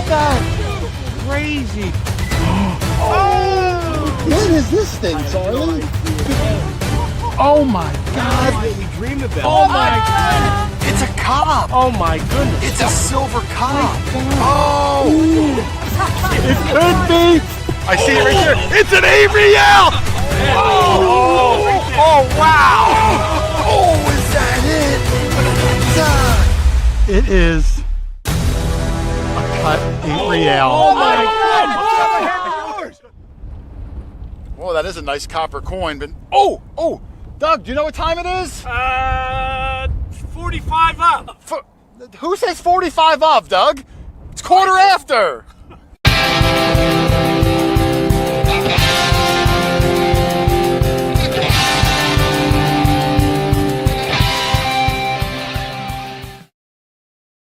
at that. Crazy. Oh! What is this thing, Charlie? Oh my God. What we dreamed about. Oh my God. It's a cob. Oh my goodness. It's a silver cob. Oh! It could be. I see it right here. It's an Ariel! Oh! Oh, wow! Oh, is that it? It is a cut Ariel. Oh my God! Oh, that is a nice copper coin, but oh, Doug, do you know what time it is? 45 up. Who says 45 of, Doug? It's quarter after.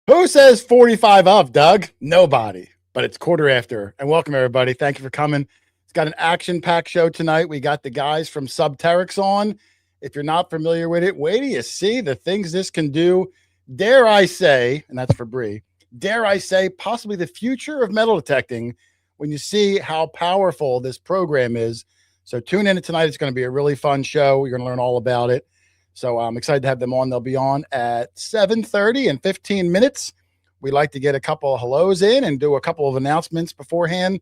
Who says 45 of, Doug? Nobody, but it's quarter after. And welcome, everybody. Thank you for coming. It's got an action-packed show tonight. We got the guys from Subterrix on. If you're not familiar with it, wait till you see the things this can do. Dare I say, and that's for Bree, dare I say, possibly the future of metal detecting when you see how powerful this program is. So tune in tonight. It's going to be a really fun show. You're going to learn all about it. So I'm excited to have them on. They'll be on at 7:30 in 15 minutes. We like to get a couple of hellos in and do a couple of announcements beforehand.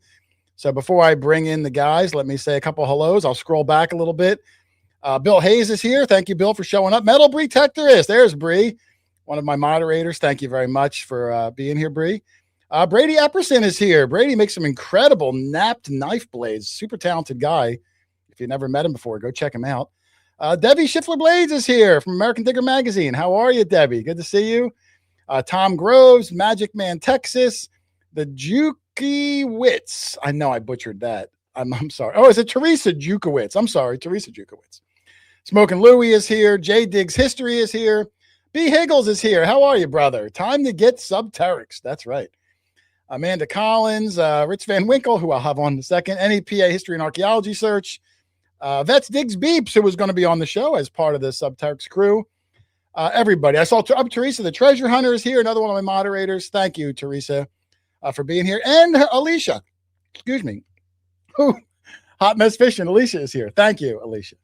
So before I bring in the guys, let me say a couple of hellos. I'll scroll back a little bit. Bill Hayes is here. Thank you, Bill, for showing up. Metal detectorist. There's Bree, one of my moderators. Thank you very much for being here, Bree. Brady Epperson is here. Brady makes some incredible napped knife blades. Super talented guy. If you've never met him before, go check him out. Debbie Schiffler Blades is here from American Digger Magazine. How are you, Debbie? Good to see you. Tom Groves, Magic Man Texas, the Jukiewicz. I know I butchered that. I'm sorry. Oh, is it Teresa Jukiewicz? I'm sorry, Teresa Jukiewicz. Smoking Louie is here. J Diggs History is here. B Higgles is here. How are you, brother? Time to get Subterrix. That's right. Amanda Collins, Rich Van Winkle, who I'll have on in a second. NEPA History and Archaeology Search. Vets Diggs Beeps, who was going to be on the show as part of the Subterrix crew. Everybody. I saw Teresa, the treasure hunter, is here. Another one of my moderators. Thank you, Teresa, for being here. And Alicia. Excuse me. Hot Mess Fishing. Alicia is here. Thank you, Alicia.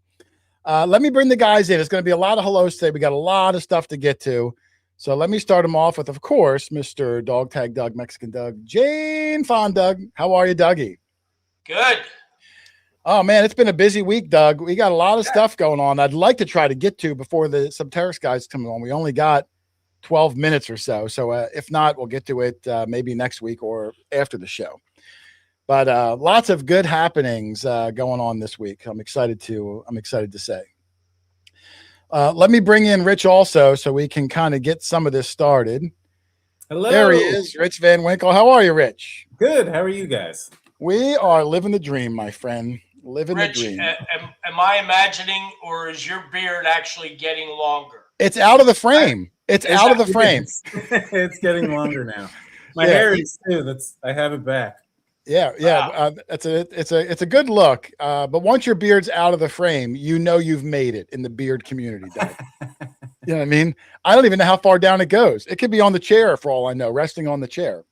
Let me bring the guys in. It's going to be a lot of hellos today. We got a lot of stuff to get to. So let me start them off with, of course, Mr. Dog Tag Doug, Mexican Doug, Jane Fon Doug. How are you, Dougie? Good. Oh, man, it's been a busy week, Doug. We got a lot of stuff going on I'd like to try to get to before the Subterrix guys come on. We only got 12 minutes or so. So if not, we'll get to it maybe next week or after the show. But lots of good happenings going on this week. I'm excited to say. Let me bring in Rich also so we can kind of get some of this started. Hello. There he is, Rich Van Winkle. How are you, Rich? Good. How are you guys? We are living the dream, my friend. Living Rich, the dream. am I imagining, or is your beard actually getting longer? It's out of the frame. It's out of the frame. It's getting longer now. My hair is too. I have it back. Yeah. Wow. It's a good look. But once your beard's out of the frame, you know you've made it in the beard community, Doug. You know what I mean? I don't even know how far down it goes. It could be on the chair for all I know, resting on the chair.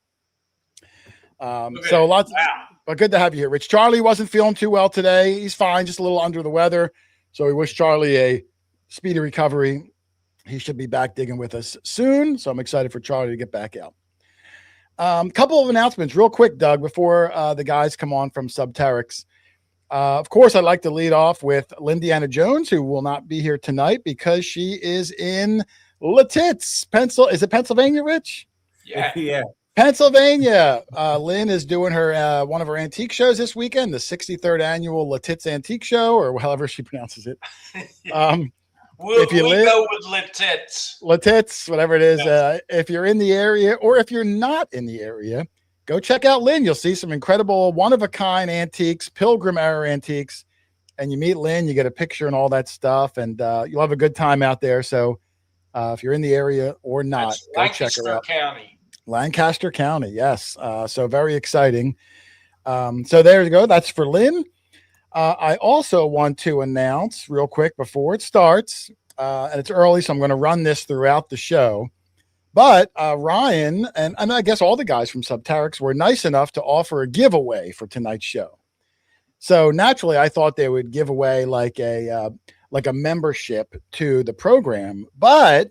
So lots. Wow. But good to have you here, Rich. Charlie wasn't feeling too well today. He's fine, just a little under the weather. So we wish Charlie a speedy recovery. He should be back digging with us soon. So I'm excited for Charlie to get back out. Couple of announcements real quick, Doug, before the guys come on from Subterrix. Of course, I'd like to lead off with Lindiana Jones, who will not be here tonight because she is in Lititz, Is it Pennsylvania, Rich? Yeah. Pennsylvania. Lynn is doing her one of her antique shows this weekend, the 63rd annual Lititz Antique Show, or however she pronounces it. We'll go with Lititz, whatever it is. Yes. If you're in the area, or if you're not in the area, go check out Lynn. You'll see some incredible one-of-a-kind antiques, pilgrim era antiques, and you meet Lynn, you get a picture and all that stuff, and you'll have a good time out there. So if you're in the area or not, go check her out. Lancaster County, yes. So very exciting. So there you go. That's for Lynn. I also want to announce real quick before it starts, and it's early, so I'm going to run this throughout the show. But Ryan and I guess all the guys from Subterrix were nice enough to offer a giveaway for tonight's show. So naturally, I thought they would give away like a membership to the program. But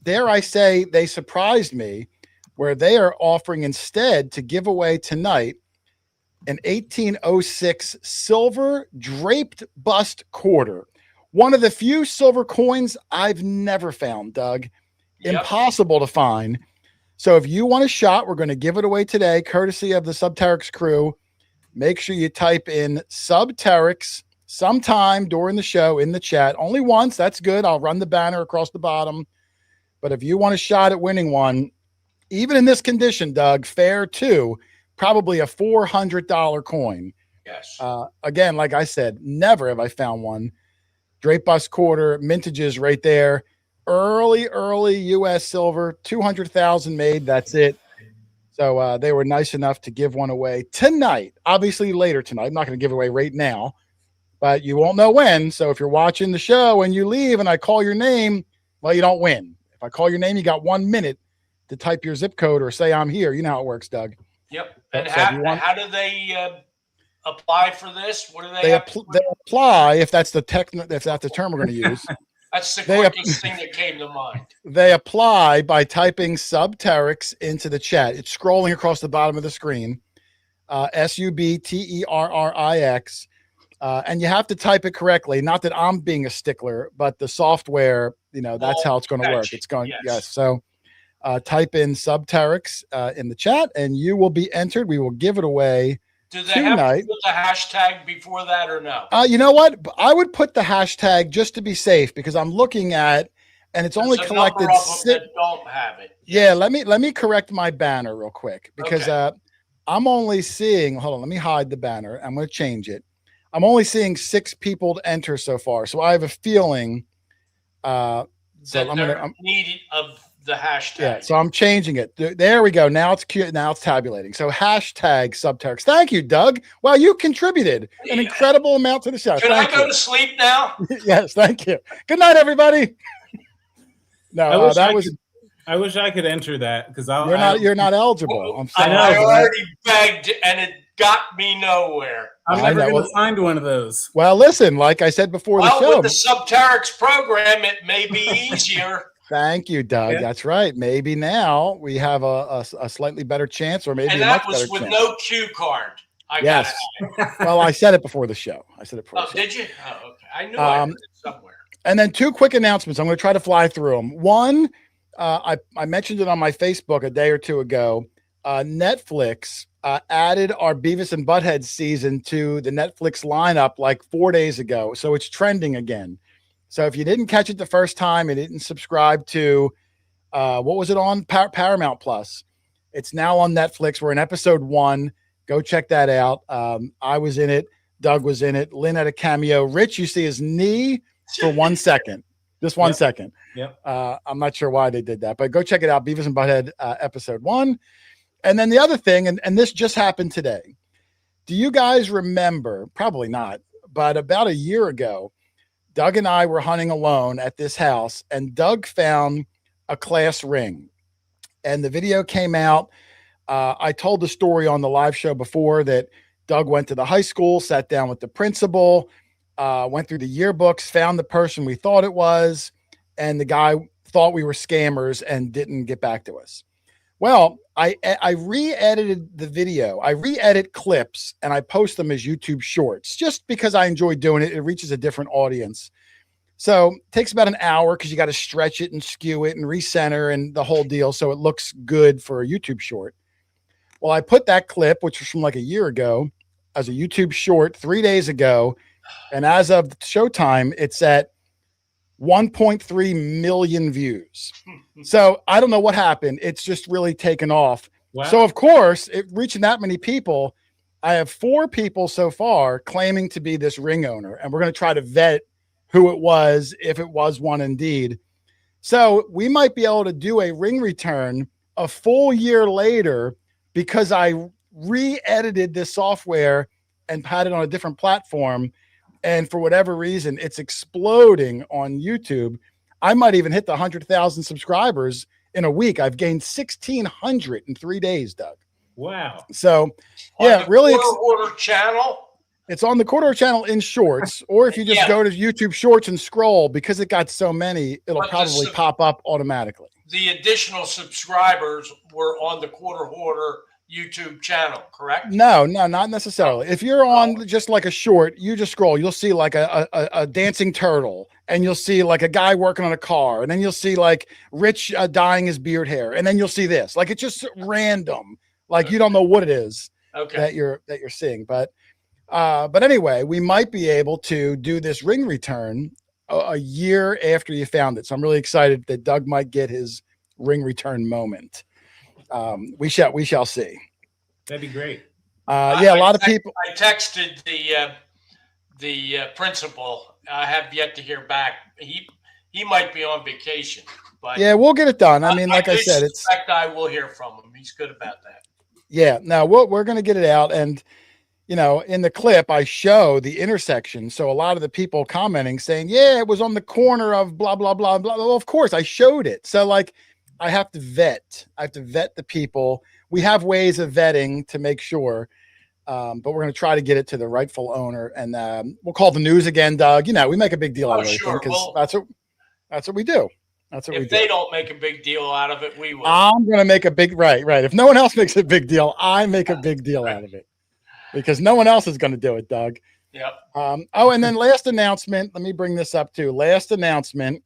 dare I say, they surprised me, where they are offering instead to give away tonight an 1806 silver draped bust quarter. One of the few silver coins I've never found, Doug. Yep. Impossible to find. So if you want a shot, we're going to give it away today, courtesy of the Subterrix crew. Make sure you type in Subterrix sometime during the show in the chat. Only once. That's good. I'll run the banner across the bottom. But if you want a shot at winning one, even in this condition, Doug, fair too, probably a $400 coin. Yes. Again, like I said, never have I found one. Drape bust quarter, mintages right there. Early U.S. silver, 200,000 made. That's it. So they were nice enough to give one away tonight. Obviously later tonight. I'm not going to give it away right now, but you won't know when. So if you're watching the show and you leave and I call your name, well, you don't win. If I call your name, you got 1 minute to type your zip code or say I'm here. You know how it works, Doug. Yep. And So how do they apply for this? What do they they have to do? apply, if that's the term we're going to use. That's the quickest thing that came to mind. They apply by typing Subterrix into the chat. It's scrolling across the bottom of the screen. Subterrix. And you have to type it correctly. Not that I'm being a stickler, but the software, that's how it's going to work. It's going, yes. So type in Subterrix in the chat and you will be entered. We will give it away. Do they have to put the hashtag before that or no? You know what? I would put the hashtag just to be safe, because I'm looking at, and it's only collected. That don't have it. Yeah, let me correct my banner real quick, because I'm only seeing. Hold on, let me hide the banner. I'm going to change it. I'm only seeing 6 people to enter so far, so I have a feeling. So I'm needed of the hashtag. Yeah, so I'm changing it. There we go. Now it's cute. Now it's tabulating. So hashtag Subterrix. Thank you, Doug. Wow, you contributed an incredible amount to the show. Can I go to sleep now? Yes, thank you. Good night, everybody. No, I wish I could enter that, because you're not eligible. I'm sorry. I already begged and it got me nowhere. I'm never going to find one of those. Well, listen, like I said before the show, with the Subterrix program, it may be easier. Thank you, Doug. Yeah. That's right. Maybe now we have a slightly better chance, or maybe a much better chance. And that was with no cue card. Yes. Well, I said it before the show. Did you? Oh, okay. I knew I heard it somewhere. And then 2 quick announcements. I'm going to try to fly through them. One, I mentioned it on my Facebook a day or 2 ago. Netflix added our Beavis and Butthead season to the Netflix lineup like 4 days ago. So it's trending again. So if you didn't catch it the first time and didn't subscribe to, what was it on? Paramount Plus. It's now on Netflix. We're in episode 1. Go check that out. I was in it. Doug was in it. Lynn had a cameo. Rich, you see his knee for 1 second. Just 1 second. Yep. I'm not sure why they did that, but go check it out. Beavis and Butthead, episode 1. And then the other thing, and this just happened today. Do you guys remember? Probably not, but about a year ago, Doug and I were hunting alone at this house, and Doug found a class ring. And the video came out. I told the story on the live show before that Doug went to the high school, sat down with the principal, went through the yearbooks, found the person we thought it was, and the guy thought we were scammers and didn't get back to us. Well, I re-edited the video. I re-edit clips and I post them as YouTube shorts just because I enjoy doing it. It reaches a different audience. So it takes about an hour because you got to stretch it and skew it and recenter and the whole deal so it looks good for a YouTube short. Well, I put that clip, which was from like a year ago, as a YouTube short 3 days ago. And as of showtime, it's at 1.3 million views. So I don't know what happened. It's just really taken off. Wow. So of course, it reaching that many people, I have 4 people so far claiming to be this ring owner, and we're going to try to vet who it was, if it was one indeed. So we might be able to do a ring return a full year later because I re-edited this software and had it on a different platform. And for whatever reason, it's exploding on YouTube. I might even hit the 100,000 subscribers in a week. I've gained 1,600 in 3 days, Doug. Wow. So, On yeah, the really. Hoarder channel. It's on the Hoarder channel in shorts, or if you just go to YouTube Shorts and scroll, because it got so many, it'll probably pop up automatically. The additional subscribers were on the Hoarder YouTube channel, correct? No, not necessarily. If you're on just like a short, you just scroll, you'll see like a dancing turtle, and you'll see like a guy working on a car, and then you'll see like Rich dyeing his beard hair, and then you'll see this. Like it's just random. Like you don't know what it is that you're seeing. But anyway, we might be able to do this ring return a year after you found it. So I'm really excited that Doug might get his ring return moment. We shall see. That'd be great. A lot of people. I texted the principal. I have yet to hear back. He might be on vacation, but yeah, we'll get it done. I mean, like I said, I will hear from him. He's good about that. Yeah. Now we're going to get it out, and in the clip I show the intersection. So a lot of the people commenting saying, "Yeah, it was on the corner of blah blah blah blah." Well, of course I showed it. So like, I have to vet the people. We have ways of vetting to make sure, but we're going to try to get it to the rightful owner, and we'll call the news again, Doug. We make a big deal out of everything because that's what we do. That's what we do. If they don't make a big deal out of it, we will. I'm going to make a big right. If no one else makes a big deal, I make a big deal out of it because no one else is going to do it, Doug. Yep. And then last announcement. Let me bring this up too. Last announcement.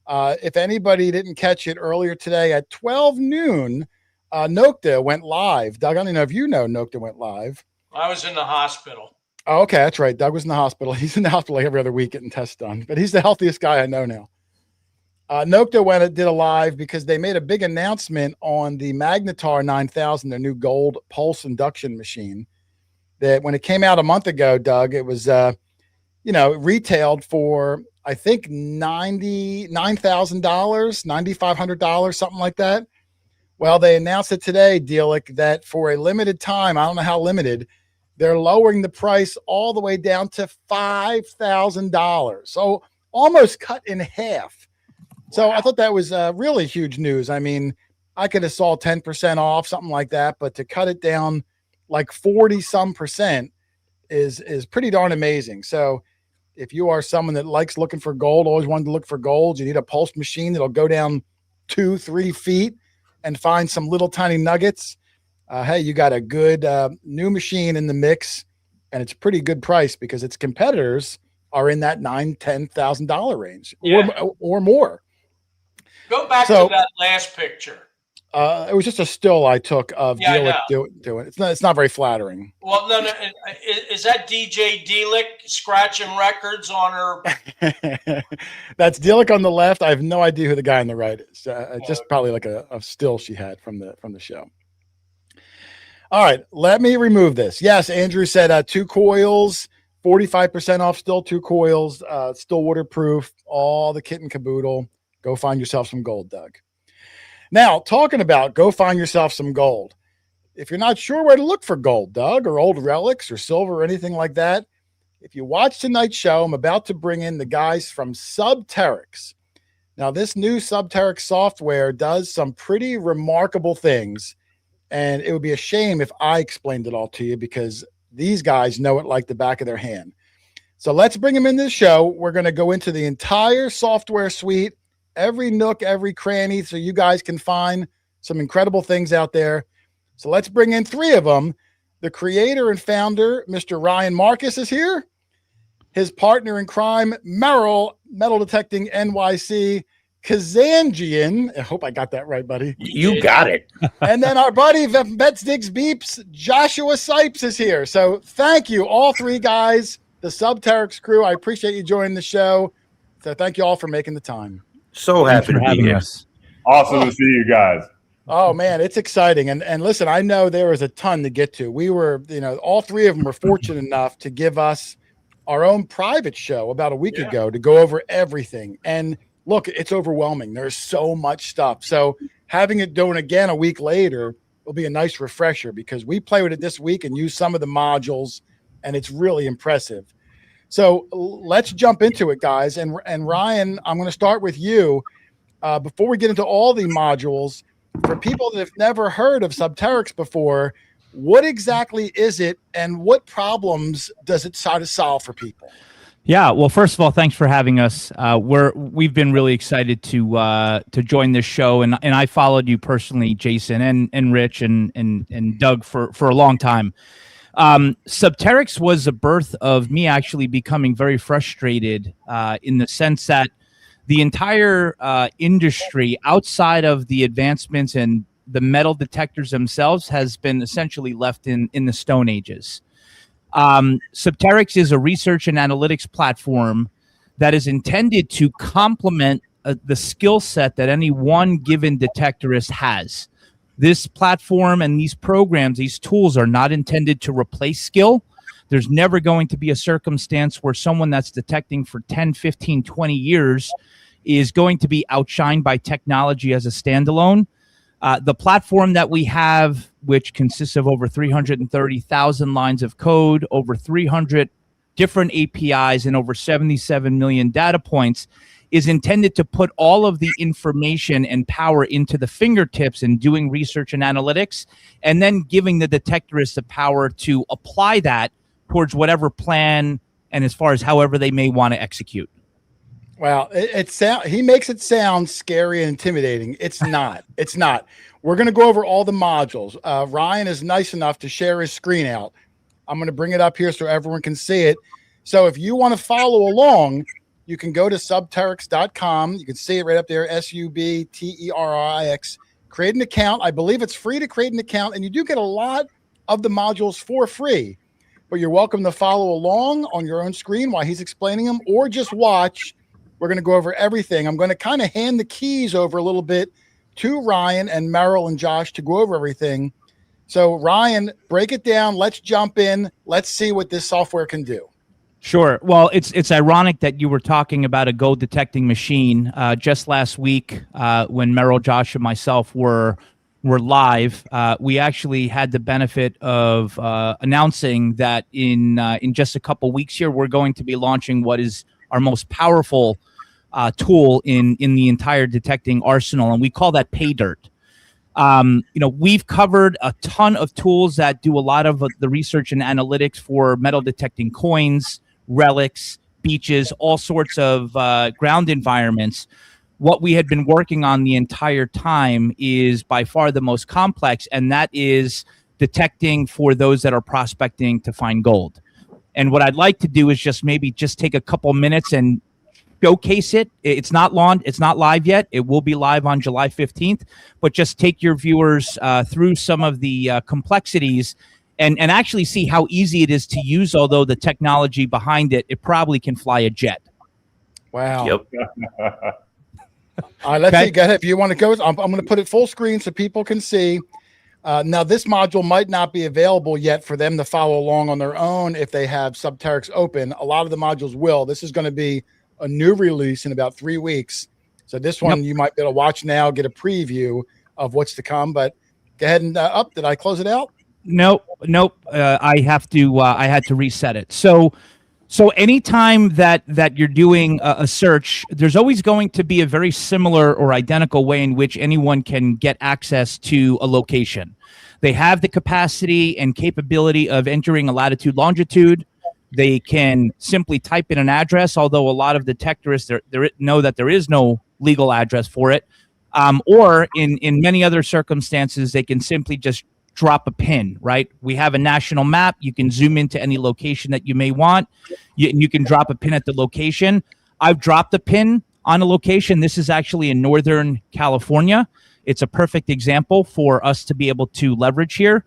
If anybody didn't catch it earlier today at 12 noon, Nokta went live. Doug, I don't know if you know Nokta went live. I was in the hospital. Oh, okay, that's right. Doug was in the hospital. He's in the hospital like every other week getting tests done, but he's the healthiest guy I know now. Nokta did a live because they made a big announcement on the Magnetar 9000, their new gold pulse induction machine, that when it came out a month ago, Doug, it was, retailed for, I think $99,000, $9,500, something like that. Well, they announced it today, Dealick, that for a limited time, I don't know how limited, they're lowering the price all the way down to $5,000. So almost cut in half. So I thought that was really huge news. I mean, I could have saw 10% off, something like that, but to cut it down like 40% is pretty darn amazing. So if you are someone that likes looking for gold, always wanted to look for gold, you need a pulse machine that'll go down 2-3 feet and find some little tiny nuggets. Hey, you got a good new machine in the mix, and it's a pretty good price because its competitors are in that $9,000-$10,000 range or more. Go back to that last picture. It was just a still I took of Dealick doing it. It's not very flattering. Well, no. Is that DJ Dealick scratching records on her? That's Dealick on the left. I have no idea who the guy on the right is. Just probably like a still she had from the show. All right, let me remove this. Yes, Andrew said 2 coils, 45% off. Still 2 coils, still waterproof. All the kit and caboodle. Go find yourself some gold, Doug. Now, talking about go find yourself some gold. If you're not sure where to look for gold, Doug, or old relics or silver or anything like that, if you watch tonight's show, I'm about to bring in the guys from Subterrix. Now, this new Subterrix software does some pretty remarkable things, and it would be a shame if I explained it all to you because these guys know it like the back of their hand. So let's bring them into the show. We're going to go into the entire software suite, every nook, every cranny, so you guys can find some incredible things out there. So let's bring in 3 of them. The creator and founder, Mr. Ryan Marcus, is here. His partner in crime, Merrill, Metal Detecting NYC, Kazanjian. I hope I got that right, buddy. You got it. And then our buddy, Vets Digs Beeps, Joshua Sipes is here. So thank you, all 3 guys, the Subterrix crew. I appreciate you joining the show. So thank you all for making the time. So happy to be here. Awesome to see you guys. Oh man, it's exciting. And listen, I know there was a ton to get to. We were, all 3 of them were fortunate enough to give us our own private show about a week ago to go over everything. And look, it's overwhelming. There's so much stuff. So having it done again a week later will be a nice refresher because we play with it this week and use some of the modules, and it's really impressive. So let's jump into it, guys. And Ryan, I'm going to start with you. before we get into all the modules, for people that have never heard of Subterrix before, what exactly is it and what problems does it try to solve for people? Yeah, well, first of all, thanks for having us. We've been really excited to join this show, and I followed you personally, Jason and Rich and Doug for a long time. Subterrix was the birth of me actually becoming very frustrated in the sense that the entire industry, outside of the advancements and the metal detectors themselves, has been essentially left in the Stone Ages. Subterrix is a research and analytics platform that is intended to complement the skill set that any one given detectorist has. This platform and these programs, these tools are not intended to replace skill. There's never going to be a circumstance where someone that's detecting for 10, 15, 20 years is going to be outshined by technology as a standalone. The platform that we have, which consists of over 330,000 lines of code, over 300 different APIs, and over 77 million data points, is intended to put all of the information and power into the fingertips and doing research and analytics, and then giving the detectorists the power to apply that towards whatever plan and as far as however they may want to execute. Well, he makes it sound scary and intimidating. It's not. It's not. We're going to go over all the modules. Ryan is nice enough to share his screen out. I'm going to bring it up here so everyone can see it. So if you want to follow along, you can go to subterrix.com. You can see it right up there, Subterrix. Create an account. I believe it's free to create an account, and you do get a lot of the modules for free. But you're welcome to follow along on your own screen while he's explaining them, or just watch. We're going to go over everything. I'm going to kind of hand the keys over a little bit to Ryan and Merrill and Josh to go over everything. So Ryan, break it down. Let's jump in. Let's see what this software can do. Sure. Well, it's ironic that you were talking about a gold detecting machine just last week when Merrill, Josh, and myself were live. We actually had the benefit of announcing that in just a couple weeks here, we're going to be launching what is our most powerful tool in the entire detecting arsenal, and we call that paydirt. We've covered a ton of tools that do a lot of the research and analytics for metal detecting coins, relics, beaches, all sorts of ground environments. What we had been working on the entire time is by far the most complex, and that is detecting for those that are prospecting to find gold. And what I'd like to do is just take a couple minutes and showcase it. It's not live yet. It will be live on July 15th, but just take your viewers through some of the complexities and actually see how easy it is to use, although the technology behind it probably can fly a jet. Wow. Yep. All right, let's see. Go ahead. If you want to go, I'm going to put it full screen so people can see. Now, this module might not be available yet for them to follow along on their own if they have Subterrix open. A lot of the modules will. This is going to be a new release in about 3 weeks. So this one you might be able to watch now, get a preview of what's to come. But go ahead and did I close it out? Nope. I had to reset it. So anytime that you're doing a search, there's always going to be a very similar or identical way in which anyone can get access to a location. They have the capacity and capability of entering a latitude, longitude. They can simply type in an address, although a lot of detectorists know that there is no legal address for it. Or in many other circumstances, they can simply just drop a pin, right? We have a national map. You can zoom into any location that you may want. You can drop a pin at the location. I've dropped a pin on a location. This is actually in Northern California. It's a perfect example for us to be able to leverage here.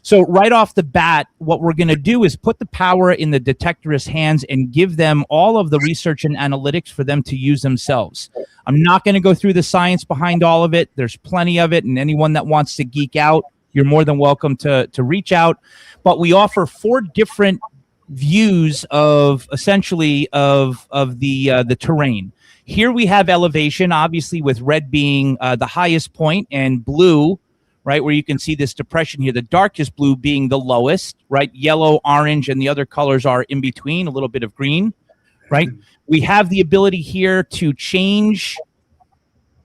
So right off the bat, what we're going to do is put the power in the detectorist's hands and give them all of the research and analytics for them to use themselves. I'm not going to go through the science behind all of it. There's plenty of it, and anyone that wants to geek out, you're more than welcome to reach out. But we offer 4 different views of essentially of the terrain. Here we have elevation, obviously with red being the highest point and blue, right, where you can see this depression here, the darkest blue being the lowest, right? Yellow, orange, and the other colors are in between, a little bit of green, right? We have the ability here to change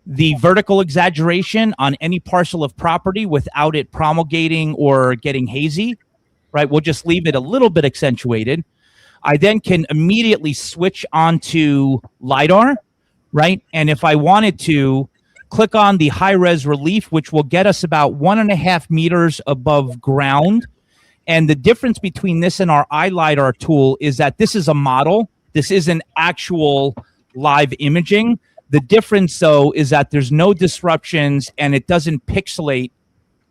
the vertical exaggeration on any parcel of property without it promulgating or getting hazy, right? We'll just leave it a little bit accentuated. I then can immediately switch onto LiDAR, right? And if I wanted to, click on the high-res relief, which will get us about 1.5 meters above ground. And the difference between this and our iLiDAR tool is that this is a model. This isn't actual live imaging. The difference, though, is that there's no disruptions and it doesn't pixelate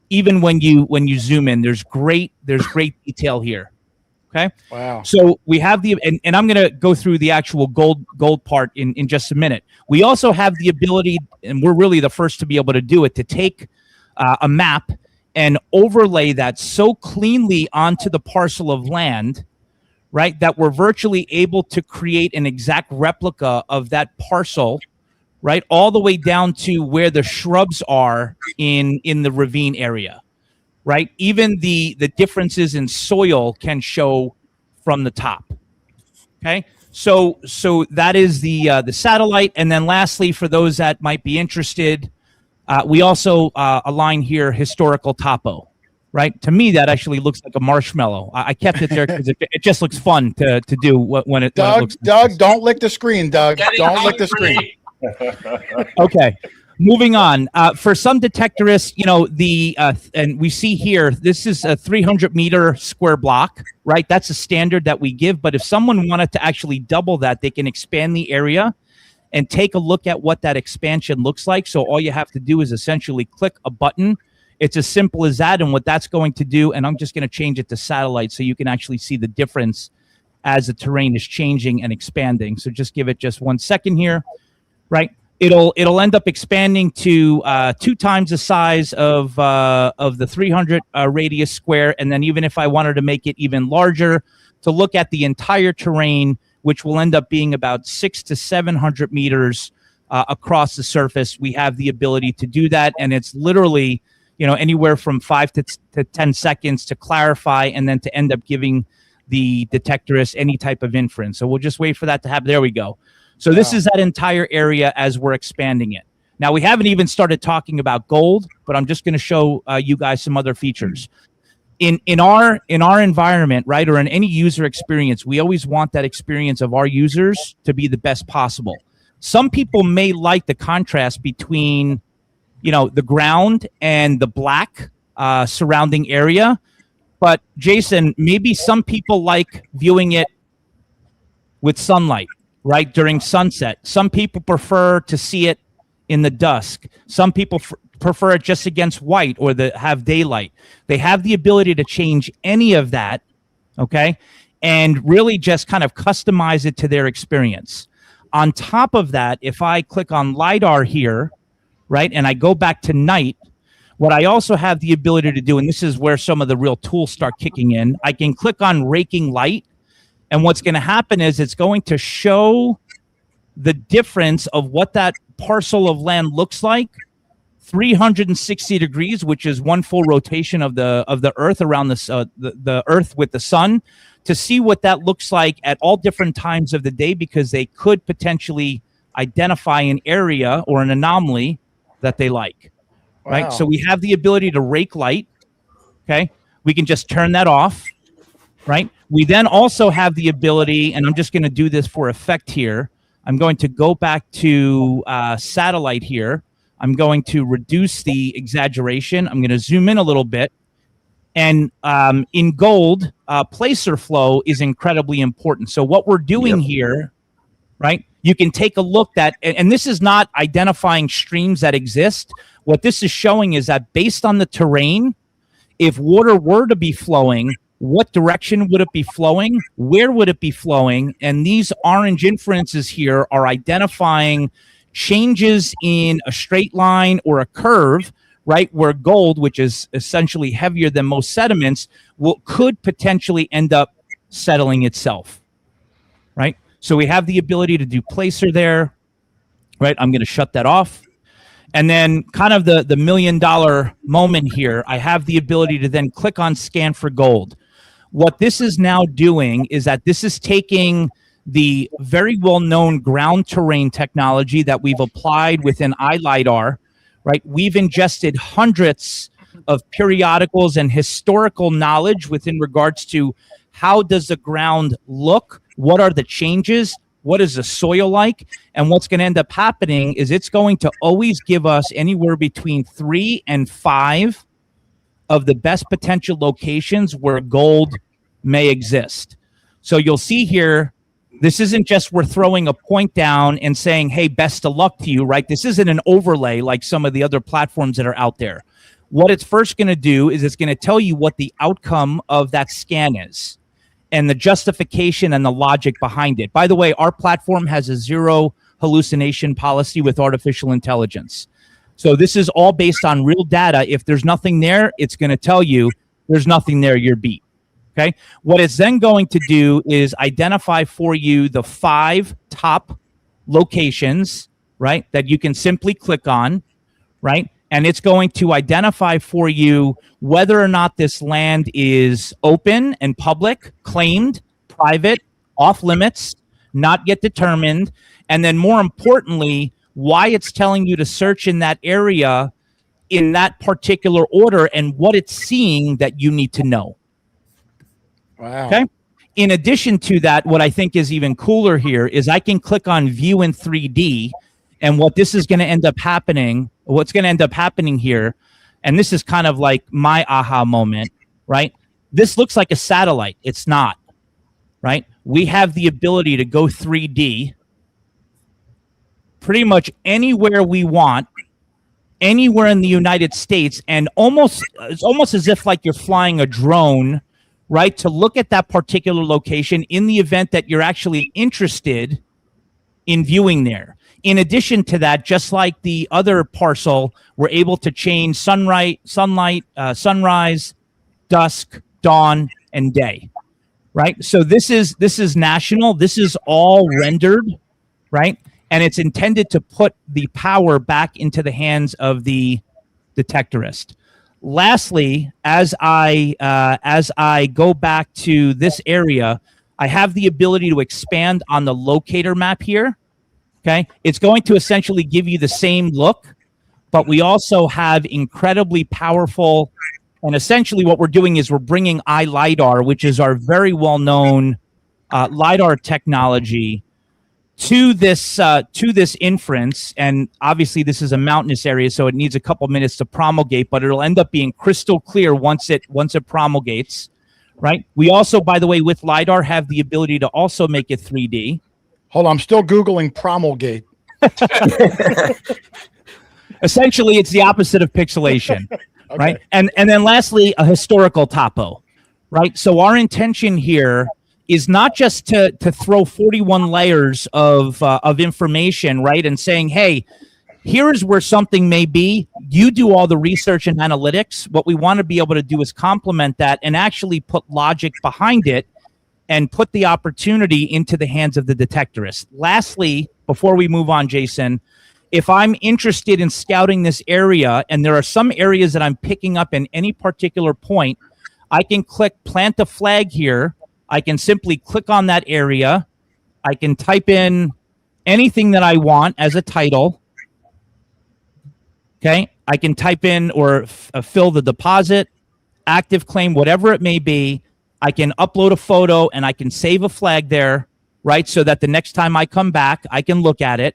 even when you zoom in. There's great detail here. Okay. Wow. So we have and I'm going to go through the actual gold part in just a minute. We also have the ability, and we're really the first to be able to do it, to take a map and overlay that so cleanly onto the parcel of land, right, that we're virtually able to create an exact replica of that parcel, right, all the way down to where the shrubs are in the ravine area. Right, even the differences in soil can show from the top. Okay, so that is the satellite, and then lastly, for those that might be interested, we also align here historical topo. Right, to me that actually looks like a marshmallow. I kept it there because it just looks fun to do when it. Doug, don't lick the screen, Doug. Don't lick the screen. Okay. Moving on, for some detectorists, and we see here, this is a 300-meter square block, right? That's a standard that we give. But if someone wanted to actually double that, they can expand the area and take a look at what that expansion looks like. So all you have to do is essentially click a button. It's as simple as that. And what that's going to do, and I'm just going to change it to satellite so you can actually see the difference as the terrain is changing and expanding. So just give it just 1 second here, right? It'll end up expanding to 2 times the size of the 300 radius square, and then even if I wanted to make it even larger, to look at the entire terrain, which will end up being about 600 to 700 meters across the surface, we have the ability to do that, and it's literally anywhere from 5 to 10 seconds to clarify, and then to end up giving the detectorist any type of inference. So we'll just wait for that to happen. There we go. So this is that entire area as we're expanding it. Now, we haven't even started talking about gold, but I'm just going to show you guys some other features. In our environment, right, or in any user experience, we always want that experience of our users to be the best possible. Some people may like the contrast between, the ground and the black surrounding area. But Jason, maybe some people like viewing it with sunlight, right, during sunset. Some people prefer to see it in the dusk. Some people prefer it just against white or have daylight. They have the ability to change any of that, okay, and really just kind of customize it to their experience. On top of that, if I click on LiDAR here, right, and I go back to night, what I also have the ability to do, and this is where some of the real tools start kicking in, I can click on raking light. And what's going to happen is it's going to show the difference of what that parcel of land looks like 360 degrees, which is 1 full rotation of the Earth around the Earth with the sun, to see what that looks like at all different times of the day, because they could potentially identify an area or an anomaly that they like. Wow. Right? So we have the ability to rake light. Okay. We can just turn that off. Right. We then also have the ability, and I'm just going to do this for effect here. I'm going to go back to satellite here. I'm going to reduce the exaggeration. I'm going to zoom in a little bit. And in gold, placer flow is incredibly important. So what we're doing here, right, you can take a look at, and this is not identifying streams that exist. What this is showing is that based on the terrain, if water were to be flowing, what direction would it be flowing? Where would it be flowing? And these orange inferences here are identifying changes in a straight line or a curve, right? Where gold, which is essentially heavier than most sediments, could potentially end up settling itself, right? So we have the ability to do placer there, right? I'm going to shut that off. And then kind of the $1 million moment here, I have the ability to then click on scan for gold. What this is now doing is that this is taking the very well-known ground terrain technology that we've applied within iLiDAR, right? We've ingested hundreds of periodicals and historical knowledge within regards to how does the ground look, what are the changes, what is the soil like, and what's going to end up happening is it's going to always give us anywhere between 3 and 5 of the best potential locations where gold may exist. So you'll see here, this isn't just we're throwing a point down and saying, hey, best of luck to you, right? This isn't an overlay like some of the other platforms that are out there. What it's first going to do is it's going to tell you what the outcome of that scan is and the justification and the logic behind it. By the way, our platform has a zero hallucination policy with artificial intelligence. So this is all based on real data. If there's nothing there, it's going to tell you there's nothing there, you're beat. Okay. What it's then going to do is identify for you the 5 top locations, right, that you can simply click on, right? And it's going to identify for you whether or not this land is open and public, claimed, private, off limits, not yet determined, and then more importantly, why it's telling you to search in that area in that particular order and what it's seeing that you need to know. Wow. Okay. In addition to that, what I think is even cooler here is I can click on view in 3D, and what this is going to end up happening, what's going to end up happening here, and this is kind of like my aha moment, right? This looks like a satellite. It's not, right? We have the ability to go 3D pretty much anywhere we want, anywhere in the United States, and it's almost as if like you're flying a drone, right, to look at that particular location in the event that you're actually interested in viewing there. In addition to that, just like the other parcel, we're able to change sunlight, sunrise, dusk, dawn, and day, right? So this is national. This is all rendered, right? And it's intended to put the power back into the hands of the detectorist. Lastly, as I go back to this area, I have the ability to expand on the locator map here. Okay, it's going to essentially give you the same look, but we also have incredibly powerful, and essentially what we're doing is we're bringing iLiDAR, which is our very well-known LiDAR technology, to this inference. And obviously this is a mountainous area, so it needs a couple minutes to promulgate, but it'll end up being crystal clear once it promulgates, right? We also, by the way, with LiDAR have the ability to also make it 3D. Hold on, I'm still Googling promulgate. Essentially, it's the opposite of pixelation, Okay. right? And then lastly, a historical topo, right? So our intention here is not just to throw 41 layers of information, right, and saying, hey, here's where something may be. You do all the research and analytics. What we want to be able to do is complement that and actually put logic behind it and put the opportunity into the hands of the detectorist. Lastly, before we move on, Jason, if I'm interested in scouting this area, and there are some areas that I'm picking up in any particular point, I can click plant a flag here. I can simply click on that area. I can type in anything that I want as a title. Okay, I can type in or fill the deposit, active claim, whatever it may be. I can upload a photo and I can save a flag there, right? So that the next time I come back, I can look at it.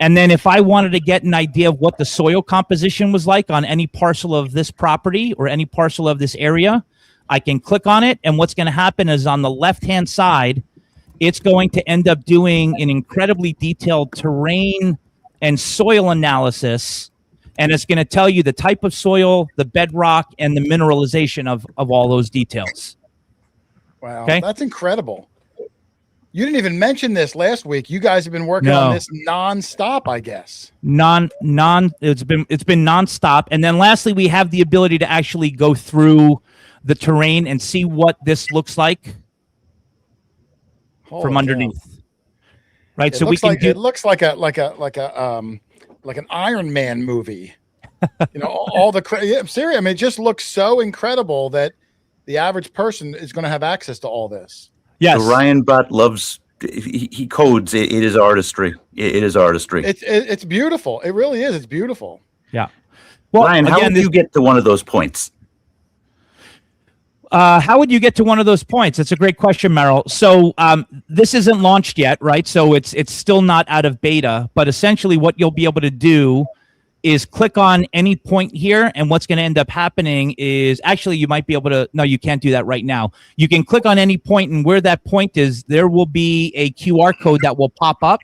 And then if I wanted to get an idea of what the soil composition was like on any parcel of this property or any parcel of this area, I can click on it. And what's going to happen is on the left-hand side, it's going to end up doing an incredibly detailed terrain and soil analysis. And it's going to tell you the type of soil, the bedrock, and the mineralization of all those details. Wow, Okay. That's incredible. You didn't even mention this last week. You guys have been working on this nonstop, I guess. It's been nonstop. And then lastly, we have the ability to actually go through the terrain and see what this looks like from underneath. Right. It So looks we can like, it looks like an Iron Man movie. You know, all the I'm serious. I mean, it just looks so incredible that the average person is going to have access to all this. Yes. The Ryan bot loves he codes. It is artistry. It is artistry. It's beautiful. It really is. It's beautiful. Yeah. Well, Ryan, how again, did you get to one of those points? How would you get to one of those points? It's a great question, Merrill. So this isn't launched yet, right? So it's still not out of beta, but essentially what you'll be able to do is click on any point here, and what's going to end up happening is actually you might be able to, no, you can't do that right now. You can click on any point, and where that point is, there will be a QR code that will pop up.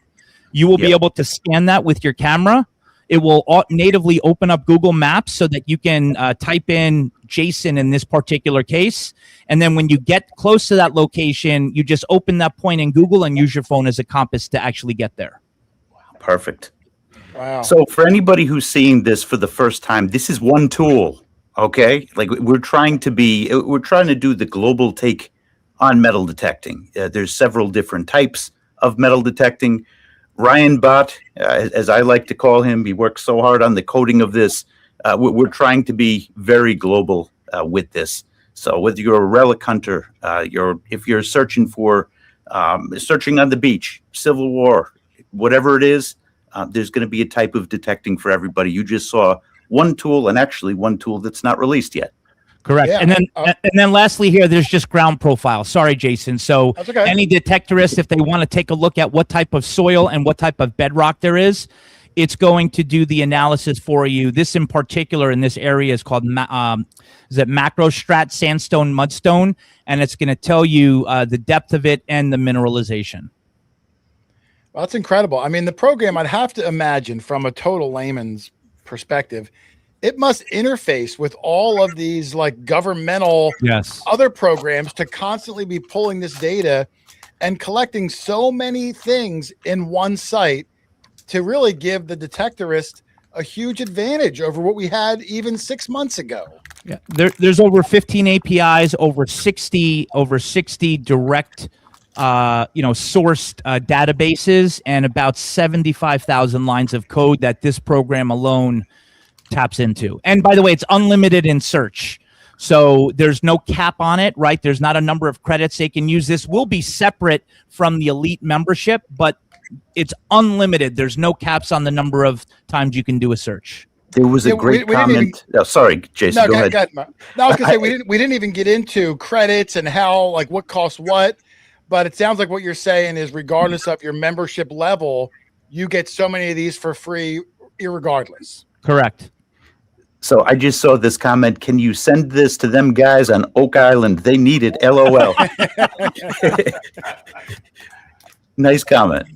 You will be able to scan that with your camera. It will natively open up Google Maps so that you can type in Jason in this particular case. And then when you get close to that location, you just open that point in Google and use your phone as a compass to actually get there. Perfect. Wow. So for anybody who's seeing this for the first time, this is one tool, okay? Like we're trying to do the global take on metal detecting. There's several different types of metal detecting. Ryan Bott, as I like to call him, he works so hard on the coding of this. We're trying to be very global with this. So whether you're a relic hunter, if you're searching for searching on the beach, Civil War, whatever it is, there's going to be a type of detecting for everybody. You just saw one tool, and actually one tool that's not released yet. Correct. Yeah. And then lastly here, there's just ground profile. Sorry, Jason. So That's okay. any detectorist, if they want to take a look at what type of soil and what type of bedrock there is, it's going to do the analysis for you. This in particular in this area is called macrostrat sandstone mudstone, and it's going to tell you the depth of it and the mineralization. Well, that's incredible. I mean, the program, I'd have to imagine from a total layman's perspective, it must interface with all of these like governmental other programs to constantly be pulling this data and collecting so many things in one site to really give the detectorist a huge advantage over what we had even 6 months ago. Yeah, there's over 15 APIs, over 60 direct sourced databases, and about 75,000 lines of code that this program alone taps into. And by the way, it's unlimited in search. So there's no cap on it, right? There's not a number of credits they can use. This will be separate from the elite membership, but it's unlimited. There's no caps on the number of times you can do a search. There was a great comment. Sorry, Jason, go ahead. No, I was going to say, we didn't even get into credits and how, like, what costs what. But it sounds like what you're saying is regardless of your membership level, you get so many of these for free, irregardless. Correct. So I just saw this comment. Can you send this to them guys on Oak Island? They need it. LOL. Nice comment.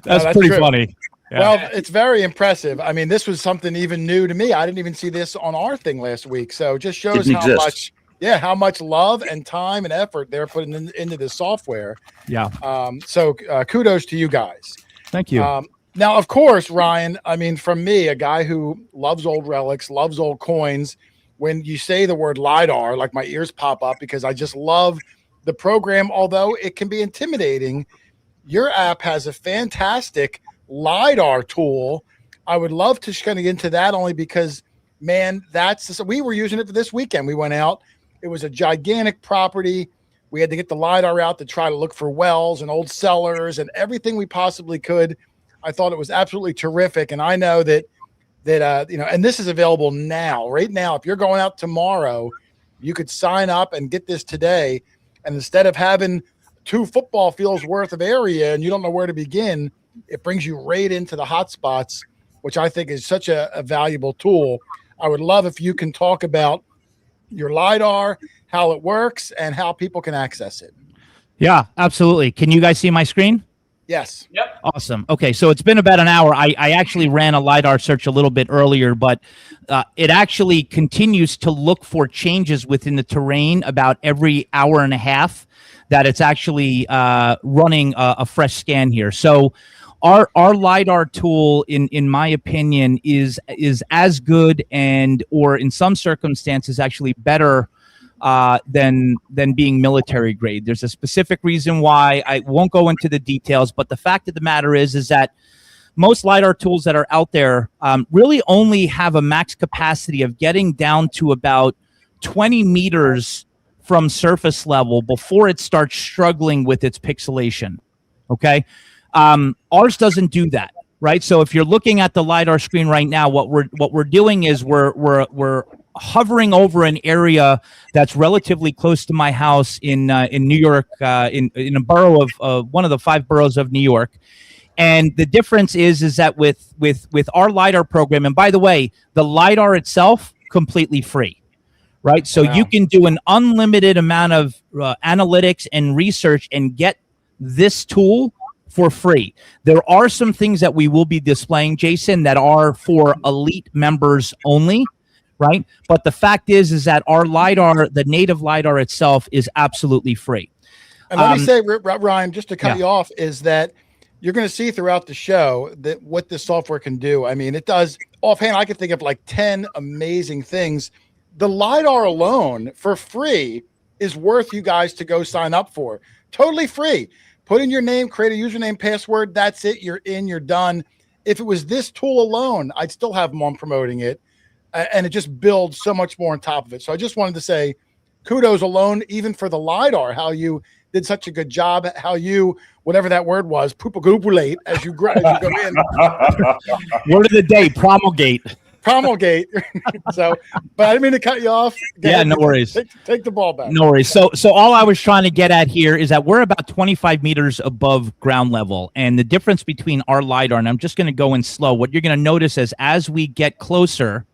That's pretty pretty funny. Yeah. Well, it's very impressive. I mean, this was something even new to me. I didn't even see this on our thing last week. So it just shows how much love and time and effort they're putting into this software. Yeah. So kudos to you guys. Thank you. Now, of course, Ryan, I mean, from me, a guy who loves old relics, loves old coins, when you say the word LiDAR, like my ears pop up because I just love the program. Although it can be intimidating, your app has a fantastic LiDAR tool. I would love to kind of get into that only because, man, we were using it for this weekend. We went out. It was a gigantic property. We had to get the LiDAR out to try to look for wells and old cellars and everything we possibly could. I thought it was absolutely terrific. And I know that and this is available now, right now. If you're going out tomorrow, you could sign up and get this today. And instead of having 2 football fields worth of area and you don't know where to begin, it brings you right into the hot spots, which I think is such a valuable tool. I would love if you can talk about your LiDAR, how it works, and how people can access it. Yeah, absolutely. Can you guys see my screen? Yes. Yep. Awesome. Okay, so it's been about an hour. I actually ran a LiDAR search a little bit earlier, but it actually continues to look for changes within the terrain about every hour and a half that it's actually running a fresh scan here. So our LiDAR tool, in my opinion, is as good or in some circumstances actually better than being military grade. There's a specific reason why. I won't go into the details, but the fact of the matter is that most LiDAR tools that are out there really only have a max capacity of getting down to about 20 meters from surface level before it starts struggling with its pixelation. Okay. Ours doesn't do that, right? So if you're looking at the LiDAR screen right now, what we're doing is we're hovering over an area that's relatively close to my house in New York, in a borough of one of the 5 boroughs of New York. And the difference is that with our LiDAR program, and by the way, the LiDAR itself, completely free, right? So you can do an unlimited amount of analytics and research and get this tool for free. There are some things that we will be displaying, Jason, that are for elite members only, right? But the fact is that our LiDAR, the native LiDAR itself, is absolutely free. And let me say, Ryan, just to cut you off, is that you're going to see throughout the show that what this software can do. I mean, it does offhand. I can think of like 10 amazing things. The LiDAR alone for free is worth you guys to go sign up for. Totally free. Put in your name, create a username, password. That's it. You're in, you're done. If it was this tool alone, I'd still have them on promoting it. And it just builds so much more on top of it. So I just wanted to say kudos alone, even for the LiDAR, how you did such a good job, how you, whatever that word was, poopagulate as you go in. Word of the day, promulgate. Promulgate. So, but I didn't mean to cut you off. Yeah, no worries. Take the ball back. No worries. So all I was trying to get at here is that we're about 25 meters above ground level. And the difference between our LiDAR, and I'm just going to go in slow, what you're going to notice is as we get closer,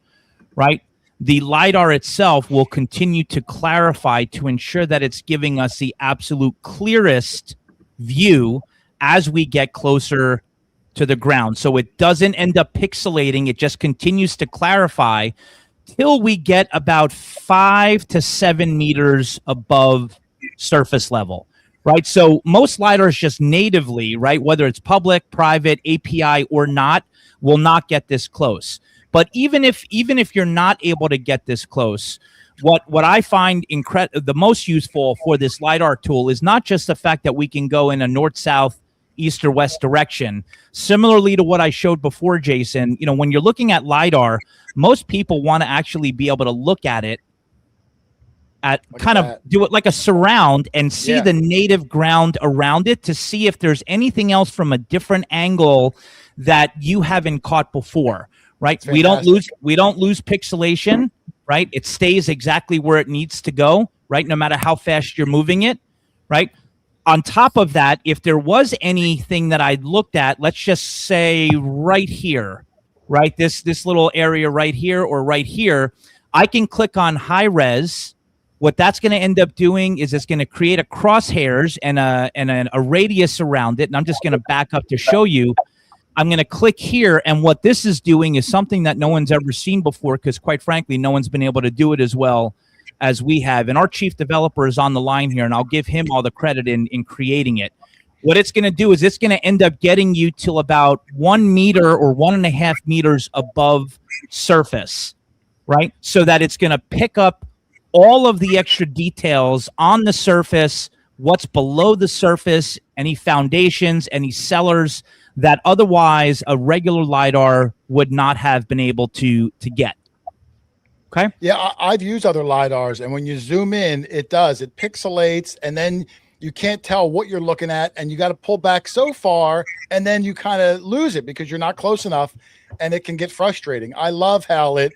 right, the LiDAR itself will continue to clarify to ensure that it's giving us the absolute clearest view as we get closer to the ground. So it doesn't end up pixelating. It just continues to clarify till we get about 5 to 7 meters above surface level, right? So most LiDARs just natively, right, whether it's public, private, API or not, will not get this close. But even if you're not able to get this close, what I find the most useful for this LiDAR tool is not just the fact that we can go in a north-south, east or west direction. Similarly to what I showed before, Jason, you know, when you're looking at LiDAR, most people want to actually be able to look at it do it like a surround and see the native ground around it to see if there's anything else from a different angle that you haven't caught before. Right. We don't lose pixelation. Right. It stays exactly where it needs to go. Right. No matter how fast you're moving it. Right. On top of that, if there was anything that I looked at, let's just say right here, right, this little area right here or right here, I can click on high res. What that's going to end up doing is it's going to create a crosshairs and a radius around it. And I'm just going to back up to show you. I'm going to click here, and what this is doing is something that no one's ever seen before because, quite frankly, no one's been able to do it as well as we have. And our chief developer is on the line here, and I'll give him all the credit in creating it. What it's going to do is it's going to end up getting you till about 1 meter or 1.5 meters above surface, right? So that it's going to pick up all of the extra details on the surface, what's below the surface, any foundations, any cellars, that otherwise a regular LiDAR would not have been able to get. Okay. Yeah, I've used other LiDARs, and when you zoom in, it pixelates, and then you can't tell what you're looking at, and you got to pull back so far, and then you kind of lose it because you're not close enough, and it can get frustrating. I love how it,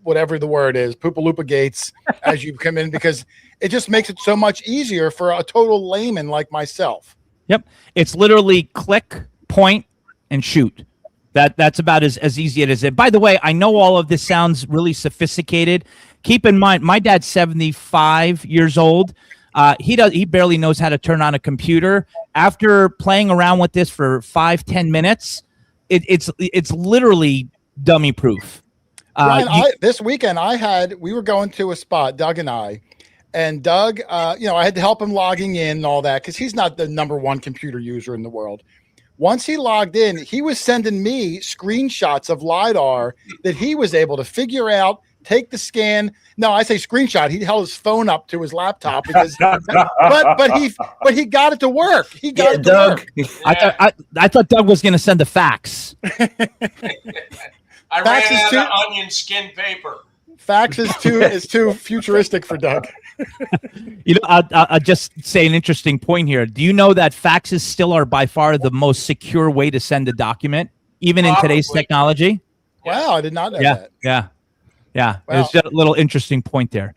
whatever the word is, poopaloopa gates as you come in, because it just makes it so much easier for a total layman like myself. Yep. It's literally click, point, and shoot. That's about as easy as it is. By the way, I know all of this sounds really sophisticated. Keep in mind, my dad's 75 years old. He barely knows how to turn on a computer. After playing around with this for 5-10 minutes, it's literally dummy proof. Brian, this weekend we were going to a spot, Doug and I, and Doug, I had to help him logging in and all that because he's not the #1 computer user in the world. Once he logged in, he was sending me screenshots of LiDAR that he was able to figure out, take the scan. No, I say screenshot. He held his phone up to his laptop because, but he got it to work. He got it to work. I thought Doug was going to send a fax. I ran out of onion skin paper. Fax is too futuristic for Doug. You know, I'll just say an interesting point here. Do you know that faxes still are by far the most secure way to send a document, even in today's Probably. technology? Wow, I did not know Yeah, that. yeah. Wow. It's just a little interesting point there.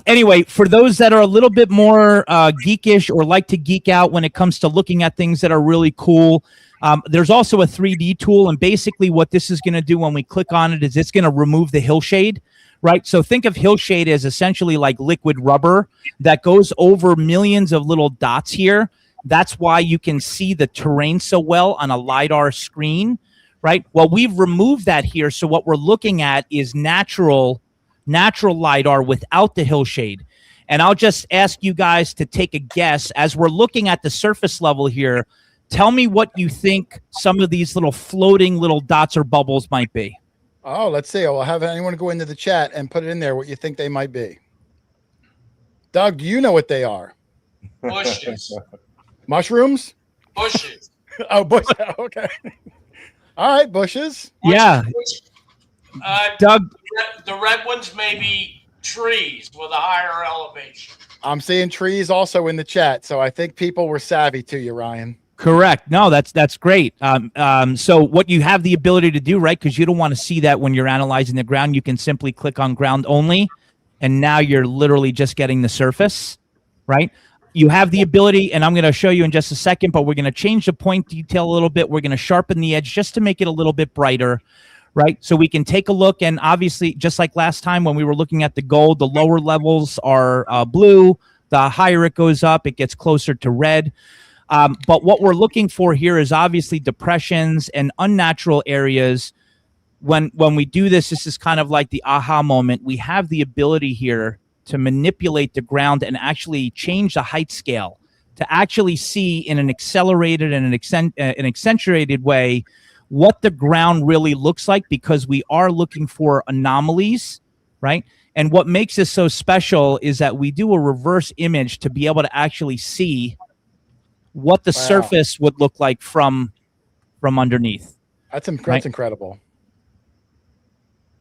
Anyway, for those that are a little bit more geekish or like to geek out when it comes to looking at things that are really cool, there's also a 3D tool. And basically what this is going to do when we click on it is it's going to remove the hillshade, right? So think of hillshade as essentially like liquid rubber that goes over millions of little dots here. That's why you can see the terrain so well on a LiDAR screen, right? Well, we've removed that here. So what we're looking at is natural LiDAR without the hillshade. And I'll just ask you guys to take a guess as we're looking at the surface level here. Tell me what you think some of these little floating little dots or bubbles might be. Oh, let's see. I'll have anyone go into the chat and put it in there what you think they might be. Doug, do you know what they are? Bushes. Mushrooms? Bushes. Oh, bush. Okay. All right, bushes. Yeah. Doug, The red ones may be trees with a higher elevation. I'm seeing trees also in the chat, so I think people were savvy to you, Ryan. correct. No, that's great. So what you have the ability to do, right? Because you don't want to see that when you're analyzing the ground, you can simply click on ground only, and now you're literally just getting the surface, right? You have the ability, and I'm going to show you in just a second, but we're going to change the point detail a little bit. We're going to sharpen the edge just to make it a little bit brighter, right? So we can take a look, and obviously, just like last time when we were looking at the gold, the lower levels are blue. The higher it goes up, it gets closer to red. But what we're looking for here is obviously depressions and unnatural areas. When we do this, this is kind of like the aha moment. We have the ability here to manipulate the ground and actually change the height scale to actually see in an accelerated and an accentuated way what the ground really looks like, because we are looking for anomalies, right? And what makes this so special is that we do a reverse image to be able to actually see what the surface would look like from underneath. That's Right. incredible.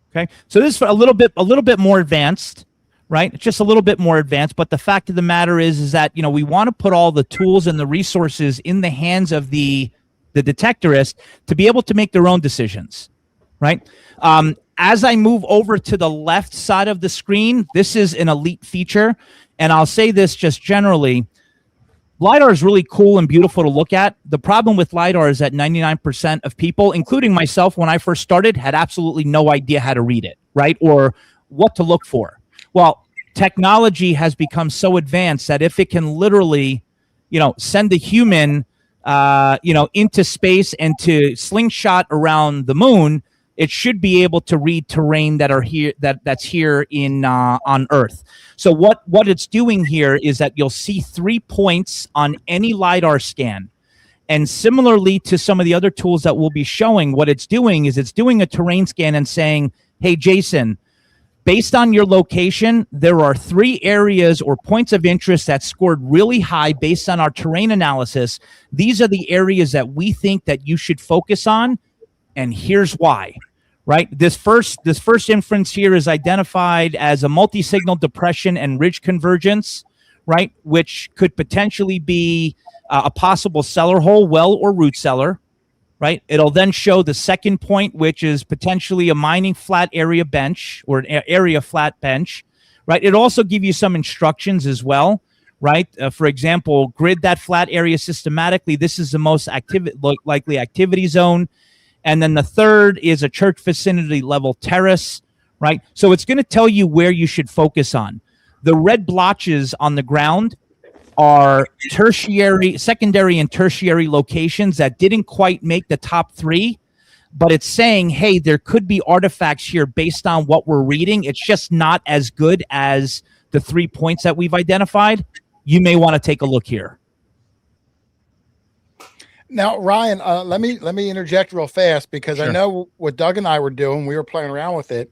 Okay, so this is a little bit more advanced, right? It's just a little bit more advanced, but the fact of the matter is that, you know, we want to put all the tools and the resources in the hands of the detectorists to be able to make their own decisions, right? As I move over to the left side of the screen, this is an elite feature, and I'll say this just generally. LiDAR is really cool and beautiful to look at. The problem with LiDAR is that 99% of people, including myself when I first started, had absolutely no idea how to read it, right? Or what to look for. Well, technology has become so advanced that if it can literally, you know, send a human, into space and to slingshot around the moon, it should be able to read terrain that are here, that's here in on Earth. So what it's doing here is that you'll see 3 points on any LiDAR scan. And similarly to some of the other tools that we'll be showing, what it's doing is it's doing a terrain scan and saying, hey, Jason, based on your location, there are 3 areas or points of interest that scored really high based on our terrain analysis. These are the areas that we think that you should focus on, and here's why. Right, this first inference here is identified as a multi-signal depression and ridge convergence, right, which could potentially be a possible cellar hole, well, or root cellar, right? It'll then show the second point, which is potentially a mining flat area bench or an area flat bench, right? It'll also give you some instructions as well, right? For example, grid that flat area systematically. This is the most likely activity zone. And then the third is a church vicinity level terrace, right? So it's going to tell you where you should focus on. The red blotches on the ground are secondary and tertiary locations that didn't quite make the top 3, but it's saying, hey, there could be artifacts here based on what we're reading. It's just not as good as the 3 points that we've identified. You may want to take a look here. Now, Ryan, let me interject real fast, because Sure. I know what Doug and I were doing. We were playing around with it.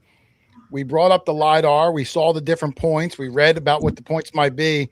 We brought up the LiDAR. We saw the different points. We read about what the points might be.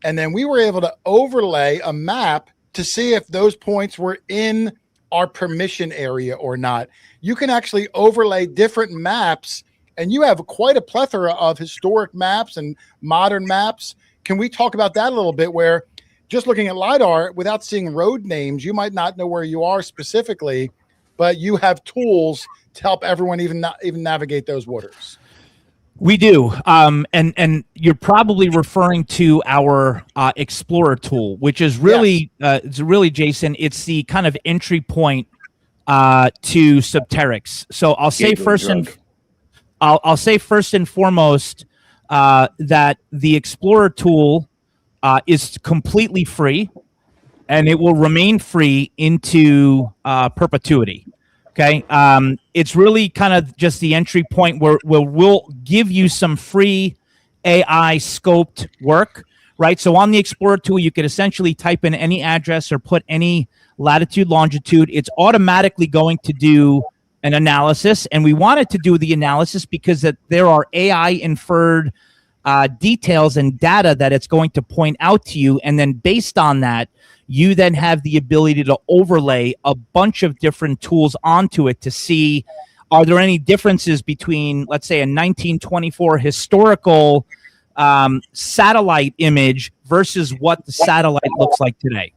And then we were able to overlay a map to see if those points were in our permission area or not. You can actually overlay different maps and you have quite a plethora of historic maps and modern maps. Can we talk about that a little bit, where just looking at LiDAR without seeing road names, you might not know where you are specifically, but you have tools to help everyone even navigate those waters. We do, and you're probably referring to our Explorer tool, which is really, it's really, Jason, it's the kind of entry point to Subterrix. So I'll say I'll say first and foremost that the Explorer tool is completely free, and it will remain free into perpetuity. Okay. It's really kind of just the entry point where we'll give you some free AI scoped work, right? So on the Explorer tool, you could essentially type in any address or put any latitude, longitude. It's automatically going to do an analysis. And we want it to do the analysis because there are AI inferred details and data that it's going to point out to you. And then based on that, you then have the ability to overlay a bunch of different tools onto it to see, are there any differences between, let's say, a 1924 historical satellite image versus what the satellite looks like today,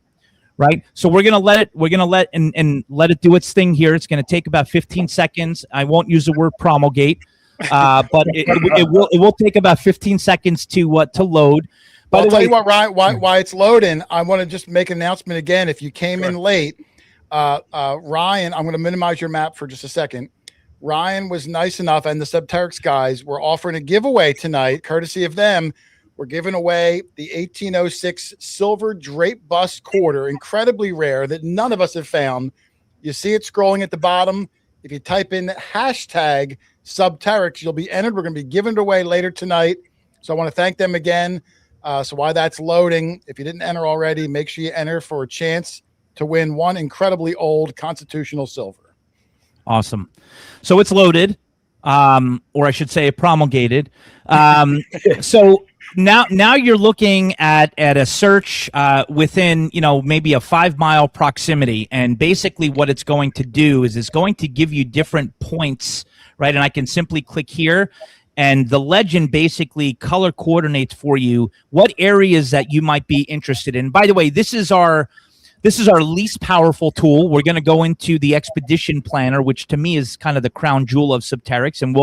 right? So we're gonna let it do its thing here. It's gonna take about 15 seconds. I won't use the word promulgate, but it will take about 15 seconds to load. I'll tell you what, Ryan, why it's loading, I want to just make an announcement again. If you came in late, Ryan, I'm going to minimize your map for just a second. Ryan was nice enough, and the Subterrix guys were offering a giveaway tonight, courtesy of them. We're giving away the 1806 silver drape bust quarter, incredibly rare, that none of us have found. You see it scrolling at the bottom. If you type in hashtag Subterrix, you'll be entered. We're going to be giving it away later tonight. So I want to thank them again. So while that's loading, if you didn't enter already, make sure you enter for a chance to win one incredibly old constitutional silver. Awesome. So it's loaded, or I should say promulgated. So now you're looking at a search within, maybe a 5-mile proximity. And basically what it's going to do is it's going to give you different points, right? And I can simply click here. And the legend basically color coordinates for you what areas that you might be interested in. By the way, this is our least powerful tool. We're going to go into the Expedition Planner, which to me is kind of the crown jewel of Subterrix, and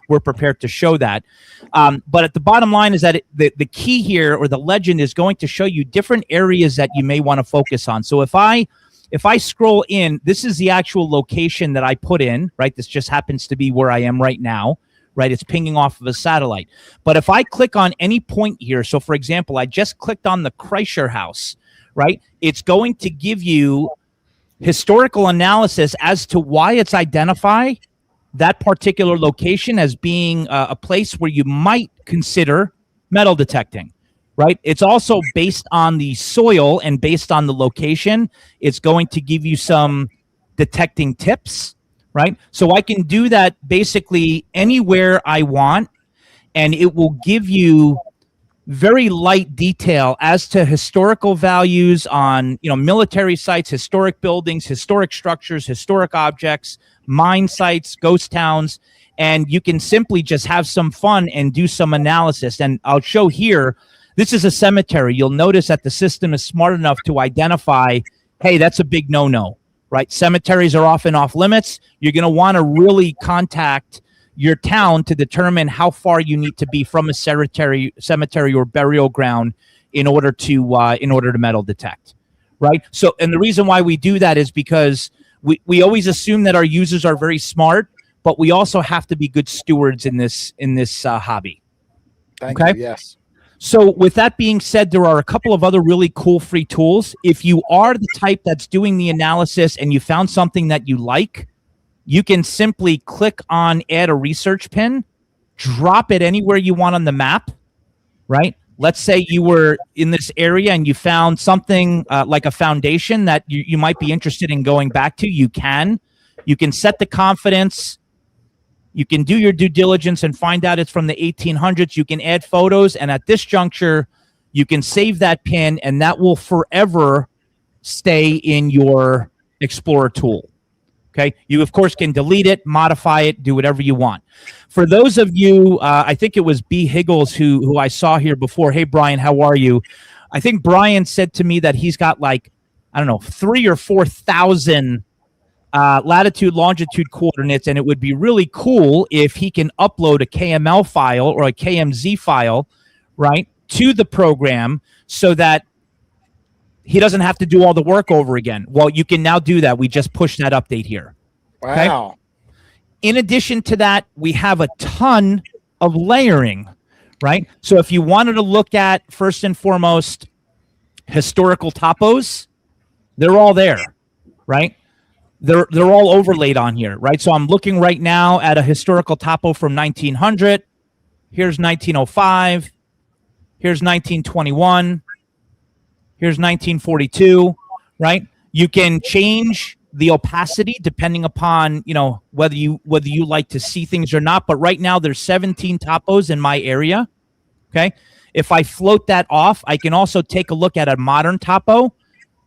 we're prepared to show that. But at the bottom line is that the key here, or the legend, is going to show you different areas that you may want to focus on. So if I scroll in, this is the actual location that I put in, right? This just happens to be where I am right now. Right, it's pinging off of a satellite. But if I click on any point here, so for example, I just clicked on the Kreischer house, right? It's going to give you historical analysis as to why it's identify that particular location as being a place where you might consider metal detecting, right? It's also based on the soil and based on the location. It's going to give you some detecting tips, right? So I can do that basically anywhere I want, and it will give you very light detail as to historical values on, military sites, historic buildings, historic structures, historic objects, mine sites, ghost towns, and you can simply just have some fun and do some analysis. And I'll show here, this is a cemetery. You'll notice that the system is smart enough to identify, hey, that's a big no-no. Right? Cemeteries are often off limits. You're going to want to really contact your town to determine how far you need to be from a cemetery or burial ground in order to metal detect. Right? So, and the reason why we do that is because we always assume that our users are very smart, but we also have to be good stewards in this hobby. Thank you. Yes. So with that being said, there are a couple of other really cool free tools. If you are the type that's doing the analysis and you found something that you like, you can simply click on add a research pin, drop it anywhere you want on the map, right? Let's say you were in this area and you found something like a foundation that you might be interested in going back to. You can set the confidence. You can do your due diligence and find out it's from the 1800s. You can add photos, and at this juncture, you can save that pin, and that will forever stay in your Explorer tool. Okay. You, of course, can delete it, modify it, do whatever you want. For those of you, I think it was B. Higgles who I saw here before. Hey, Brian, how are you? I think Brian said to me that he's got like, I don't know, 3,000 or 4,000 latitude, longitude coordinates, and it would be really cool if he can upload a KML file or a KMZ file, right, to the program so that he doesn't have to do all the work over again. Well, you can now do that. We just pushed that update here. Wow. Okay? In addition to that, we have a ton of layering, right? So if you wanted to look at, first and foremost, historical topos, they're all there, right? They're all overlaid on here, right? So I'm looking right now at a historical topo from 1900. Here's 1905. Here's 1921. Here's 1942, right? You can change the opacity depending upon, you know, whether you like to see things or not. But right now there's 17 topos in my area. Okay. If I float that off, I can also take a look at a modern topo.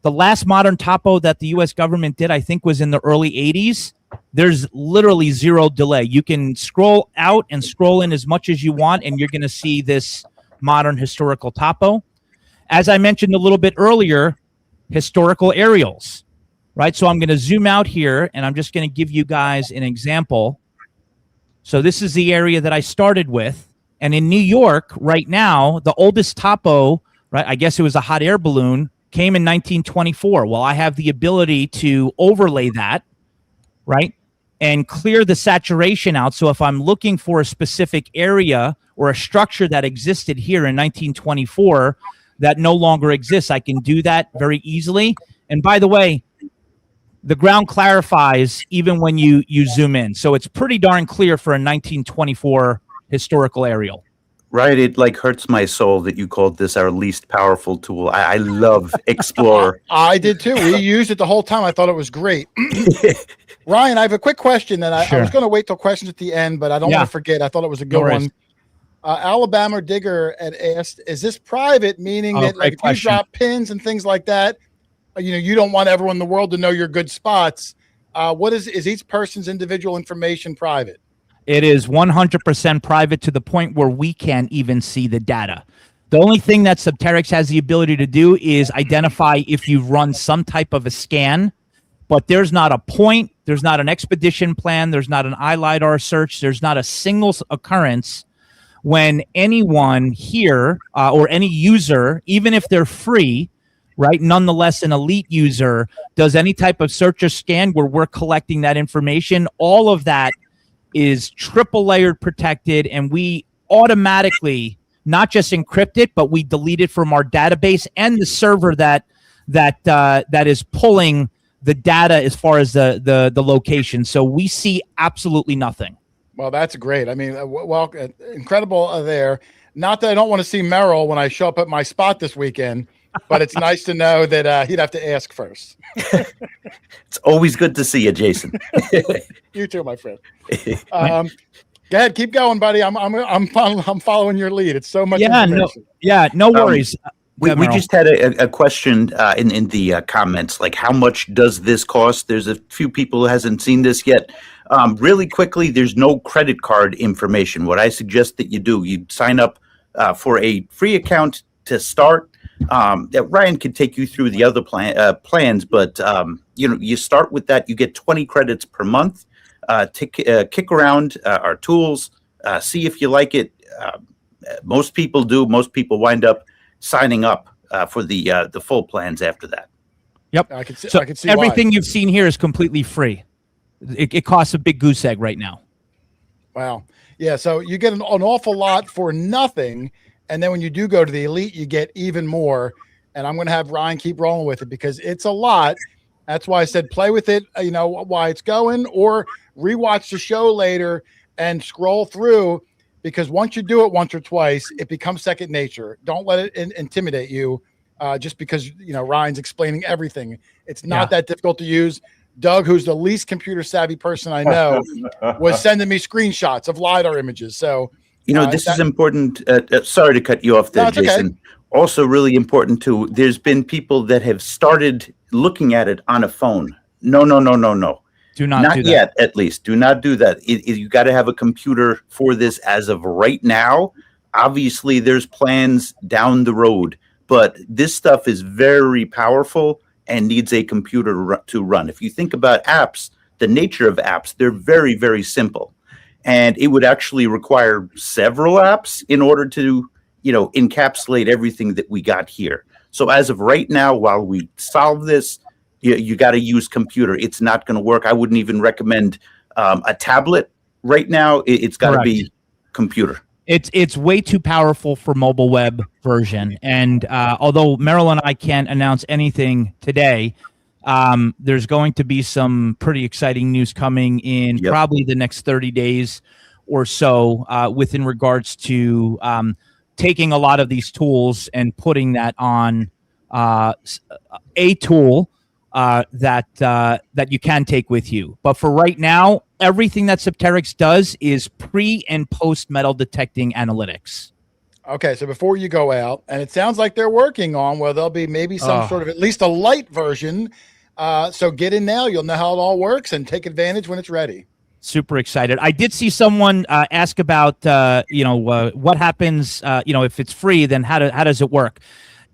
The last modern topo that the US government did, I think, was in the early 80s. There's literally zero delay. You can scroll out and scroll in as much as you want, and you're going to see this modern historical topo. As I mentioned a little bit earlier, historical aerials, right? So I'm going to zoom out here, and I'm just going to give you guys an example. So this is the area that I started with. And in New York right now, the oldest topo, right, I guess it was a hot air balloon, came in 1924. Well, I have the ability to overlay that, right, and clear the saturation out. So if I'm looking for a specific area or a structure that existed here in 1924 that no longer exists, I can do that very easily. And by the way, the ground clarifies even when you zoom in. So it's pretty darn clear for a 1924 historical aerial. Right, it like hurts my soul that you called this our least powerful tool. I love Explorer. I did too. We used it the whole time. I thought it was great. Ryan, I have a quick question, and I was going to wait till questions at the end, but I don't want to forget. I thought it was a good one. Alabama Digger had asked, is this private, meaning that like, if you drop pins and things like that, you know, you don't want everyone in the world to know your good spots. Is each person's individual information private? It is 100% private to the point where we can't even see the data. The only thing that Subterrix has the ability to do is identify if you've run some type of a scan, but there's not a point, there's not an expedition plan, there's not an iLiDAR search, there's not a single occurrence when anyone here or any user, even if they're free, right, nonetheless an elite user, does any type of search or scan where we're collecting that information. All of that is triple layered protected, and we automatically not just encrypt it, but we delete it from our database and the server that is pulling the data as far as the location. So we see absolutely nothing. Well, that's great. I mean, incredible there. Not that I don't want to see Merrill when I show up at my spot this weekend, but it's nice to know that he'd have to ask first. It's always good to see you, Jason. You too, my friend. Go ahead, keep going, buddy. I'm following your lead. It's so much. No worries. We just had a question in the comments, like how much does this cost? There's a few people who hasn't seen this yet. Really quickly, there's no credit card information. What I suggest that you do, you sign up for a free account to start. Ryan could take you through the other plans, but you start with that. You get 20 credits per month. Kick around our tools, see if you like it. Most people do. Most people wind up signing up for the full plans after that. Yep. I can see everything why. you've seen here is completely free. It costs a big goose egg right now. Wow. Yeah. So you get an awful lot for nothing. And then when you do go to the elite, you get even more. And I'm going to have Ryan keep rolling with it because it's a lot. That's why I said play with it, you know, while it's going, or rewatch the show later and scroll through, because once you do it once or twice, it becomes second nature. Don't let it intimidate you just because, you know, Ryan's explaining everything. It's not that difficult to use. Doug, who's the least computer savvy person I know, was sending me screenshots of LiDAR images. So, you know, this is important. Sorry to cut you off there, Jason. Okay. Also really important too. There's been people that have started looking at it on a phone. No. Do not do that. yet, at least. Do not do that. You got to have a computer for this as of right now. Obviously, there's plans down the road, but this stuff is very powerful and needs a computer to run. If you think about apps, the nature of apps, they're very, very simple. And it would actually require several apps in order to, encapsulate everything that we got here. So as of right now, while we solve this, you got to use computer. It's not going to work. I wouldn't even recommend a tablet right now. It's got to be computer. It's way too powerful for mobile web version. And although Merrill and I can't announce anything today, there's going to be some pretty exciting news coming in probably the next 30 days or so within regards to taking a lot of these tools and putting that on a tool that you can take with you. But for right now, everything that Subterrix does is pre and post metal detecting analytics. Okay, so before you go out, and it sounds like they're working on, well, there'll be maybe some sort of at least a light version. So get in now. You'll know how it all works and take advantage when it's ready. Super excited. I did see someone ask about, what happens, if it's free, then how does it work?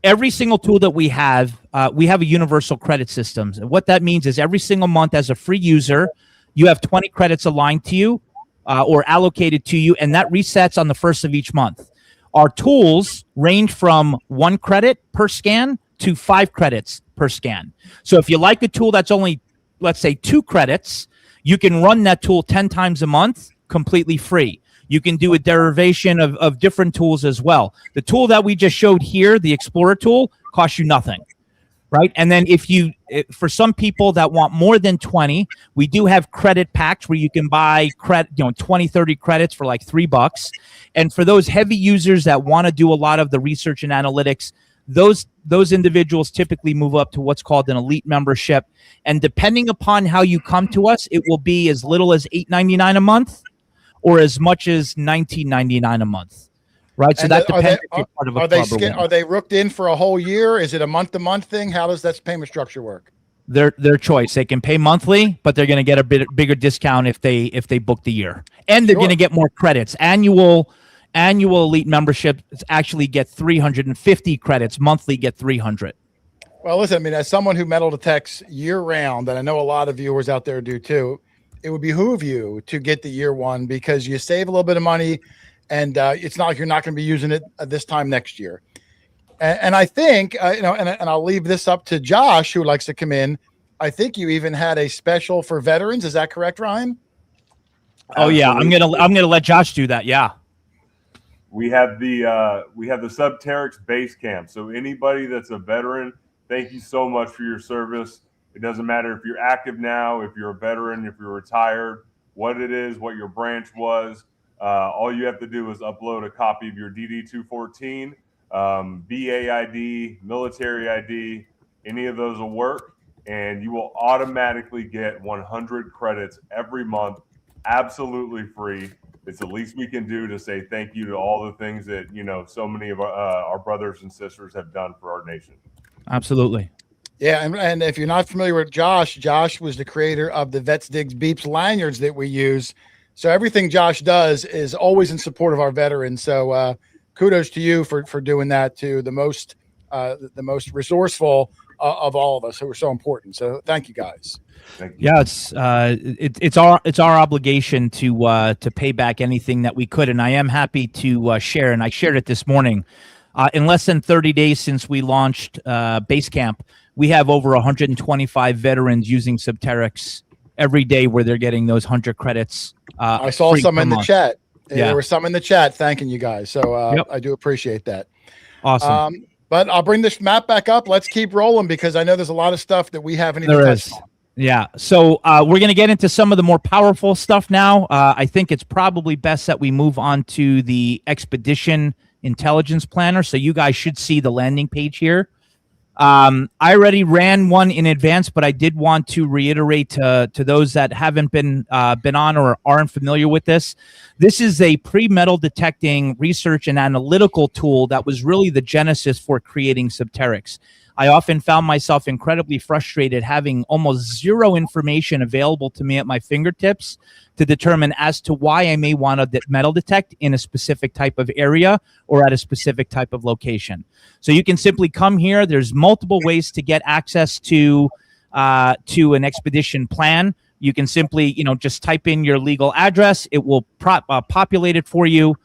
Every single tool that we have a universal credit system. And what that means is every single month as a free user, you have 20 credits aligned to you or allocated to you, and that resets on the first of each month. Our tools range from 1 credit per scan to 5 credits per scan. So if you like a tool that's only, let's say, 2 credits, you can run that tool 10 times a month completely free. You can do a derivation of different tools as well. The tool that we just showed here, the Explorer tool, costs you nothing, right? And then for some people that want more than 20, we do have credit packs where you can buy 20, 30 credits for like $3. And for those heavy users that want to do a lot of the research and analytics, those individuals typically move up to what's called an elite membership. And depending upon how you come to us, it will be as little as $8.99 a month or as much as $19.99 a month. Right. So that depends if you're part of a club. Are they rooked in for a whole year? Is it a month-to-month thing? How does that payment structure work? Their choice. They can pay monthly, but they're going to get a bit bigger discount if they book the year. And they're going to get more credits. Annual elite memberships actually get 350 credits. Monthly get 300. Well, listen, I mean, as someone who metal detects year round, and I know a lot of viewers out there do too, it would behoove you to get the year one because you save a little bit of money, and it's not like you're not going to be using it this time next year. And I think, and I'll leave this up to Josh, who likes to come in. I think you even had a special for veterans. Is that correct, Ryan? Oh yeah, I'm gonna let Josh do that. Yeah. We have the Subterrix base camp. So anybody that's a veteran, thank you so much for your service. It doesn't matter if you're active now, if you're a veteran, if you're retired, what it is, what your branch was. All you have to do is upload a copy of your DD-214, VA ID, military ID, any of those will work, and you will automatically get 100 credits every month, absolutely free. It's the least we can do to say thank you to all the things that, so many of our brothers and sisters have done for our nation. Absolutely. Yeah, and if you're not familiar with Josh was the creator of the Vets Digs Beeps lanyards that we use. So everything Josh does is always in support of our veterans. So kudos to you for doing that to the most resourceful of all of us who are so important. So thank you guys. Thank you. Yeah, it's our obligation to pay back anything that we could, and I am happy to share. And I shared it this morning. In less than 30 days since we launched Basecamp, we have over 125 veterans using Subterrix every day, where they're getting those 100 credits. I saw some in the chat. Yeah. There were some in the chat thanking you guys. So Yep. I do appreciate that. Awesome. But I'll bring this map back up. Let's keep rolling because I know there's a lot of stuff that we haven't even touched on. Yeah. So we're going to get into some of the more powerful stuff now. I think it's probably best that we move on to the Expedition Intelligence Planner. So you guys should see the landing page here. I already ran one in advance, but I did want to reiterate to those that haven't been on or aren't familiar with this. This is a pre-metal detecting research and analytical tool that was really the genesis for creating Subterrix. I often found myself incredibly frustrated having almost zero information available to me at my fingertips to determine as to why I may want to metal detect in a specific type of area or at a specific type of location. So you can simply come here. There's multiple ways to get access to an expedition plan. You can simply, just type in your legal address. It will populate it for you.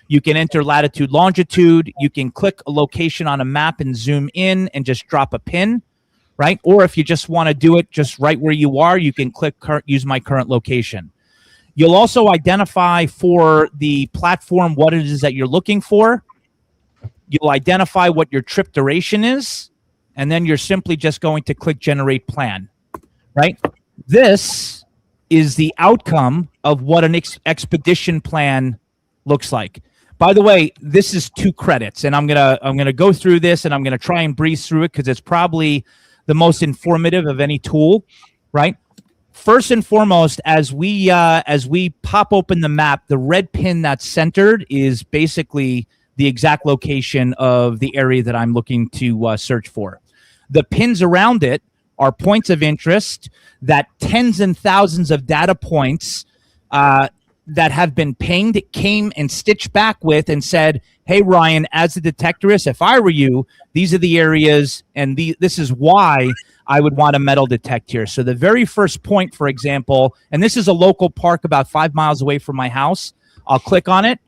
You can enter latitude, longitude. You can click a location on a map and zoom in and just drop a pin, right? Or if you just want to do it just right where you are, you can click use my current location. You'll also identify for the platform what it is that you're looking for. You'll identify what your trip duration is, and then you're simply just going to click generate plan, right? This is the outcome of what an expedition plan looks like. By the way, this is 2 credits, and I'm gonna go through this, and I'm gonna try and breeze through it because it's probably the most informative of any tool, right? First and foremost, as we pop open the map, the red pin that's centered is basically the exact location of the area that I'm looking to search for. The pins around it are points of interest that tens and thousands of data points that have been pinged came and stitched back with and said, hey, Ryan, as a detectorist, if I were you, these are the areas and this is why I would want to metal detect here. So the very first point, for example, and this is a local park about 5 miles away from my house. I'll click on it.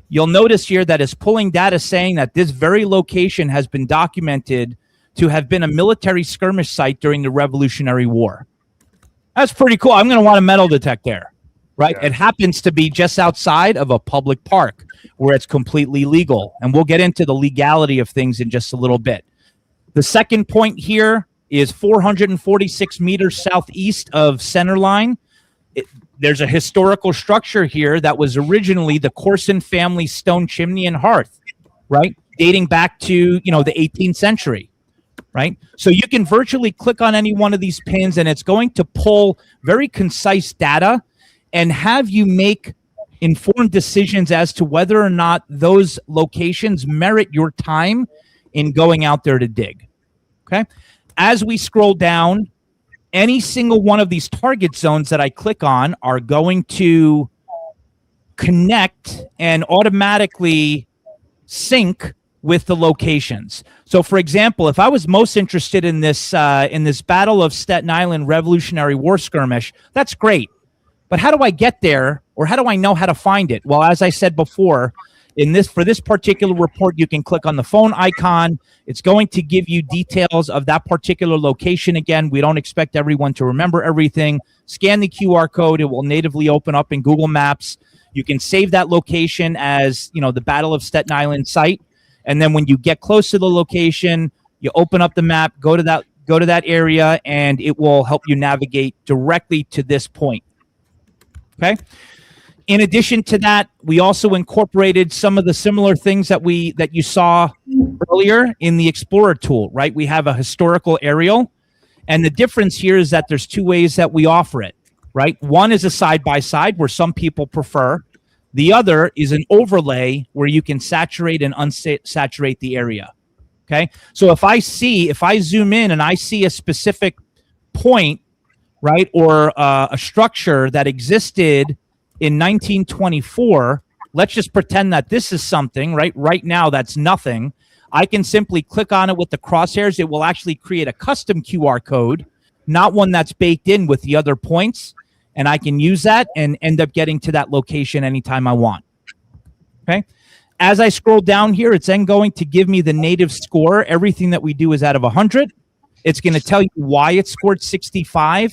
You'll notice here that it's pulling data saying that this very location has been documented to have been a military skirmish site during the Revolutionary War. That's pretty cool. I'm going to want to metal detect there, right? Yeah. It happens to be just outside of a public park where it's completely legal. And we'll get into the legality of things in just a little bit. The second point here is 446 meters southeast of Centerline. There's a historical structure here that was originally the Corson family stone chimney and hearth, right? Dating back to, the 18th century, right? So you can virtually click on any one of these pins and it's going to pull very concise data and have you make informed decisions as to whether or not those locations merit your time in going out there to dig, okay? As we scroll down, any single one of these target zones that I click on are going to connect and automatically sync with the locations. So, for example, if I was most interested in this Battle of Staten Island Revolutionary War skirmish, that's great. But how do I get there, or how do I know how to find it? Well, as I said before, for this particular report, you can click on the phone icon. It's going to give you details of that particular location. Again, we don't expect everyone to remember everything. Scan the QR code. It will natively open up in Google Maps. You can save that location as, the Battle of Staten Island site. And then when you get close to the location, you open up the map, go to that area, and it will help you navigate directly to this point. Okay? In addition to that, we also incorporated some of the similar things that you saw earlier in the Explorer tool, right? We have a historical aerial, and the difference here is that there's 2 ways that we offer it, right? One is a side-by-side where some people prefer. The other is an overlay where you can saturate and unsaturate the area, okay? So if I zoom in and I see a specific point, right, or a structure that existed in 1924, let's just pretend that this is something, right? Right now, that's nothing. I can simply click on it with the crosshairs. It will actually create a custom QR code, not one that's baked in with the other points. And I can use that and end up getting to that location anytime I want. Okay. As I scroll down here, it's then going to give me the native score. Everything that we do is out of 100. It's going to tell you why it scored 65,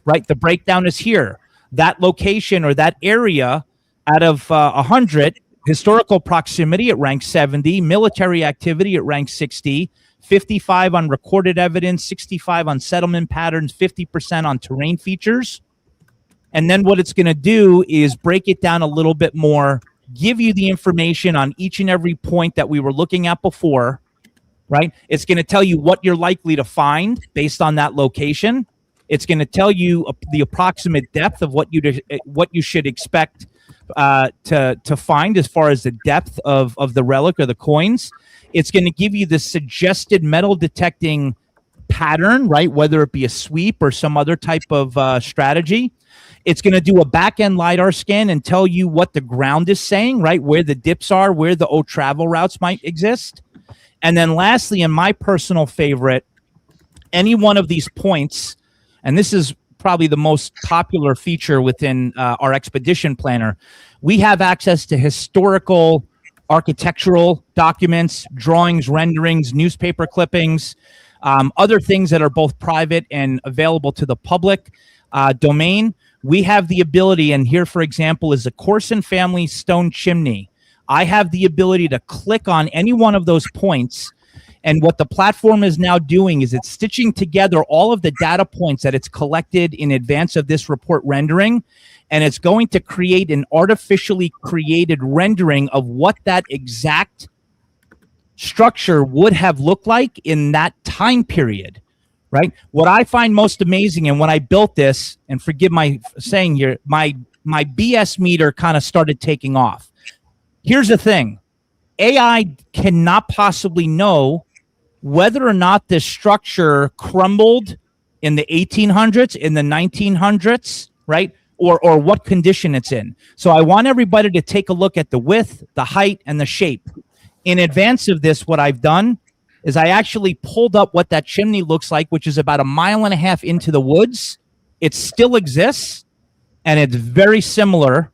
right? The breakdown is here. That location or that area out of 100, historical proximity, it ranks 70. Military activity, it ranks 60. 55 on recorded evidence, 65 on settlement patterns, 50% on terrain features. And then what it's going to do is break it down a little bit more, give you the information on each and every point that we were looking at before, right? It's going to tell you what you're likely to find based on that location. It's going to tell you the approximate depth of what you should expect to find as far as the depth of the relic or the coins. It's going to give you the suggested metal detecting pattern, right? Whether it be a sweep or some other type of strategy. It's going to do a back-end LiDAR scan and tell you what the ground is saying, right? Where the dips are, where the travel routes might exist. And then lastly, and my personal favorite, any one of these points, and this is probably the most popular feature within our expedition planner, we have access to historical architectural documents, drawings, renderings, newspaper clippings, other things that are both private and available to the public domain. We have the ability, and here, for example, is a Corson family stone chimney. I have the ability to click on any one of those points, and what the platform is now doing is it's stitching together all of the data points that it's collected in advance of this report rendering, and it's going to create an artificially created rendering of what that exact structure would have looked like in that time period. Right. What I find most amazing, and when I built this, and forgive my saying here, my BS meter kind of started taking off. Here's the thing. AI cannot possibly know whether or not this structure crumbled in the 1800s, in the 1900s, right? Or what condition it's in. So I want everybody to take a look at the width, the height, and the shape. In advance of this, what I've done is I actually pulled up what that chimney looks like, which is about 1.5 miles into the woods. It still exists, and it's very similar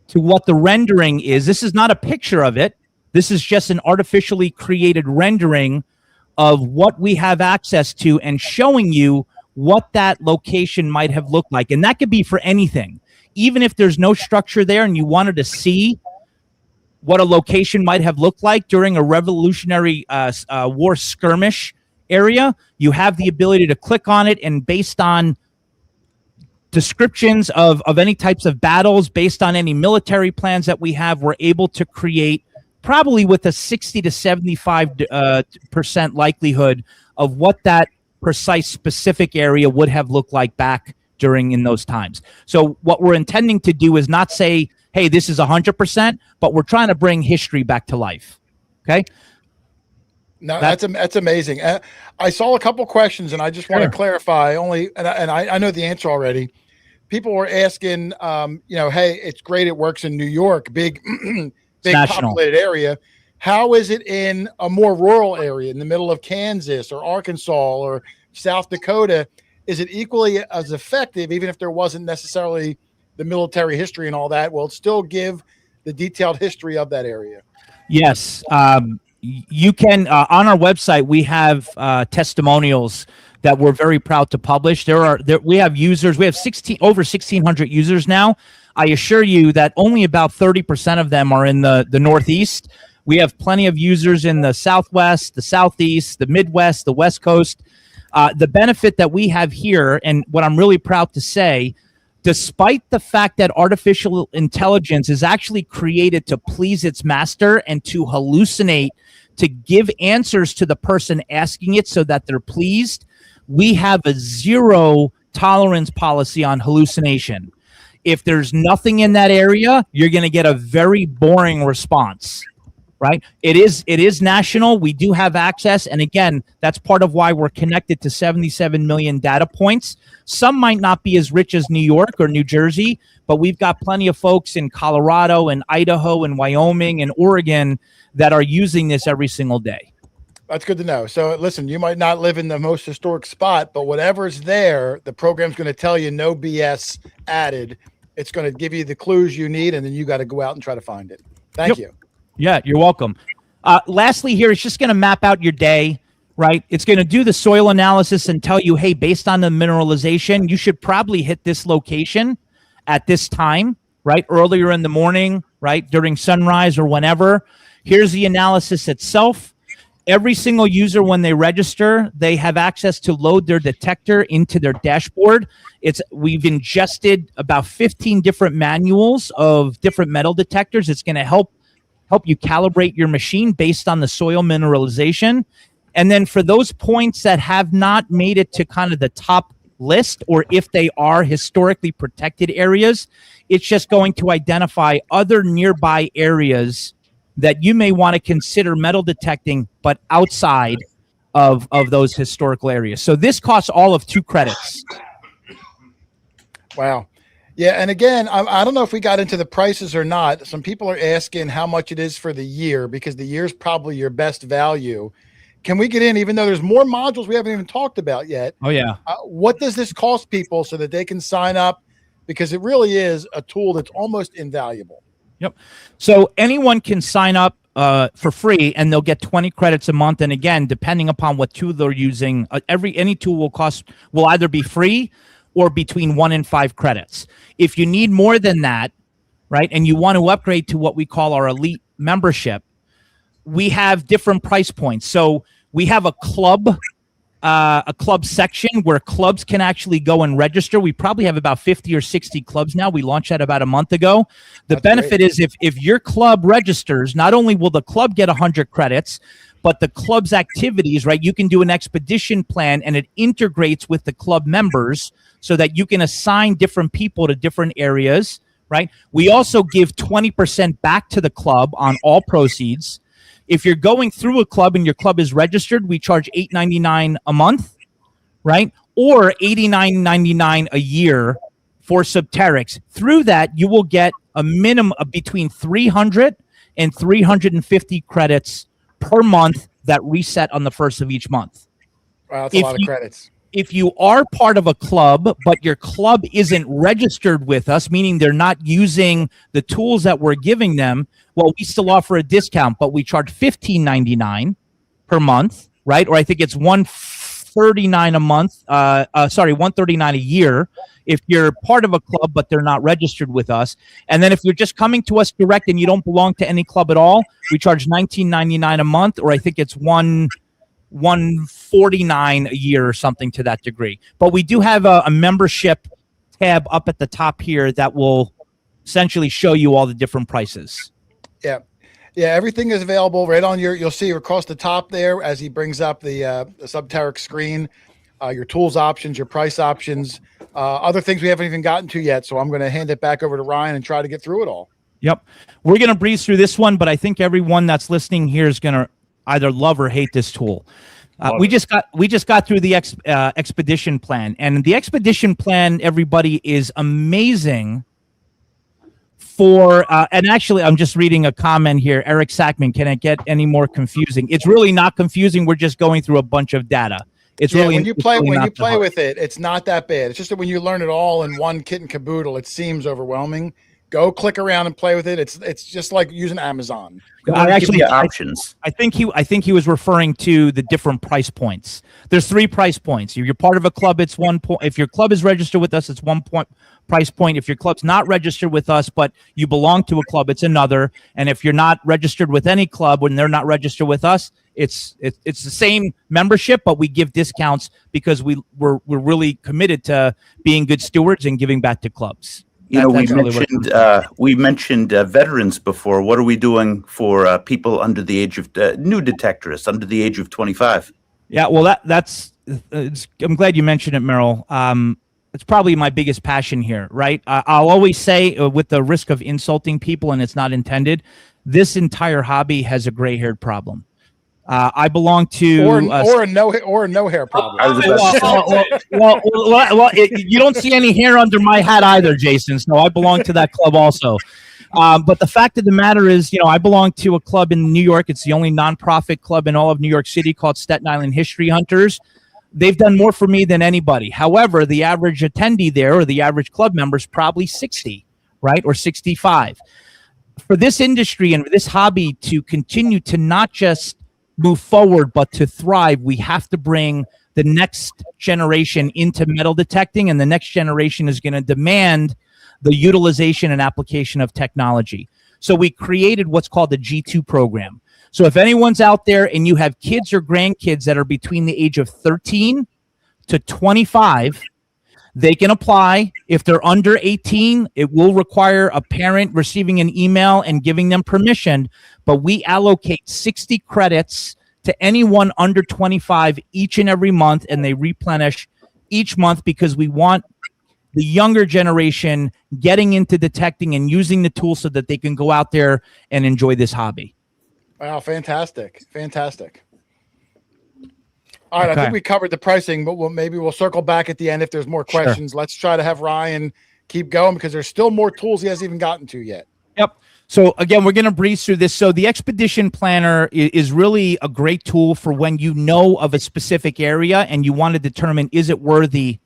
to what the rendering is. This is not a picture of it. This is just an artificially created rendering of what we have access to and showing you what that location might have looked like. And that could be for anything. Even if there's no structure there and you wanted to see what a location might have looked like during a Revolutionary War skirmish area, you have the ability to click on it, and based on descriptions of any types of battles, based on any military plans that we have, we're able to create probably with a 60 to 75% likelihood of what that precise specific area would have looked like back in those times. So what we're intending to do is not say, hey, this is 100%, but we're trying to bring history back to life. Okay. No, that's amazing. I saw a couple questions, and I just want to clarify only, and I know the answer already. People were asking, hey, it's great. It works in New York, big populated area. How is it in a more rural area in the middle of Kansas or Arkansas or South Dakota? Is it equally as effective, even if there wasn't necessarily the military history and all that? Will it still give the detailed history of that area? Yes. You can, on our website, we have testimonials that we're very proud to publish. We have users. We have over 1,600 users now. I assure you that only about 30% of them are in the Northeast. We have plenty of users in the Southwest, the Southeast, the Midwest, the West Coast. The benefit that we have here, and what I'm really proud to say, despite the fact that artificial intelligence is actually created to please its master and to hallucinate, to give answers to the person asking it so that they're pleased, we have a zero tolerance policy on hallucination. If there's nothing in that area, you're going to get a very boring response. Right? It is national. We do have access. And again, that's part of why we're connected to 77 million data points. Some might not be as rich as New York or New Jersey, but we've got plenty of folks in Colorado and Idaho and Wyoming and Oregon that are using this every single day. That's good to know. So listen, you might not live in the most historic spot, but whatever's there, the program's going to tell you no BS added. It's going to give you the clues you need, and then you got to go out and try to find it. Thank you. Yeah, you're welcome. Lastly here, it's just going to map out your day, right? It's going to do the soil analysis and tell you, hey, based on the mineralization, you should probably hit this location at this time, right? Earlier in the morning, right? During sunrise or whenever. Here's the analysis itself. Every single user, when they register, they have access to load their detector into their dashboard. We've ingested about 15 different manuals of different metal detectors. It's going to help you calibrate your machine based on the soil mineralization. And then for those points that have not made it to kind of the top list, or if they are historically protected areas, it's just going to identify other nearby areas that you may want to consider metal detecting, but outside of those historical areas. So this costs all of 2 credits. Wow. Yeah. And again, I don't know if we got into the prices or not. Some people are asking how much it is for the year, because the year is probably your best value. Can we get in, even though there's more modules we haven't even talked about yet? Oh, yeah. What does this cost people so that they can sign up? Because it really is a tool that's almost invaluable. Yep. So anyone can sign up for free, and they'll get 20 credits a month. And again, depending upon what tool they're using, any tool will either be free or between 1 and 5 credits. If you need more than that, right, and you want to upgrade to what we call our elite membership, we have different price points. So we have a club section where clubs can actually go and register. We probably have about 50 or 60 clubs now. We launched that about a month ago. The benefit is if your club registers, not only will the club get 100 credits, but the club's activities, right? You can do an expedition plan, and it integrates with the club members so that you can assign different people to different areas, right? We also give 20% back to the club on all proceeds. If you're going through a club and your club is registered, we charge $8.99 a month, right? Or $89.99 a year for Subterrix. Through that, you will get a minimum of between 300 and 350 credits per month that reset on the first of each month. Wow, that's a lot of credits. If you are part of a club, but your club isn't registered with us, meaning they're not using the tools that we're giving them, well, we still offer a discount, but we charge $15.99 per month, right? Or I think it's $139 a month. $139 a year if you're part of a club, but they're not registered with us. And then if you're just coming to us direct and you don't belong to any club at all, we charge $19.99 a month, or I think it's $149 a year or something to that degree. But we do have a membership tab up at the top here that will essentially show you all the different prices. Yeah. Yeah, everything is available right on you'll see across the top there as he brings up the Subterrix screen, your tools options, your price options, other things we haven't even gotten to yet. So I'm going to hand it back over to Ryan and try to get through it all. Yep. We're going to breeze through this one, but I think everyone that's listening here is going to either love or hate this tool. We just got through the expedition plan, and the expedition plan, everybody, is amazing for, and actually I'm just reading a comment here. Eric Sackman, can it get any more confusing? It's really not confusing. We're just going through a bunch of data. It's really, when you play with it, it's not that bad. It's just that when you learn it all in one kit and caboodle, it seems overwhelming. Go click around and play with it. It's just like using Amazon. Options. I think he was referring to the different price points. There's 3 price points. If you're part of a club, it's 1 point. If your club is registered with us, it's 1 point price point. If your club's not registered with us, but you belong to a club, it's another. And if you're not registered with any club when they're not registered with us, it's the same membership, but we give discounts because we're really committed to being good stewards and giving back to clubs. You know, we mentioned veterans before. What are we doing for people under the age of new detectorists under the age of 25? Yeah, well, I'm glad you mentioned it, Merrill. It's probably my biggest passion here, right? I'll always say, with the risk of insulting people, and it's not intended, this entire hobby has a gray-haired problem. I belong to or a no hair problem. You don't see any hair under my hat either, Jason. So I belong to that club also. But the fact of the matter is, I belong to a club in New York. It's the only nonprofit club in all of New York City called Staten Island History Hunters. They've done more for me than anybody. However, the average attendee there, or the average club member, is probably 60, right, or 65. For this industry and this hobby to continue to not just move forward, but to thrive, we have to bring the next generation into metal detecting, and the next generation is going to demand the utilization and application of technology. So we created what's called the G2 program. So if anyone's out there and you have kids or grandkids that are between the age of 13 to 25, they can apply. If they're under 18, it will require a parent receiving an email and giving them permission, but we allocate 60 credits to anyone under 25 each and every month, and they replenish each month because we want the younger generation getting into detecting and using the tool so that they can go out there and enjoy this hobby. Wow, fantastic. Fantastic. All right, I Okay. think we covered the pricing, but maybe we'll circle back at the end if there's more Sure. questions. Let's try to have Ryan keep going because there's still more tools he hasn't even gotten to yet. Yep. So again, we're going to breeze through this. So the Expedition Planner is really a great tool for when you know of a specific area and you want to determine, is it worthy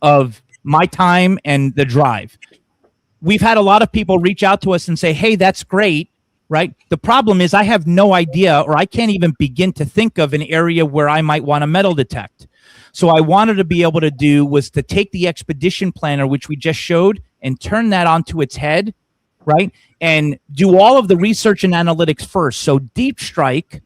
of my time and the drive? We've had a lot of people reach out to us and say, hey, that's great, right? The problem is I have no idea, or I can't even begin to think of an area where I might want to metal detect. So I wanted to be able to do was to take the Expedition Planner, which we just showed, and turn that onto its head, right? And do all of the research and analytics first. So Deep Strike,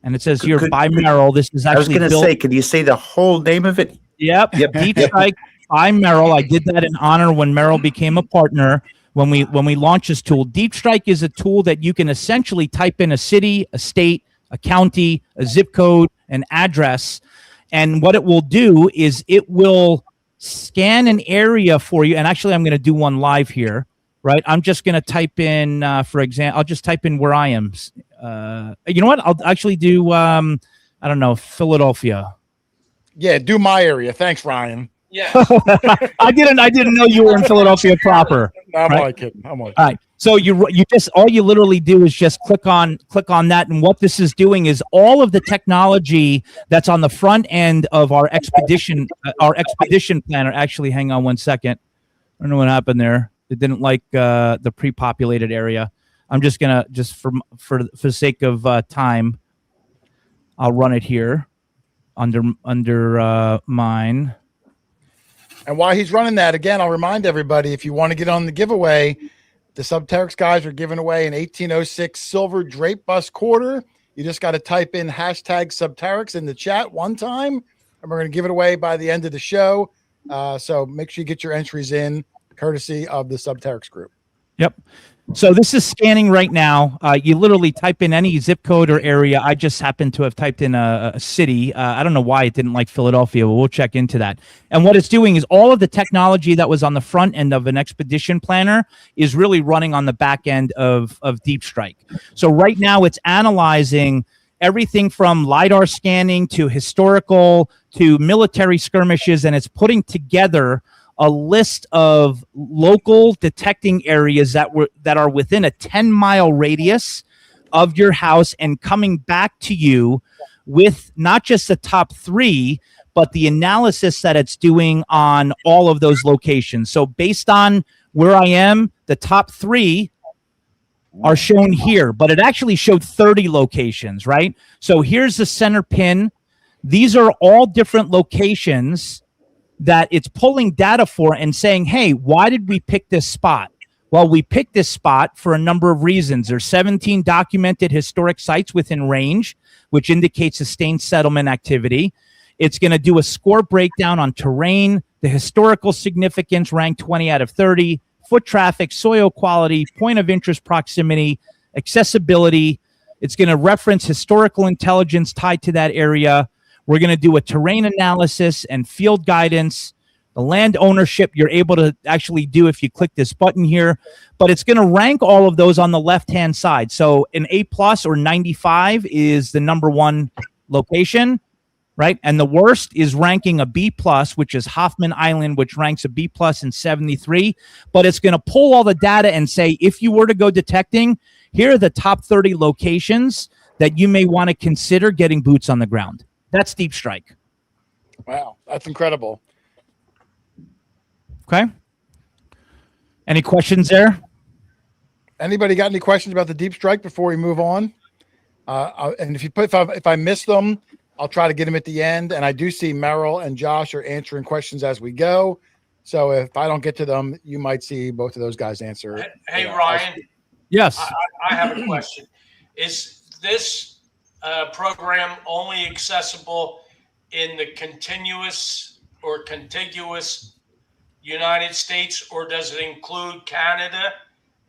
and it says here by Merrill, this is actually I was going to say, could you say the whole name of it? Yep. Deep Strike by Merrill. I did that in honor when Merrill became a partner. When we launched this tool, Deep Strike is a tool that you can essentially type in a city, a state, a county, a zip code, an address, and what it will do is it will scan an area for you. And actually, I'm going to do one live here, right? I'm just going to type in, for example, I'll just type in where I am. You know what? I'll actually do, I don't know, Philadelphia. Yeah, do my area. Thanks, Ryan. Yeah. I didn't know you were in Philadelphia proper. I'm right? only kidding. I'm only kidding. All right. So you just all you literally do is just click on that, and what this is doing is all of the technology that's on the front end of our expedition planner. Actually, hang on one second. I don't know what happened there. It didn't like the pre-populated area. I'm just gonna for the sake of time, I'll run it here under mine. And while he's running that, again, I'll remind everybody, if you want to get on the giveaway, the Subterrix guys are giving away an 1806 silver drape bus quarter. You just got to type in hashtag Subterrix in the chat one time, and we're going to give it away by the end of the show. So make sure you get your entries in, courtesy of the Subterrix group. Yep. So this is scanning right now. You literally type in any zip code or area. I just happen to have typed in a city. I don't know why it didn't like Philadelphia, but we'll check into that. And what it's doing is all of the technology that was on the front end of an expedition planner is really running on the back end of Deep Strike. So right now it's analyzing everything from LiDAR scanning to historical to military skirmishes, and it's putting together a list of local detecting areas that are within a 10-mile radius of your house, and coming back to you with not just the top 3, but the analysis that it's doing on all of those locations. So based on where I am, the top 3 are shown here, but it actually showed 30 locations, right? So here's the center pin. These are all different locations that it's pulling data for and saying, hey, why did we pick this spot? Well, we picked this spot for a number of reasons. There's 17 documented historic sites within range, which indicates sustained settlement activity. It's going to do a score breakdown on terrain, the historical significance ranked 20 out of 30, foot traffic, soil quality, point of interest proximity, accessibility. It's going to reference historical intelligence tied to that area. We're going to do a terrain analysis and field guidance. The land ownership you're able to actually do if you click this button here, but it's going to rank all of those on the left-hand side. So an A+ or 95 is the number 1 location, right? And the worst is ranking a B+, which is Hoffman Island, which ranks a B+ in 73. But it's going to pull all the data and say, if you were to go detecting, here are the top 30 locations that you may want to consider getting boots on the ground. That's Deep Strike. Wow, that's incredible. Okay. Any questions there? Anybody got any questions about the Deep Strike before we move on? And if I miss them, I'll try to get them at the end. And I do see Merrill and Josh are answering questions as we go. So if I don't get to them, you might see both of those guys answer. Hey, Ryan. Yes. I have a question. Is this program only accessible in the continuous or contiguous United States, or does it include Canada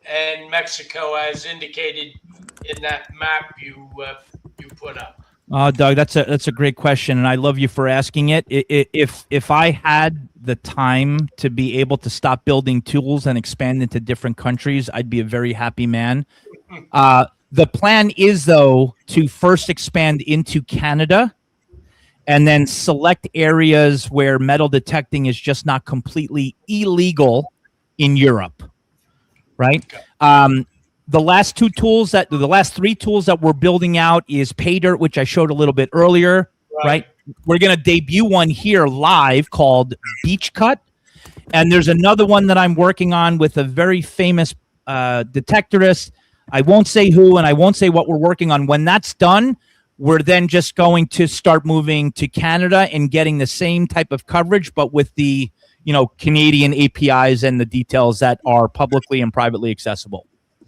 and Mexico as indicated in that map you put up? Doug, that's a great question, and I love you for asking it. If I had the time to be able to stop building tools and expand into different countries, I'd be a very happy man. The plan is, though, to first expand into Canada and then select areas where metal detecting is just not completely illegal in Europe, right? The last three tools that we're building out is paydirt, which I showed a little bit earlier, right? We're going to debut one here live called Beach Cut. And there's another one that I'm working on with a very famous detectorist. I won't say who, and I won't say what we're working on. When that's done, we're then just going to start moving to Canada and getting the same type of coverage, but with the, Canadian APIs and the details that are publicly and privately accessible.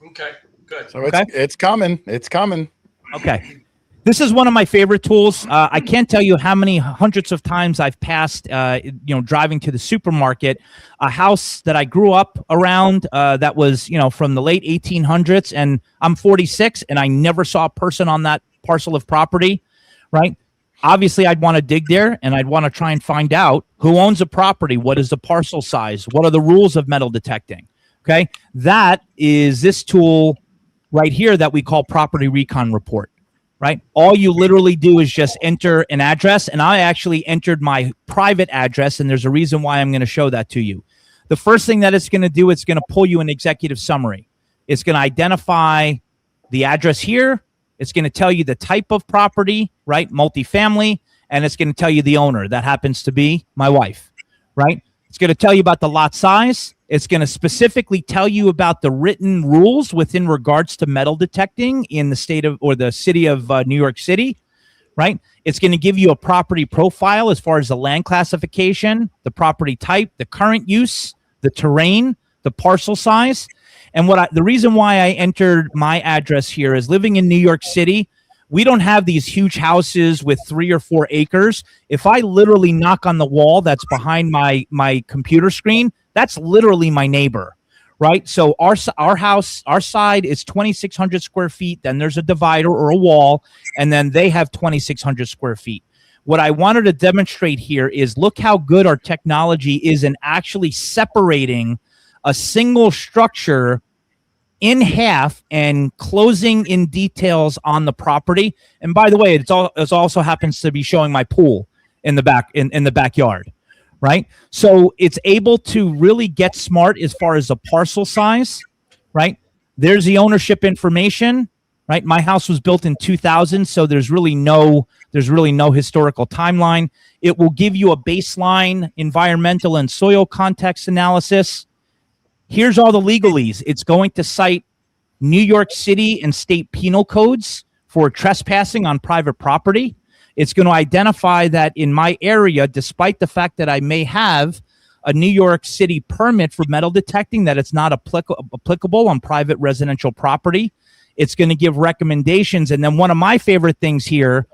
Okay, good. So it's coming. It's coming. Okay. This is one of my favorite tools. I can't tell you how many hundreds of times I've passed, driving to the supermarket, a house that I grew up around that was, from the late 1800s, and I'm 46, and I never saw a person on that parcel of property, right? Obviously, I'd want to dig there, and I'd want to try and find out who owns the property, what is the parcel size, what are the rules of metal detecting, okay? That is this tool right here that we call Property Recon Report. Right? All you literally do is just enter an address, and I actually entered my private address, and there's a reason why I'm going to show that to you. The first thing that it's going to do, it's going to pull you an executive summary. It's going to identify the address here. It's going to tell you the type of property, right? Multifamily, and it's going to tell you the owner. That happens to be my wife, right? It's going to tell you about the lot size. It's going to specifically tell you about the written rules within regards to metal detecting in the state of, or the city of New York City, right? It's going to give you a property profile as far as the land classification, the property type, the current use, the terrain, the parcel size. And the reason why I entered my address here is living in New York City, we don't have these huge houses with 3 or 4 acres. If I literally knock on the wall that's behind my computer screen, that's literally my neighbor, right? So our house, our side is 2,600 square feet. Then there's a divider or a wall, and then they have 2,600 square feet. What I wanted to demonstrate here is look how good our technology is in actually separating a single structure in half and closing in details on the property. And by the way, it also happens to be showing my pool in the back in the backyard, right? So it's able to really get smart as far as the parcel size, right? There's the ownership information, right? My house was built in 2000, so there's really no historical timeline. It will give you a baseline environmental and soil context analysis. Here's all the legalese. It's going to cite New York City and state penal codes for trespassing on private property. It's going to identify that in my area, despite the fact that I may have a New York City permit for metal detecting, that it's not applicable on private residential property. It's going to give recommendations. And then one of my favorite things here,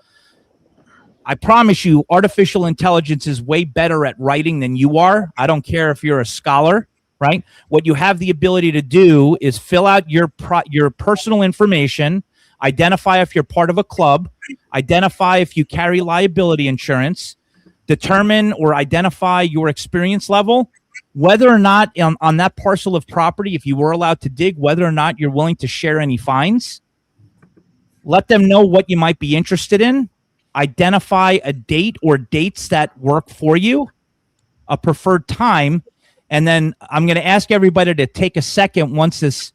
I promise you, artificial intelligence is way better at writing than you are. I don't care if you're a scholar. Right? What you have the ability to do is fill out your personal information, identify if you're part of a club, identify if you carry liability insurance, determine or identify your experience level, whether or not on that parcel of property, if you were allowed to dig, whether or not you're willing to share any fines, let them know what you might be interested in, identify a date or dates that work for you, a preferred time. And then I'm going to ask everybody to take a second once this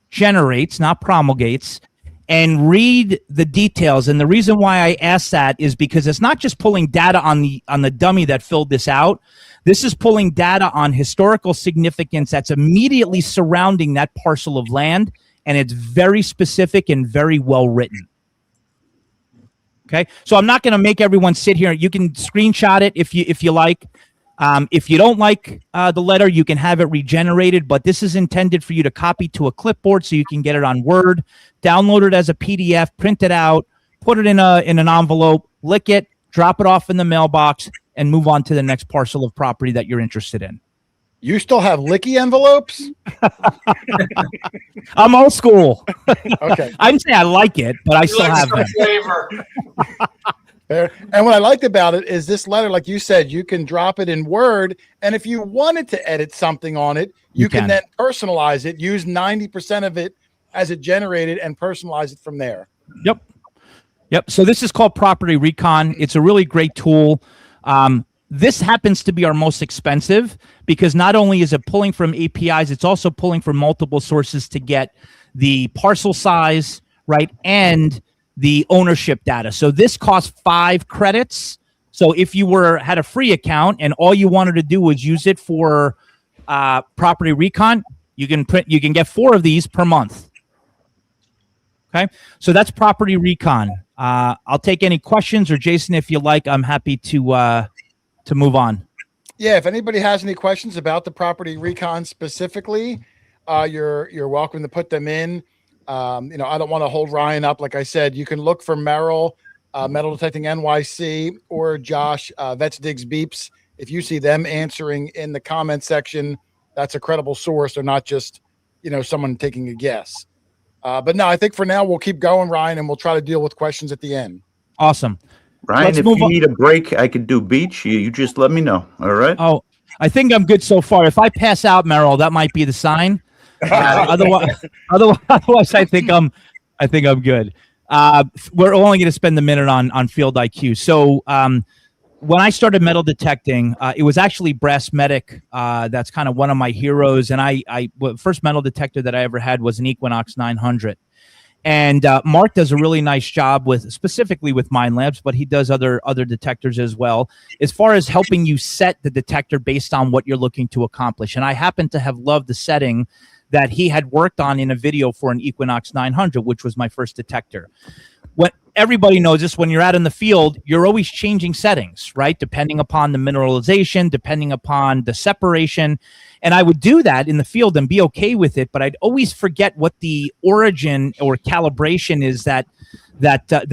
generates, not promulgates, and read the details. And the reason why I ask that is because it's not just pulling data on the dummy that filled this out. This is pulling data on historical significance that's immediately surrounding that parcel of land, and it's very specific and very well written. Okay, so I'm not going to make everyone sit here. You can screenshot it if you like. If you don't like the letter, you can have it regenerated, but this is intended for you to copy to a clipboard so you can get it on Word, download it as a PDF, print it out, put it in an envelope, lick it, drop it off in the mailbox, and move on to the next parcel of property that you're interested in. You still have licky envelopes? I'm old school. Okay. I'd say I like it, but I He still likes have the them. flavor. Fair. And what I liked about it is this letter, like you said, you can drop it in Word. And if you wanted to edit something on it, you can then personalize it, use 90% of it as it generated and personalize it from there. Yep. So this is called Property Recon. It's a really great tool. This happens to be our most expensive because not only is it pulling from APIs, it's also pulling from multiple sources to get the parcel size, right, and the ownership data. So this costs 5 credits. So if you had a free account and all you wanted to do was use it for Property Recon, you can get 4 of these per month. Okay, so that's Property Recon. I'll take any questions, or Jason, if you like, I'm happy to move on. Yeah, if anybody has any questions about the Property Recon specifically, you're welcome to put them in. I don't want to hold Ryan up. Like I said, you can look for Merrill, Metal Detecting NYC, or Josh, Vets Digs Beeps. If you see them answering in the comment section, that's a credible source. They're not just, someone taking a guess. But no, I think for now we'll keep going, Ryan, and we'll try to deal with questions at the end. Awesome. Ryan, if you need a break, I could do beach. You just let me know. All right. Oh, I think I'm good so far. If I pass out, Merrill, that might be the sign. Otherwise, I think I'm good. We're only going to spend a minute on field IQ. So when I started metal detecting, it was actually Brass Medic. That's kind of one of my heroes. And first metal detector that I ever had was an Equinox 900. And Mark does a really nice job specifically with Mind Labs, but he does other detectors as well, as far as helping you set the detector based on what you're looking to accomplish. And I happen to have loved the setting that he had worked on in a video for an Equinox 900, which was my first detector. What everybody knows is when you're out in the field, you're always changing settings, right? Depending upon the mineralization, depending upon the separation. And I would do that in the field and be okay with it, but I'd always forget what the origin or calibration is that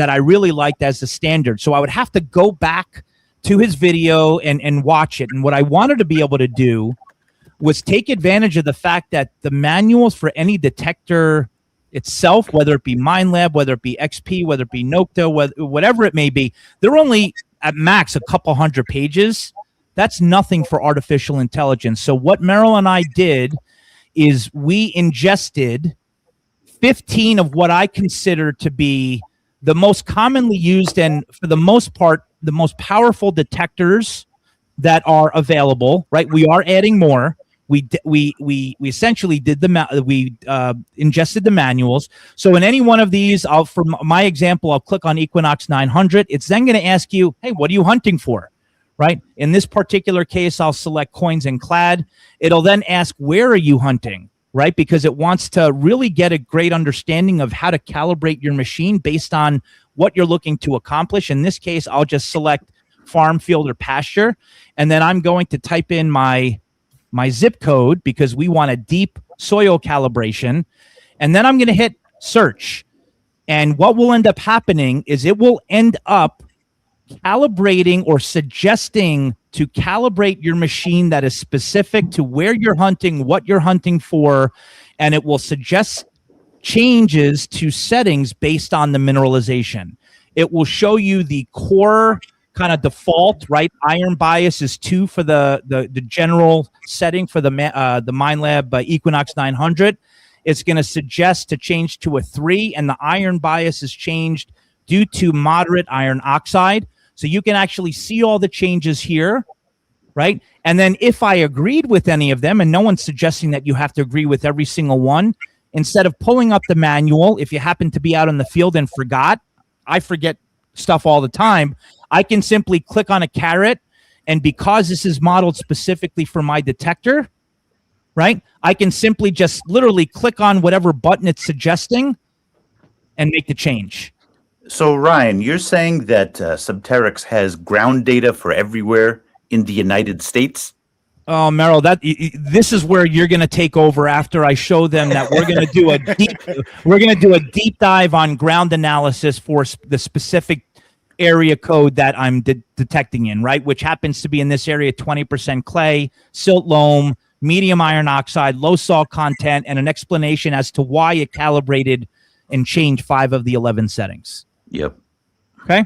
I really liked as the standard. So I would have to go back to his video and watch it. And what I wanted to be able to do was take advantage of the fact that the manuals for any detector itself, whether it be Mind Lab, whether it be XP, whether it be Nocta, whatever it may be, they're only at max a couple hundred pages. That's nothing for artificial intelligence. So what Merrill and I did is we ingested 15 of what I consider to be the most commonly used and, for the most part, the most powerful detectors that are available, right? We are adding more. We essentially ingested the manuals. So in any one of these, for my example, I'll click on Equinox 900. It's then going to ask you, hey, what are you hunting for? Right? In this particular case, I'll select coins and clad. It'll then ask, where are you hunting? Right? Because it wants to really get a great understanding of how to calibrate your machine based on what you're looking to accomplish. In this case, I'll just select farm, field, or pasture. And then I'm going to type in my zip code because we want a deep soil calibration. And then I'm going to hit search. And what will end up happening is it will end up calibrating or suggesting to calibrate your machine that is specific to where you're hunting, what you're hunting for, and it will suggest changes to settings based on the mineralization. It will show you the core kind of default, right? Iron bias is 2 for the general setting for the Mind Lab Equinox 900. It's going to suggest to change to a 3, and the iron bias is changed due to moderate iron oxide. So you can actually see all the changes here, right? And then if I agreed with any of them, and no one's suggesting that you have to agree with every single one, instead of pulling up the manual, if you happen to be out in the field and forgot, I forget stuff all the time, I can simply click on a caret, and because this is modeled specifically for my detector, right, I can simply just literally click on whatever button it's suggesting and make the change. So, Ryan, you're saying that Subterrix has ground data for everywhere in the United States? Oh, Merrill, this is where you're going to take over after I show them that we're going to do a deep dive on ground analysis for the specific area code that I'm detecting in, right? Which happens to be in this area 20% clay, silt loam, medium iron oxide, low salt content, and an explanation as to why it calibrated and changed 5 of the 11 settings. Yep. Okay.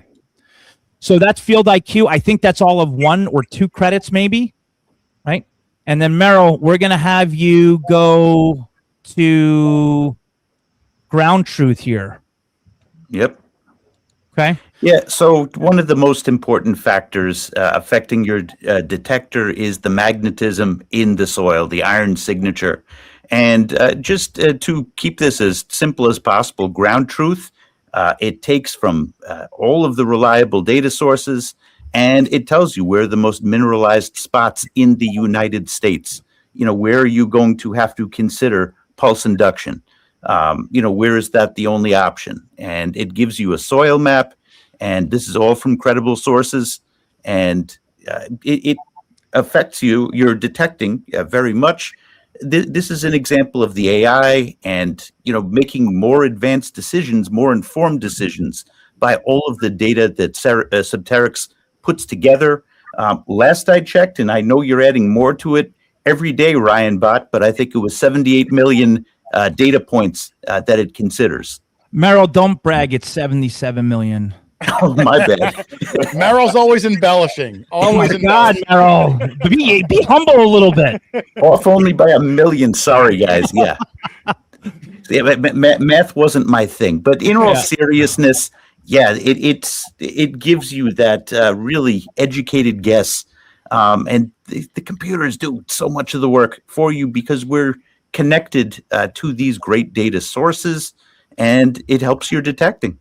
So that's Field IQ. I think that's all of 1 or 2 credits, maybe. Right. And then, Merrill, we're going to have you go to ground truth here. Yep. Okay. Yeah. So one of the most important factors affecting your detector is the magnetism in the soil, the iron signature. And just to keep this as simple as possible, ground truth, it takes from all of the reliable data sources, and it tells you where the most mineralized spots in the United States. Where are you going to have to consider pulse induction? Where is that the only option? And it gives you a soil map, and this is all from credible sources, and it affects your detecting very much. This is an example of the AI and, making more advanced decisions, more informed decisions by all of the data that Subterrix puts together. Last I checked, and I know you're adding more to it every day, Ryan Bott, but I think it was 78 million data points that it considers. Merrill, don't brag. It's 77 million. Oh, my bad. Merrill's always embellishing. Always God, Merrill, be humble a little bit. Off only by 1 million. Sorry, guys. Yeah. Math wasn't my thing, but in all seriousness, it gives you that really educated guess, and the computers do so much of the work for you because we're connected to these great data sources, and it helps your detecting.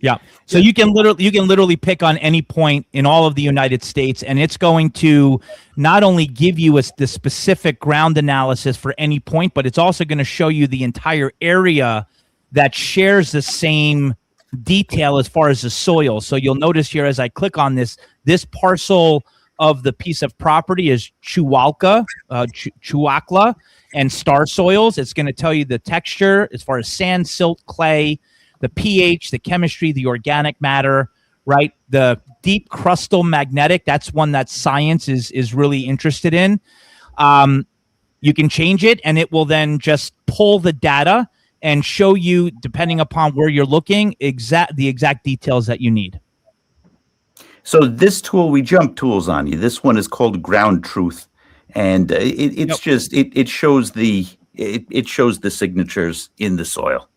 Yeah. So you can literally pick on any point in all of the United States, and it's going to not only give you the specific ground analysis for any point, but it's also going to show you the entire area that shares the same detail as far as the soil. So you'll notice here as I click on this parcel of the piece of property is Chuakla and star soils. It's going to tell you the texture as far as sand, silt, clay, the pH, the chemistry, the organic matter, right? The deep crustal magnetic, that's one that science is really interested in. You can change it, and it will then just pull the data and show you, depending upon where you're looking, the exact details that you need. So this tool, we jump tools on you. This one is called Ground Truth, and it shows the signatures in the soil.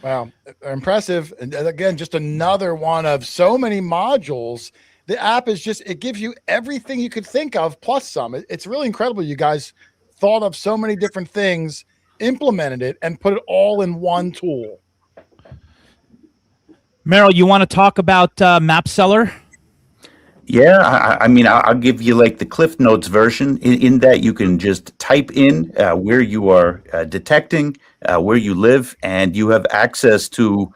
Wow, impressive. And again, just another one of so many modules. The app is it gives you everything you could think of, plus some. It's really incredible. You guys thought of so many different things, implemented it, and put it all in one tool. Merrill, you want to talk about MapSeller? Yeah, I'll give you like the Cliff Notes version in that you can just type in where you are detecting, where you live, and you have access to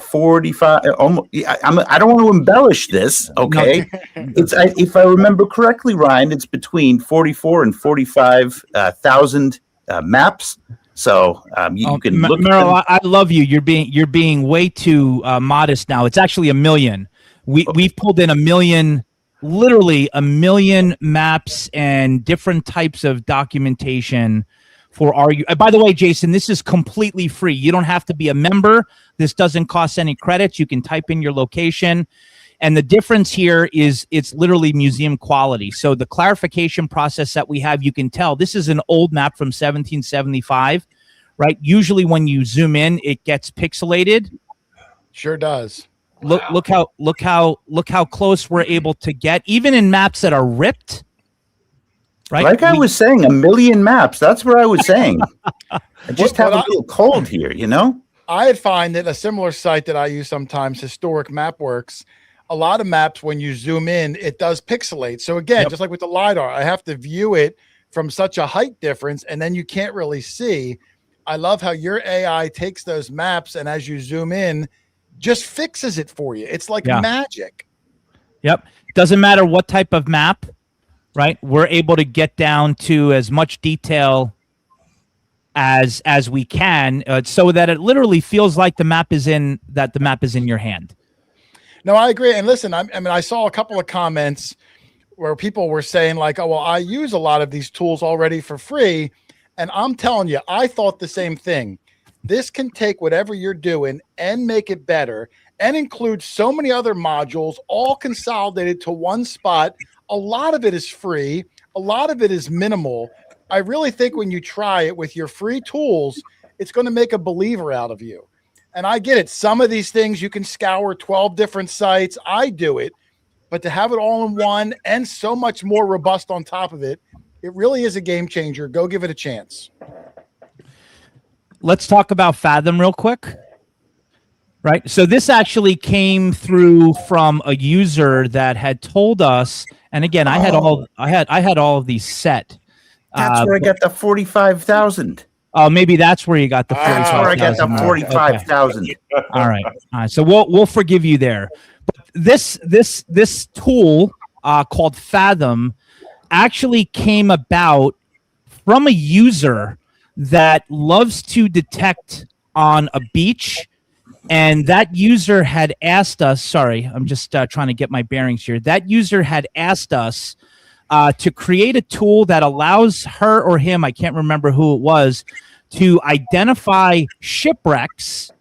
45. I don't want to embellish this, okay? If I remember correctly, Ryan, it's between 44 and 45,000 maps. So you can look. Merrill, I love you. You're being way too modest now. It's actually 1 million. We've pulled in 1 million, literally 1 million maps and different types of documentation for our. By the way, Jason, this is completely free. You don't have to be a member. This doesn't cost any credits. You can type in your location. And the difference here is it's literally museum quality. So the clarification process that we have, you can tell this is an old map from 1775, right? Usually when you zoom in, it gets pixelated. Sure does. Look how close we're able to get, even in maps that are ripped. Right? Like I was saying, 1 million maps. That's what I was saying. I just have a little cold here, I find that a similar site that I use sometimes, Historic MapWorks, a lot of maps, when you zoom in, it does pixelate. So again, just like with the LiDAR, I have to view it from such a height difference, and then you can't really see. I love how your AI takes those maps, and as you zoom in, just fixes it for you. It's like magic. Yep. Doesn't matter what type of map, right? We're able to get down to as much detail as we can, so that it literally feels like the map is in your hand. No, I agree. And listen, I saw a couple of comments where people were saying like, oh, well, I use a lot of these tools already for free. And I'm telling you, I thought the same thing. This can take whatever you're doing and make it better and include so many other modules, all consolidated to one spot. A lot of it is free. A lot of it is minimal. I really think when you try it with your free tools, it's going to make a believer out of you. And I get it. Some of these things you can scour 12 different sites. I do it. But to have it all in one and so much more robust on top of it, it really is a game changer. Go give it a chance. Let's talk about Fathom real quick. Right. So this actually came through from a user that had told us, and again, I had all of these set. That's where I got the 45,000. Oh, maybe that's where you got the 45,000. That's where I got the 45,000. Okay. All right. So we'll forgive you there. But this tool called Fathom actually came about from a user that loves to detect on a beach. And that user had asked us, sorry, I'm just trying to get my bearings here. That user had asked us to create a tool that allows her or him, I can't remember who it was, to identify shipwrecks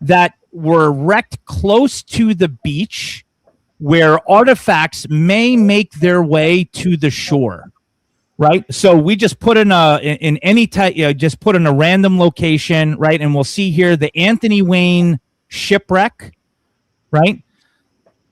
that were wrecked close to the beach where artifacts may make their way to the shore. Right. So we just put in any type, just put in a random location. Right. And we'll see here the Anthony Wayne shipwreck. Right.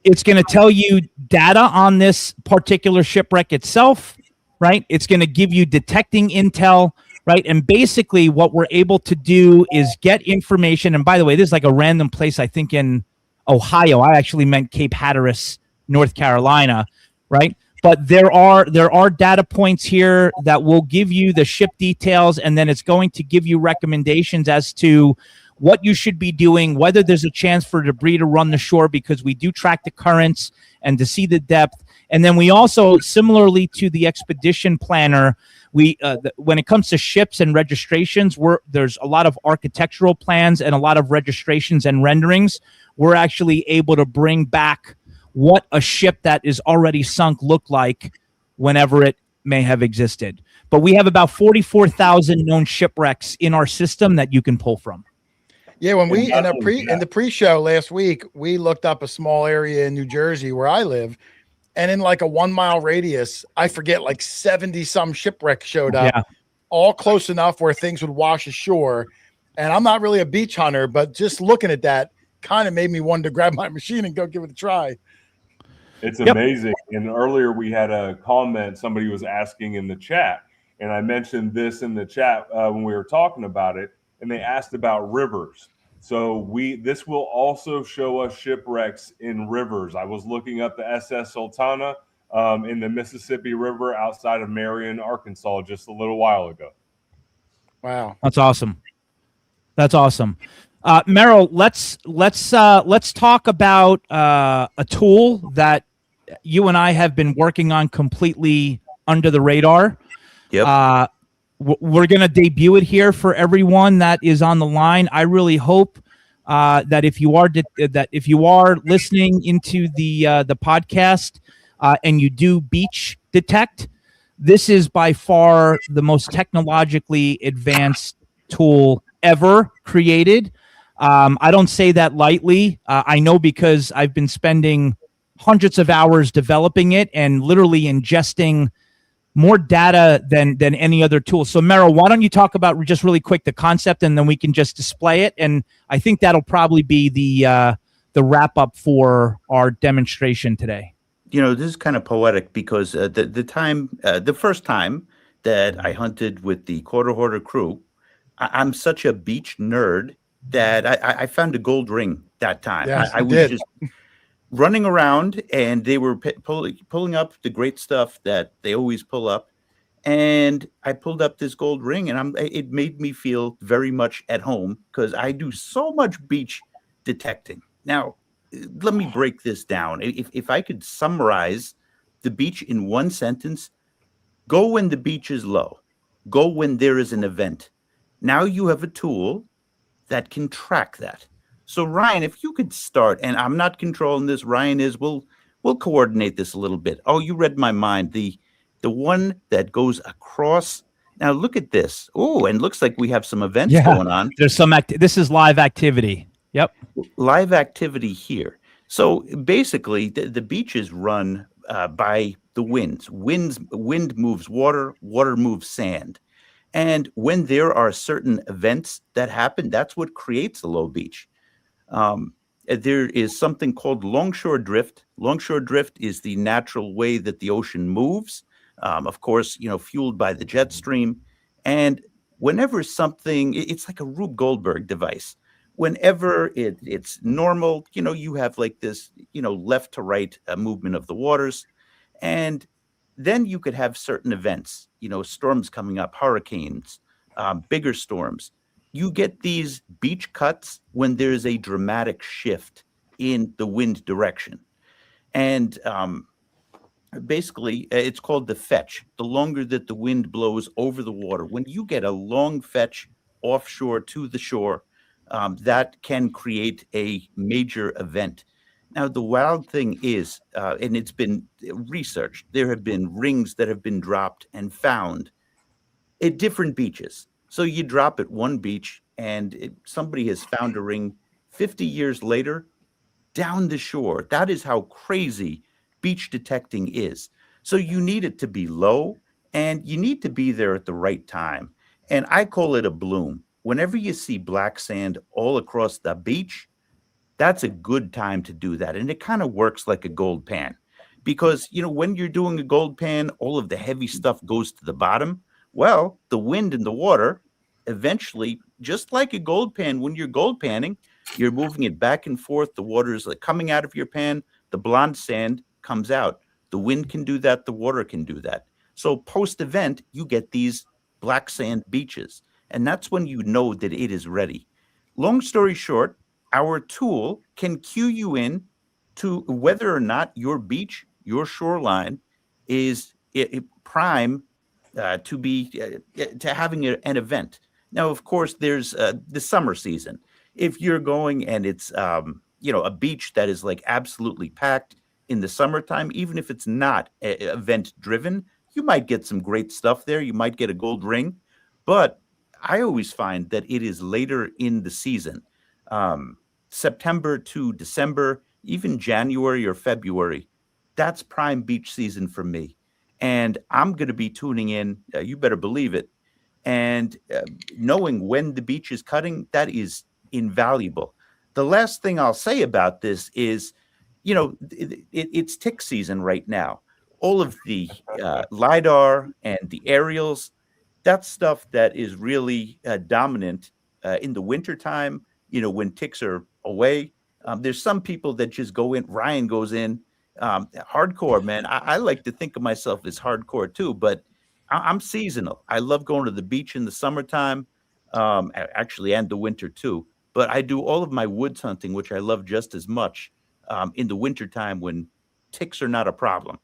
It's going to tell you data on this particular shipwreck itself. Right. It's going to give you detecting intel. Right. And basically what we're able to do is get information. And by the way, this is like a random place, I think in Ohio. I actually meant Cape Hatteras, North Carolina. Right. But there are data points here that will give you the ship details, and then it's going to give you recommendations as to what you should be doing, whether there's a chance for debris to run the shore, because we do track the currents and to see the depth. And then we also, similarly to the expedition planner, when it comes to ships and registrations, there's a lot of architectural plans and a lot of registrations and renderings. We're actually able to bring back what a ship that is already sunk looked like whenever it may have existed. But we have about 44,000 known shipwrecks in our system that you can pull from. Yeah, when we in the pre-show last week, we looked up a small area in New Jersey where I live, and in like a 1 mile radius, I forget, like 70 some shipwrecks showed up, all close enough where things would wash ashore. And I'm not really a beach hunter, but just looking at that kind of made me want to grab my machine and go give it a try. It's amazing. And earlier we had a comment somebody was asking in the chat, and I mentioned this in the chat when we were talking about it, and they asked about rivers. So this will also show us shipwrecks in rivers. I was looking up the SS Sultana in the Mississippi River outside of Marion, Arkansas, just a little while ago. Wow, that's awesome. That's awesome. Merrill, let's talk about a tool that you and I have been working on completely under the radar. Yep. We're going to debut it here for everyone that is on the line. I really hope that if you are listening into the podcast and you do beach detect, this is by far the most technologically advanced tool ever created. I don't say that lightly. I know because I've been spending hundreds of hours developing it and literally ingesting more data than any other tool. So Merrill, why don't you talk about just really quick the concept, and then we can just display it. And I think that'll probably be the wrap up for our demonstration today. You know, this is kind of poetic because the first time that I hunted with the Hoarder crew, I'm such a beach nerd that I found a gold ring that time. Yes, I was just running around, and they were pulling up the great stuff that they always pull up. And I pulled up this gold ring, and it made me feel very much at home because I do so much beach detecting. Now, let me break this down. If I could summarize the beach in one sentence, go when the beach is low, go when there is an event. Now you have a tool that can track that. So Ryan, if you could start, and I'm not controlling this, Ryan is, we'll we'll coordinate this a little bit. Oh, you read my mind. The one that goes across. Now look at this. Oh, and looks like we have some events going on. There's some this is live activity. Yep. Live activity here. So basically, the beaches run by the winds. Wind moves water. Water moves sand. And when there are certain events that happen, that's what creates a low beach. There is something called longshore drift. Longshore drift is the natural way that the ocean moves. Of course, fueled by the jet stream. And whenever something, it's like a Rube Goldberg device. Whenever it's normal, you have like this, left to right movement of the waters. And then you could have certain events, storms coming up, hurricanes, bigger storms. You get these beach cuts when there's a dramatic shift in the wind direction. And basically, it's called the fetch. The longer that the wind blows over the water, when you get a long fetch offshore to the shore, that can create a major event. Now, the wild thing is, and it's been researched, there have been rings that have been dropped and found at different beaches. So you drop at one beach and somebody has found a ring 50 years later down the shore. That is how crazy beach detecting is. So you need it to be low and you need to be there at the right time. And I call it a bloom. Whenever you see black sand all across the beach, that's a good time to do that. And it kind of works like a gold pan because, when you're doing a gold pan, all of the heavy stuff goes to the bottom. Well, the wind and the water eventually, just like a gold pan, when you're gold panning, you're moving it back and forth. The water is like coming out of your pan. The blonde sand comes out. The wind can do that. The water can do that. So post-event, you get these black sand beaches. And that's when you know that it is ready. Long story short, our tool can cue you in to whether or not your beach, your shoreline is prime to be to having an event. Now, of course, there's the summer season. If you're going and it's a beach that is like absolutely packed in the summertime, even if it's not event driven, you might get some great stuff there. You might get a gold ring, but I always find that it is later in the season. September to December, even January or February, that's prime beach season for me. And I'm going to be tuning in, you better believe it. And knowing when the beach is cutting, that is invaluable. The last thing I'll say about this is, it's tick season right now. All of the LiDAR and the aerials, that's stuff that is really dominant in the wintertime, when ticks are away. There's some people that just go in. Ryan goes in hardcore, man. I like to think of myself as hardcore too, but I'm seasonal. I love going to the beach in the summertime, actually, and the winter too. But I do all of my woods hunting, which I love just as much in the wintertime when ticks are not a problem.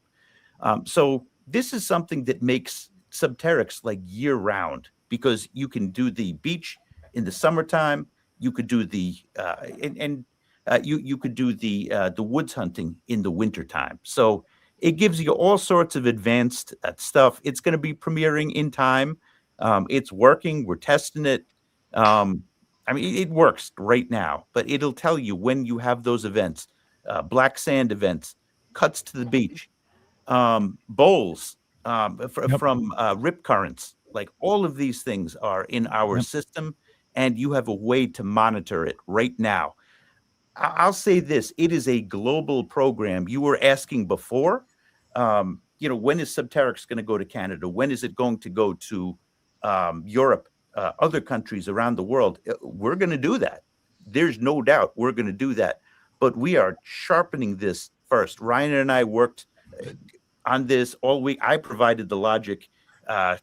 So this is something that makes Subterrix like year round because you can do the beach in the summertime. You could do the you could do the woods hunting in the wintertime. So it gives you all sorts of advanced stuff. It's going to be premiering in time. It's working. We're testing it. It works right now, but it'll tell you when you have those events, black sand events, cuts to the beach, bowls from rip currents. Like all of these things are in our system, and you have a way to monitor it right now. I'll say this, it is a global program. You were asking before, when is Subterrix going to go to Canada? When is it going to go to Europe, other countries around the world? We're going to do that. There's no doubt we're going to do that. But we are sharpening this first. Ryan and I worked on this all week. I provided the logic.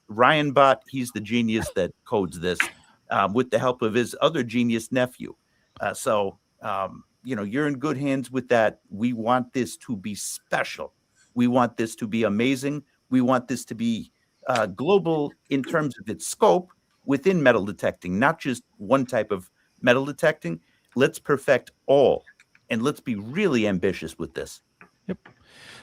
Ryan Bott, he's the genius that codes this with the help of his other genius nephew. You're in good hands with that. We want this to be special. We want this to be amazing. We want this to be global in terms of its scope within metal detecting, not just one type of metal detecting. Let's perfect all, and let's be really ambitious with this. Yep.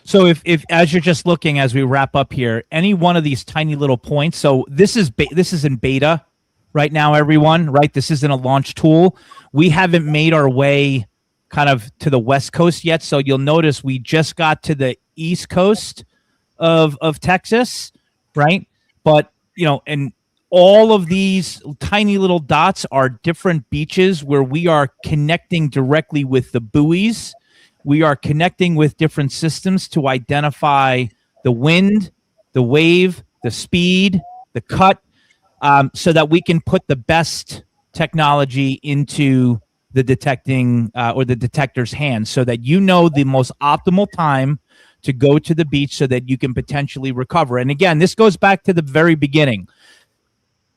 So if as you're just looking as we wrap up here, any one of these tiny little points. So this is in beta right now, everyone. Right, this isn't a launch tool. We haven't made our way kind of to the West Coast yet. So you'll notice we just got to the East Coast of Texas, right? But and all of these tiny little dots are different beaches where we are connecting directly with the buoys. We are connecting with different systems to identify the wind, the wave, the speed, the cut, so that we can put the best technology into the detecting or the detector's hands, so that the most optimal time to go to the beach so that you can potentially recover. And again, this goes back to the very beginning.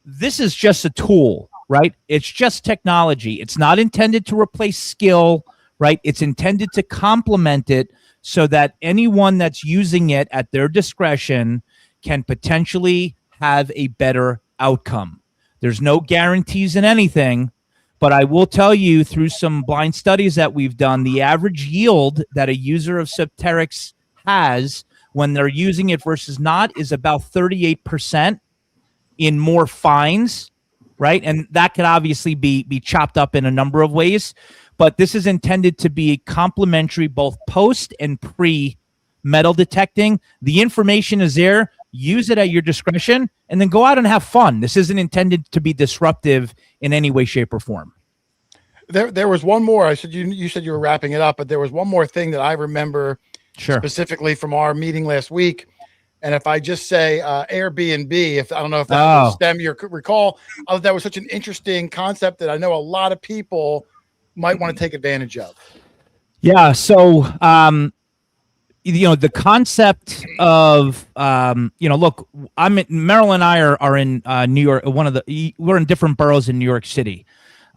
This is just a tool, right? It's just technology. It's not intended to replace skill, right? It's intended to complement it so that anyone that's using it at their discretion can potentially have a better outcome. There's no guarantees in anything, but I will tell you through some blind studies that we've done, the average yield that a user of Subterrix has when they're using it versus not is about 38% in more fines, right? And that could obviously be chopped up in a number of ways, but this is intended to be complementary both post and pre metal detecting. The information is there. Use it at your discretion and then go out and have fun. This isn't intended to be disruptive in any way, shape, or form. There was one more. I said you said you were wrapping it up, but there was one more thing that I remember specifically from our meeting last week. And if I just say Airbnb, if I don't know if that was STEM you recall, that was such an interesting concept that I know a lot of people might want to take advantage of. Yeah. So, the concept of, look, Merrill and I are in New York. We're in different boroughs in New York City.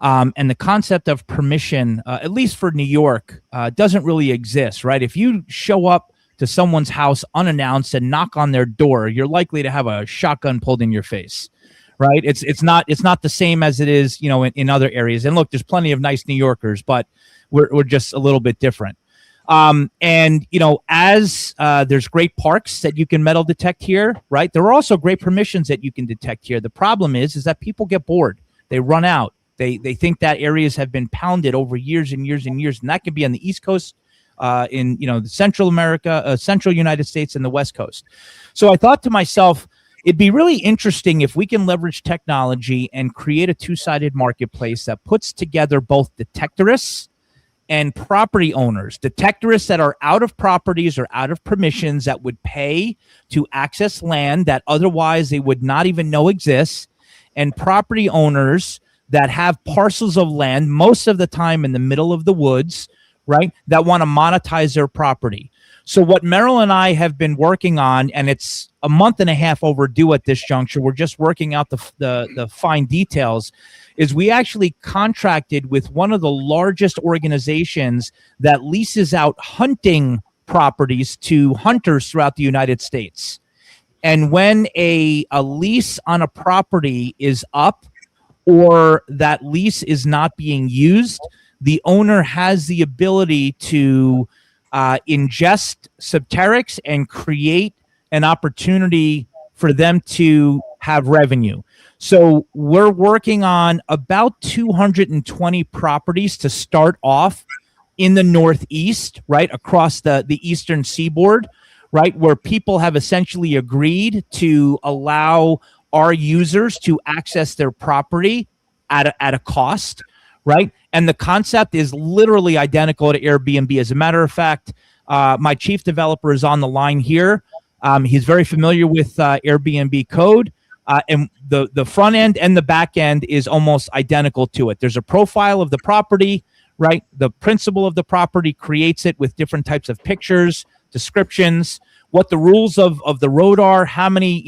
And the concept of permission, at least for New York, doesn't really exist, right? If you show up to someone's house unannounced and knock on their door, you're likely to have a shotgun pulled in your face, right? It's not the same as it is, in other areas. And look, there's plenty of nice New Yorkers, but we're just a little bit different. And as there's great parks that you can metal detect here, right? There are also great permissions that you can detect here. The problem is that people get bored. They run out. They think that areas have been pounded over years and years and years, and that could be on the East Coast, in the Central America, Central United States, and the West Coast. So I thought to myself, it'd be really interesting if we can leverage technology and create a two-sided marketplace that puts together both detectorists and property owners, detectorists that are out of properties or out of permissions that would pay to access land that otherwise they would not even know exists, and property owners that have parcels of land, most of the time in the middle of the woods, right, that want to monetize their property. So what Merrill and I have been working on, and it's a month and a half overdue at this juncture, we're just working out the fine details, is we actually contracted with one of the largest organizations that leases out hunting properties to hunters throughout the United States. And when a lease on a property is up, or that lease is not being used, the owner has the ability to ingest Subterrix and create an opportunity for them to have revenue. So we're working on about 220 properties to start off in the Northeast, right, across the eastern seaboard, right, where people have essentially agreed to allow our users to access their property at a cost, right? And the concept is literally identical to Airbnb. As a matter of fact, my chief developer is on the line here. He's very familiar with Airbnb code, and the front end and the back end is almost identical to it. There's a profile of the property, right? The principal of the property creates it with different types of pictures, descriptions, what the rules of the road are, how many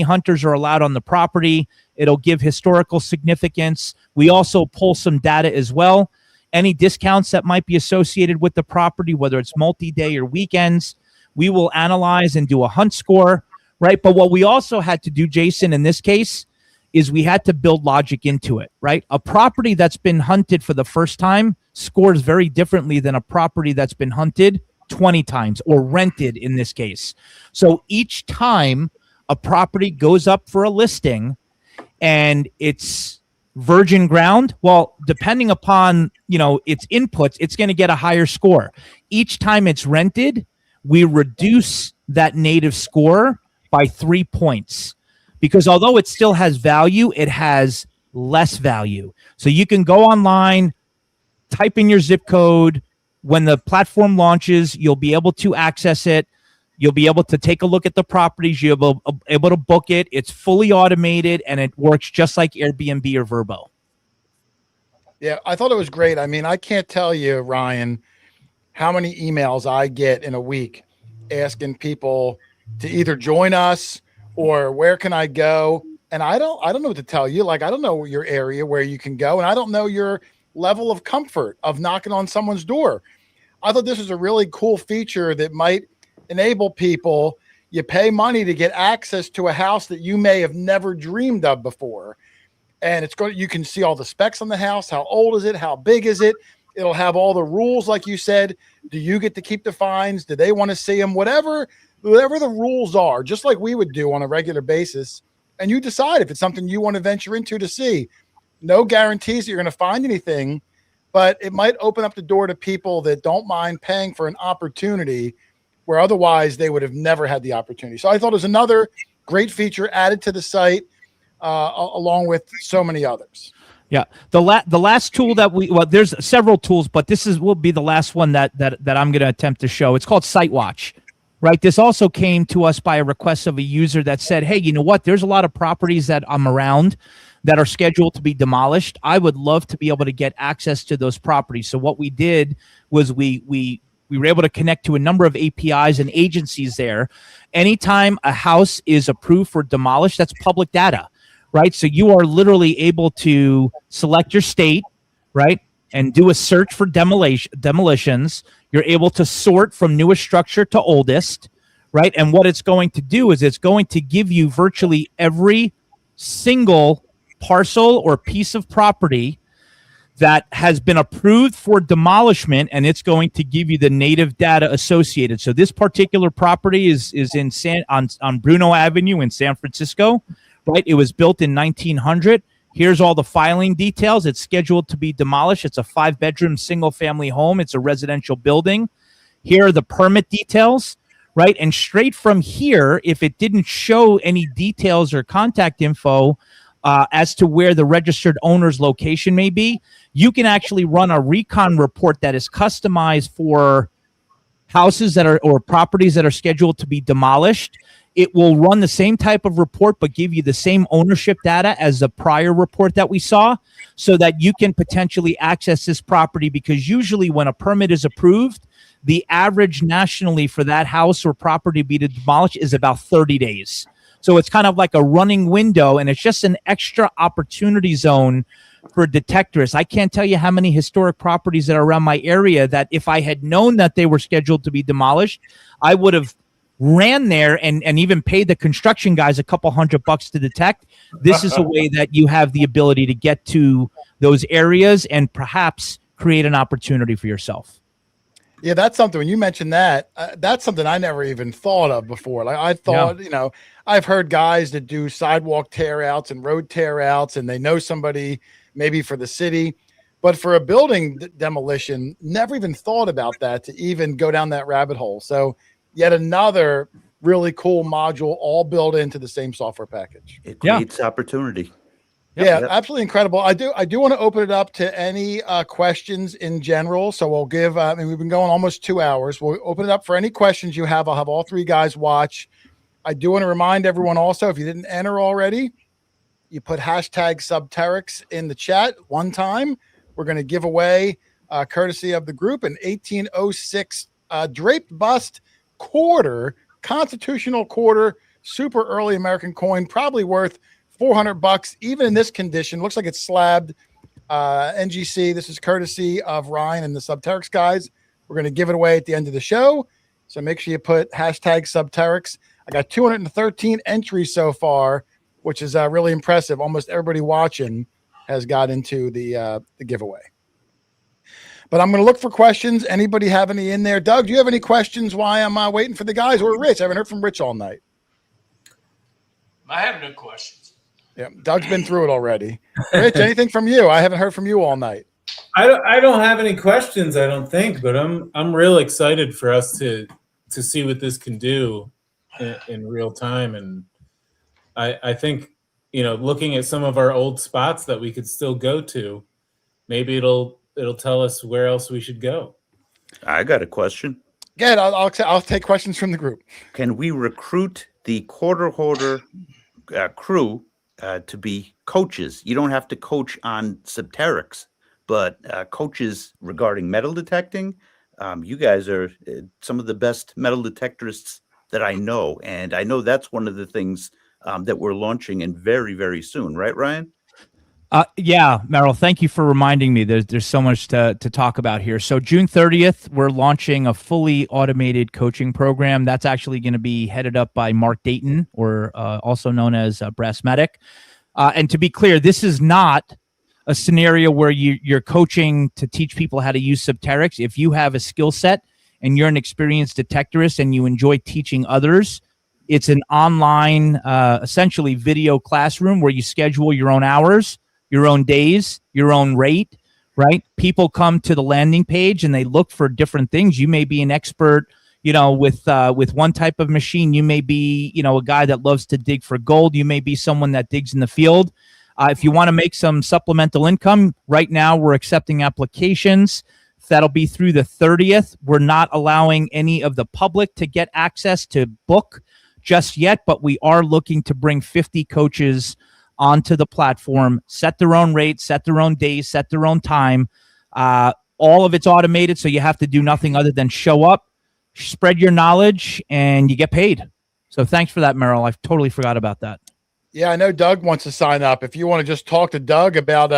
hunters are allowed on the property. It'll give historical significance. We also pull some data as well. Any discounts that might be associated with the property, whether it's multi-day or weekends, we will analyze and do a hunt score, right? But what we also had to do, Jason, in this case, is we had to build logic into it, right? A property that's been hunted for the first time scores very differently than a property that's been hunted 20 times, or rented in this case. So each time a property goes up for a listing and it's virgin ground, well, depending upon, its inputs, it's going to get a higher score. Each time it's rented, we reduce that native score by 3 points, because although it still has value, it has less value. So you can go online, type in your zip code. When the platform launches, you'll be able to access it. You'll be able to take a look at the properties. You'll be able to book it. It's fully automated, and it works just like Airbnb or Vrbo. Yeah, I thought it was great. I mean, I can't tell you, Ryan, how many emails I get in a week asking people to either join us or where can I go? And I don't know what to tell you. Like, I don't know your area where you can go, and I don't know your level of comfort of knocking on someone's door. I thought this was a really cool feature that might enable people. You pay money to get access to a house that you may have never dreamed of before. And you can see all the specs on the house. How old is it? How big is it? It'll have all the rules, like you said. Do you get to keep the fines? Do they want to see them? Whatever the rules are, just like we would do on a regular basis. And you decide if it's something you want to venture into to see. No guarantees that you're going to find anything, but it might open up the door to people that don't mind paying for an opportunity where otherwise they would have never had the opportunity. So I thought it was another great feature added to the site, along with so many others. Yeah, the last tool that there's several tools, but will be the last one that I'm going to attempt to show. It's called Sitewatch, right? This also came to us by a request of a user that said, "Hey, you know what? There's a lot of properties that I'm around that are scheduled to be demolished. I would love to be able to get access to those properties." So what we did was we were able to connect to a number of APIs and agencies there. Anytime a house is approved for demolish, that's public data, right? So you are literally able to select your state, right, and do a search for demolitions. You're able to sort from newest structure to oldest, right? And what it's going to do is it's going to give you virtually every single parcel or piece of property that has been approved for demolishment, and it's going to give you the native data associated. So this particular property is on Bruno Avenue in San Francisco, right? It was built in 1900. Here's all the filing details. It's scheduled to be demolished. It's a 5-bedroom single-family home. It's a residential building. Here are the permit details, right? And straight from here, if it didn't show any details or contact info as to where the registered owner's location may be, you can actually run a recon report that is customized for houses or properties that are scheduled to be demolished. It will run the same type of report, but give you the same ownership data as the prior report that we saw, so that you can potentially access this property, because usually when a permit is approved, the average nationally for that house or property to be demolished is about 30 days. So it's kind of like a running window, and it's just an extra opportunity zone for detectorists. I can't tell you how many historic properties that are around my area that if I had known that they were scheduled to be demolished, I would have ran there and even paid the construction guys a couple $100 to detect. This is a way that you have the ability to get to those areas and perhaps create an opportunity for yourself. Yeah, that's something. When you mentioned that, that's something I never even thought of before. Like, I thought, I've heard guys that do sidewalk tear outs and road tear outs, and they know somebody maybe for the city, but for a building demolition, never even thought about that, to even go down that rabbit hole. So yet another really cool module, all built into the same software package. It creates opportunity. Yeah, absolutely incredible. I do want to open it up to any questions in general. So we'll give, we've been going almost 2 hours. We'll open it up for any questions you have. I'll have all three guys watch. I do want to remind everyone also, if you didn't enter already, you put hashtag Subterrix in the chat one time. We're going to give away, courtesy of the group, an 1806 draped bust quarter, constitutional quarter, super early American coin, probably worth $400, even in this condition. Looks like it's slabbed. NGC, this is courtesy of Ryan and the Subterrix guys. We're going to give it away at the end of the show. So make sure you put hashtag Subterrix. I got 213 entries so far, which is really impressive. Almost everybody watching has got into the giveaway. But I'm going to look for questions. Anybody have any in there? Doug, do you have any questions while I'm waiting for the guys? Or Rich? I haven't heard from Rich all night. I have no questions. Yeah, Doug's been through it already. Rich, anything from you? I haven't heard from you all night. I don't have any questions, I don't think, but I'm real excited for us to see what this can do in real time. And I think, looking at some of our old spots that we could still go to, maybe it'll tell us where else we should go. I got a question. Good. I'll take questions from the group. Can we recruit the Hoarder crew to be coaches? You don't have to coach on Subterrix, but coaches regarding metal detecting. You guys are some of the best metal detectorists that I know, and I know that's one of the things that we're launching in very, very soon, right, Ryan? Yeah, Merrill, thank you for reminding me. There's so much to talk about here. So June 30th, we're launching a fully automated coaching program. That's actually going to be headed up by Mark Dayton, or also known as Brass Medic. And to be clear, this is not a scenario where you're coaching to teach people how to use Subterrix. If you have a skill set and you're an experienced detectorist and you enjoy teaching others, it's an online, essentially video classroom where you schedule your own hours, your own days, your own rate, right? People come to the landing page and they look for different things. You may be an expert, with one type of machine. You may be, a guy that loves to dig for gold. You may be someone that digs in the field. If you want to make some supplemental income, right now we're accepting applications. That'll be through the 30th. We're not allowing any of the public to get access to book just yet, but we are looking to bring 50 coaches onto the platform, set their own rate, set their own days, set their own time. All of it's automated, so you have to do nothing other than show up, spread your knowledge, and you get paid. So thanks for that, Merrill. I totally forgot about that. Yeah, I know Doug wants to sign up. If you want to just talk to Doug about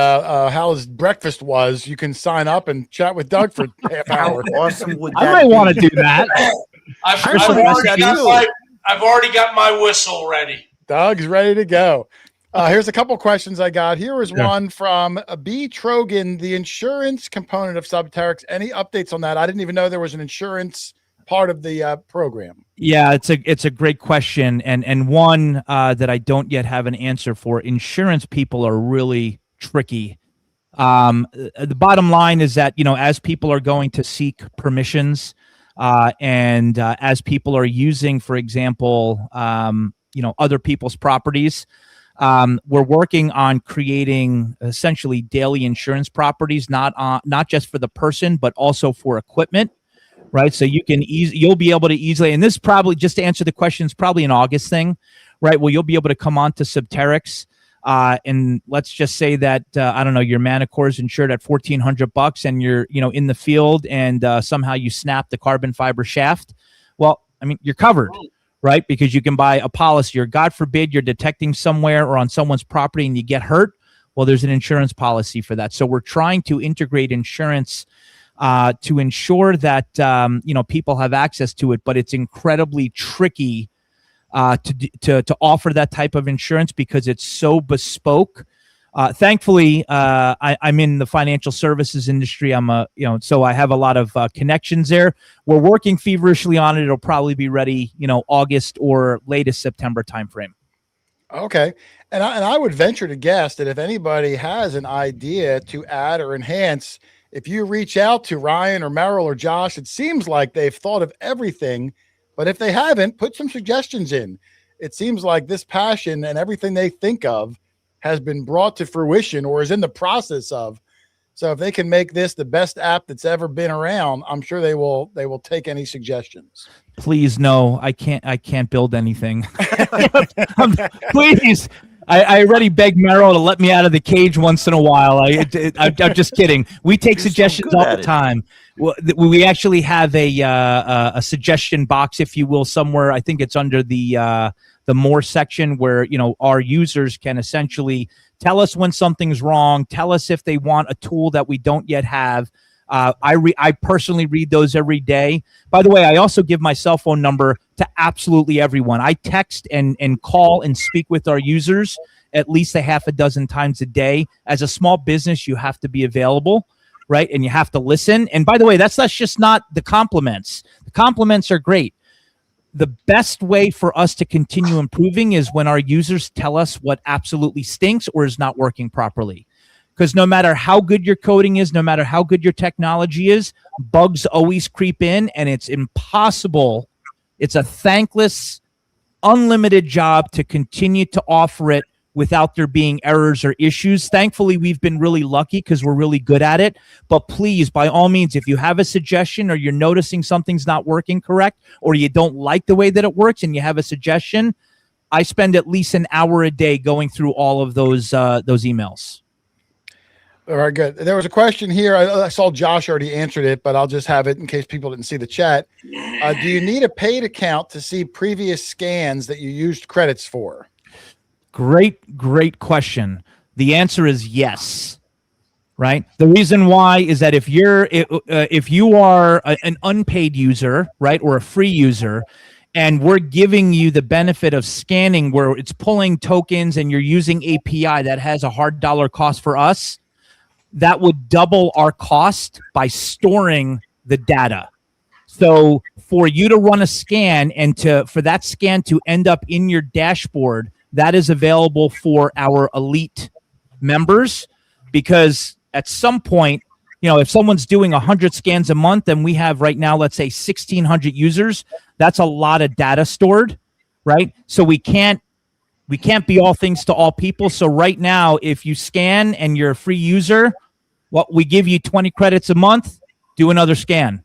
how his breakfast was, you can sign up and chat with Doug for half hour. Awesome would I that might be? want to do that. I've already got my whistle ready. Doug's ready to go. Here's a couple questions I got. Here was one from B. Trogan, the insurance component of Subterrix. Any updates on that? I didn't even know there was an insurance part of the program. Yeah, it's a great question, and one that I don't yet have an answer for. Insurance people are really tricky. The bottom line is that, as people are going to seek permissions, and as people are using, for example, other people's properties, we're working on creating essentially daily insurance properties, not just for the person, but also for equipment, right? So you'll be able to easily, and this probably, just to answer the question, is probably an August thing, right? Well, you'll be able to come on to Subterrix, and let's just say that, I don't know, your Manicore is insured at $1,400 and you're, in the field and somehow you snap the carbon fiber shaft. Well, I mean, you're covered, right? Because you can buy a policy, or God forbid you're detecting somewhere or on someone's property and you get hurt. Well, there's an insurance policy for that. So we're trying to integrate insurance to ensure that, people have access to it, but it's incredibly tricky to offer that type of insurance because it's so bespoke. Thankfully, I'm in the financial services industry. So I have a lot of connections there. We're working feverishly on it. It'll probably be ready, August or latest September timeframe. Okay. And I would venture to guess that if anybody has an idea to add or enhance, if you reach out to Ryan or Merrill or Josh, it seems like they've thought of everything. But if they haven't, put some suggestions in. It seems like this passion and everything they think of has been brought to fruition or is in the process of. So if they can make this the best app that's ever been around, I'm sure they will take any suggestions. Please, no, I can't build anything. Please. I already begged Merrill to let me out of the cage once in a while. I'm just kidding. We take suggestions all the time. We actually have a suggestion box, if you will, somewhere. I think it's under the more section where, our users can essentially tell us when something's wrong, tell us if they want a tool that we don't yet have. I personally read those every day. By the way, I also give my cell phone number to absolutely everyone. I text and call and speak with our users at least a half a dozen times a day. As a small business, you have to be available, right? And you have to listen. And by the way, that's just not the compliments. The compliments are great. The best way for us to continue improving is when our users tell us what absolutely stinks or is not working properly. Because no matter how good your coding is, no matter how good your technology is, bugs always creep in, and it's impossible. It's a thankless, unlimited job to continue to offer it without there being errors or issues. Thankfully, we've been really lucky because we're really good at it. But please, by all means, if you have a suggestion or you're noticing something's not working correct or you don't like the way that it works and you have a suggestion, I spend at least an hour a day going through all of those emails. All right, good. There was a question here. I saw Josh already answered it, but I'll just have it in case people didn't see the chat. Do you need a paid account to see previous scans that you used credits for? Great question. The answer is yes. Right. The reason why is that if you are an unpaid user, right, or a free user, and we're giving you the benefit of scanning where it's pulling tokens and you're using API that has a hard dollar cost for us, that would double our cost by storing the data. So for you to run a scan and for that scan to end up in your dashboard, that is available for our elite members, because at some point, if someone's doing 100 scans a month and we have right now, let's say 1,600 users, that's a lot of data stored, right? So we can't be all things to all people. So right now, if you scan and you're a free user, we give you 20 credits a month, do another scan.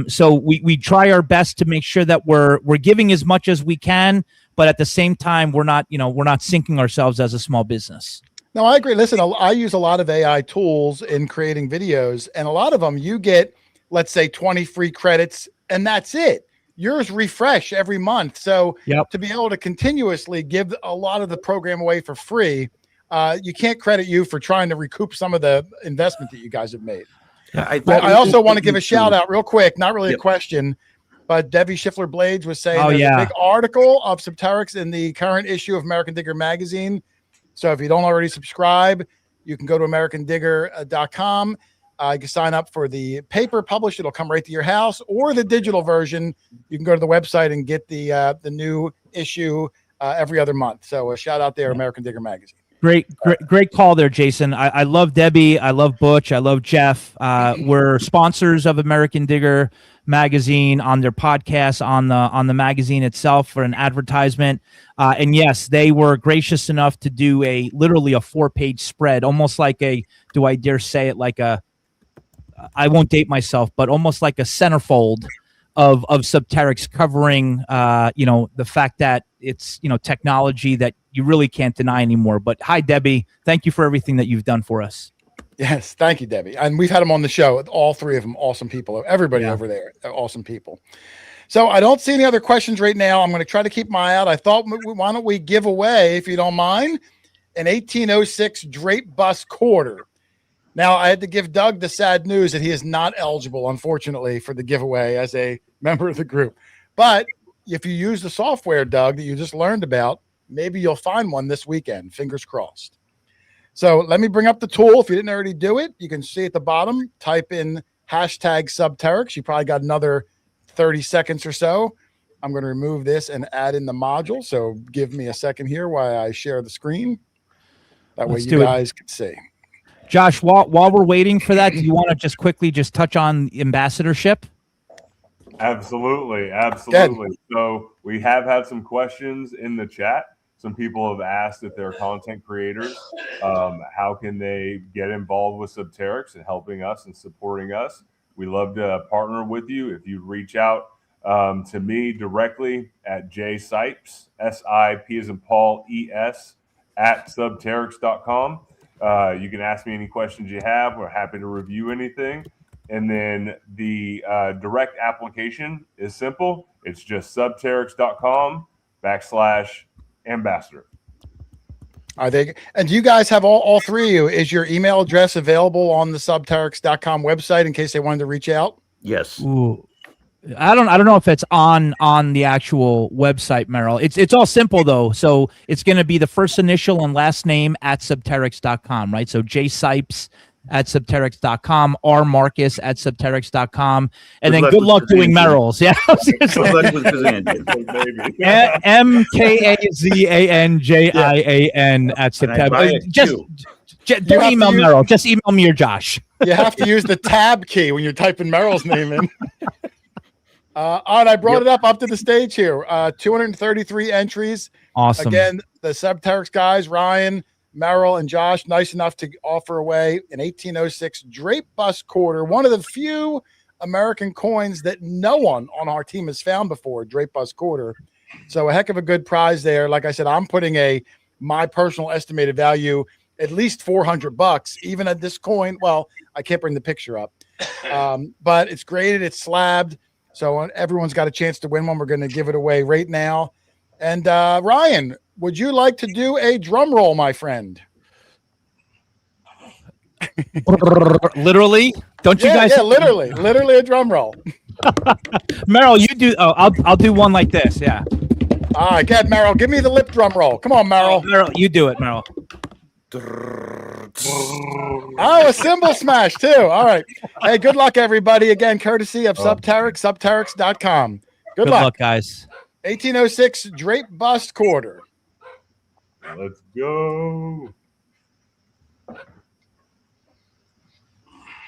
So we try our best to make sure that we're giving as much as we can, but at the same time, we're not sinking ourselves as a small business. No, I agree. Listen, I use a lot of AI tools in creating videos, and a lot of them you get, let's say 20 free credits, and that's it. Yours refresh every month. So to be able to continuously give a lot of the program away for free, you can't credit you for trying to recoup some of the investment that you guys have made. I also want to give a shout out real quick, not really a question, but Debbie Schiffler Blades was saying there's a big article of Subterrix in the current issue of American Digger magazine. So if you don't already subscribe, you can go to americandigger.com. You can sign up for the paper published. It'll come right to your house, or the digital version. You can go to the website and get the new issue every other month. So a shout out there, American Digger magazine. Great call there, Jason. I love Debbie. I love Butch. I love Jeff. We're sponsors of American Digger magazine on their podcast, on the magazine itself for an advertisement. And yes, they were gracious enough to do literally a 4-page spread, almost like do I dare say it, like I won't date myself, but almost like a centerfold of Subterrix covering, the fact that it's, technology that you really can't deny anymore. But hi, Debbie. Thank you for everything that you've done for us. Yes. Thank you, Debbie. And we've had them on the show. All three of them, awesome people. Everybody over there, awesome people. So I don't see any other questions right now. I'm going to try to keep my eye out. I thought, why don't we give away, if you don't mind, an 1806 Drape Bus Hoarder. Now, I had to give Doug the sad news that he is not eligible, unfortunately, for the giveaway as a member of the group. But if you use the software, Doug, that you just learned about, maybe you'll find one this weekend. Fingers crossed. So let me bring up the tool. If you didn't already do it, you can see at the bottom, type in #Subterrix. You probably got another 30 seconds or so. I'm going to remove this and add in the module. So give me a second here while I share the screen. That way you guys can see. Josh, while we're waiting for that, do you want to just quickly touch on ambassadorship? Absolutely. Good. So we have had some questions in the chat. Some people have asked if they're content creators, how can they get involved with Subterrix and helping us and supporting us? We love to partner with you. If you reach out to me directly at jsipes, S-I-P as in Paul, E-S, at subterrix.com. You can ask me any questions you have. We're happy to review anything. And then the direct application is simple. It's just subterrix.com/ambassador. Are they? And do you guys have all three of you? Is your email address available on the subterrix.com website in case they wanted to reach out? Yes. Ooh. I don't know if it's on the actual website, Merrill. It's all simple though. So it's going to be the first initial and last name at subterrix.com, right? So jsipes Subterrix.com, rmarcus@subterrix.com, and Good then luck good with luck doing Kazanjian. Merrills. Yeah, I was gonna Good say. luck with Kazanjian. MKAZANJIAN at And I buy Subterrix. it Just too. don't have to email use- Merrill. Just email me or Josh. You have to use the tab key when you're typing Merrill's name in. All right, I brought it up to the stage here. 233 entries. Awesome. Again, the Subterrix guys, Ryan, Merrill, and Josh, nice enough to offer away an 1806 drape bust quarter, one of the few American coins that no one on our team has found before, drape bust quarter. So a heck of a good prize there. Like I said, I'm putting my personal estimated value at least $400, even at this coin. Well, I can't bring the picture up, but it's graded, it's slabbed. So everyone's got a chance to win one. We're going to give it away right now. And Ryan, would you like to do a drum roll, my friend? Literally? Don't you guys? Yeah, literally a drum roll. Merrill, you do. Oh, I'll do one like this. Yeah. All right, get Merrill. Give me the lip drum roll. Come on, Merrill. Merrill, you do it, Merrill. Oh, a cymbal smash too. All right. Hey, good luck, everybody. Again, courtesy of Subterrix, subterrix.com. Good luck, guys. 1806 drape bust quarter. Let's go.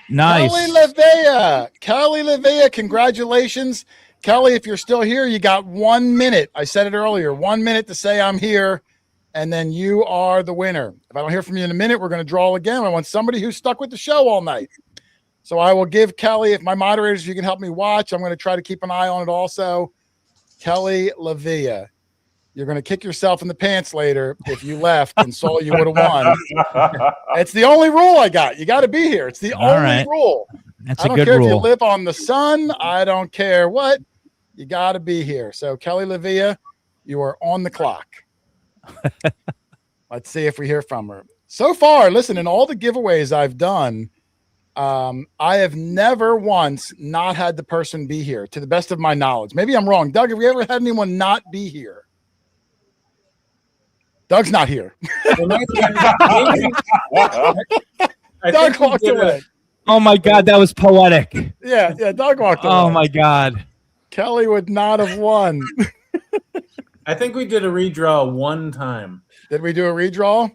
Nice. Kelly Levea, congratulations. Kelly, if you're still here, you got 1 minute. I said it earlier, 1 minute to say I'm here, and then you are the winner. If I don't hear from you in a minute, we're going to draw again. I want somebody who's stuck with the show all night. So I will give Kelly, if my moderators, if you can help me watch, I'm going to try to keep an eye on it also. Kelly Levea. You're going to kick yourself in the pants later if you left and saw you would have won. It's the only rule I got. You got to be here. It's the only rule. That's I a don't good care rule. if you live on the sun. I don't care what. You got to be here. So Kelly Levea, you are on the clock. Let's see if we hear from her. So far, listen, in all the giveaways I've done, I have never once not had the person be here, to the best of my knowledge. Maybe I'm wrong. Doug, have we ever had anyone not be here? Doug's not here. I Doug think we walked did away. Oh my God, that was poetic. Yeah, Doug walked away. Oh my God. Kelly would not have won. I think we did a redraw one time. Did we do a redraw?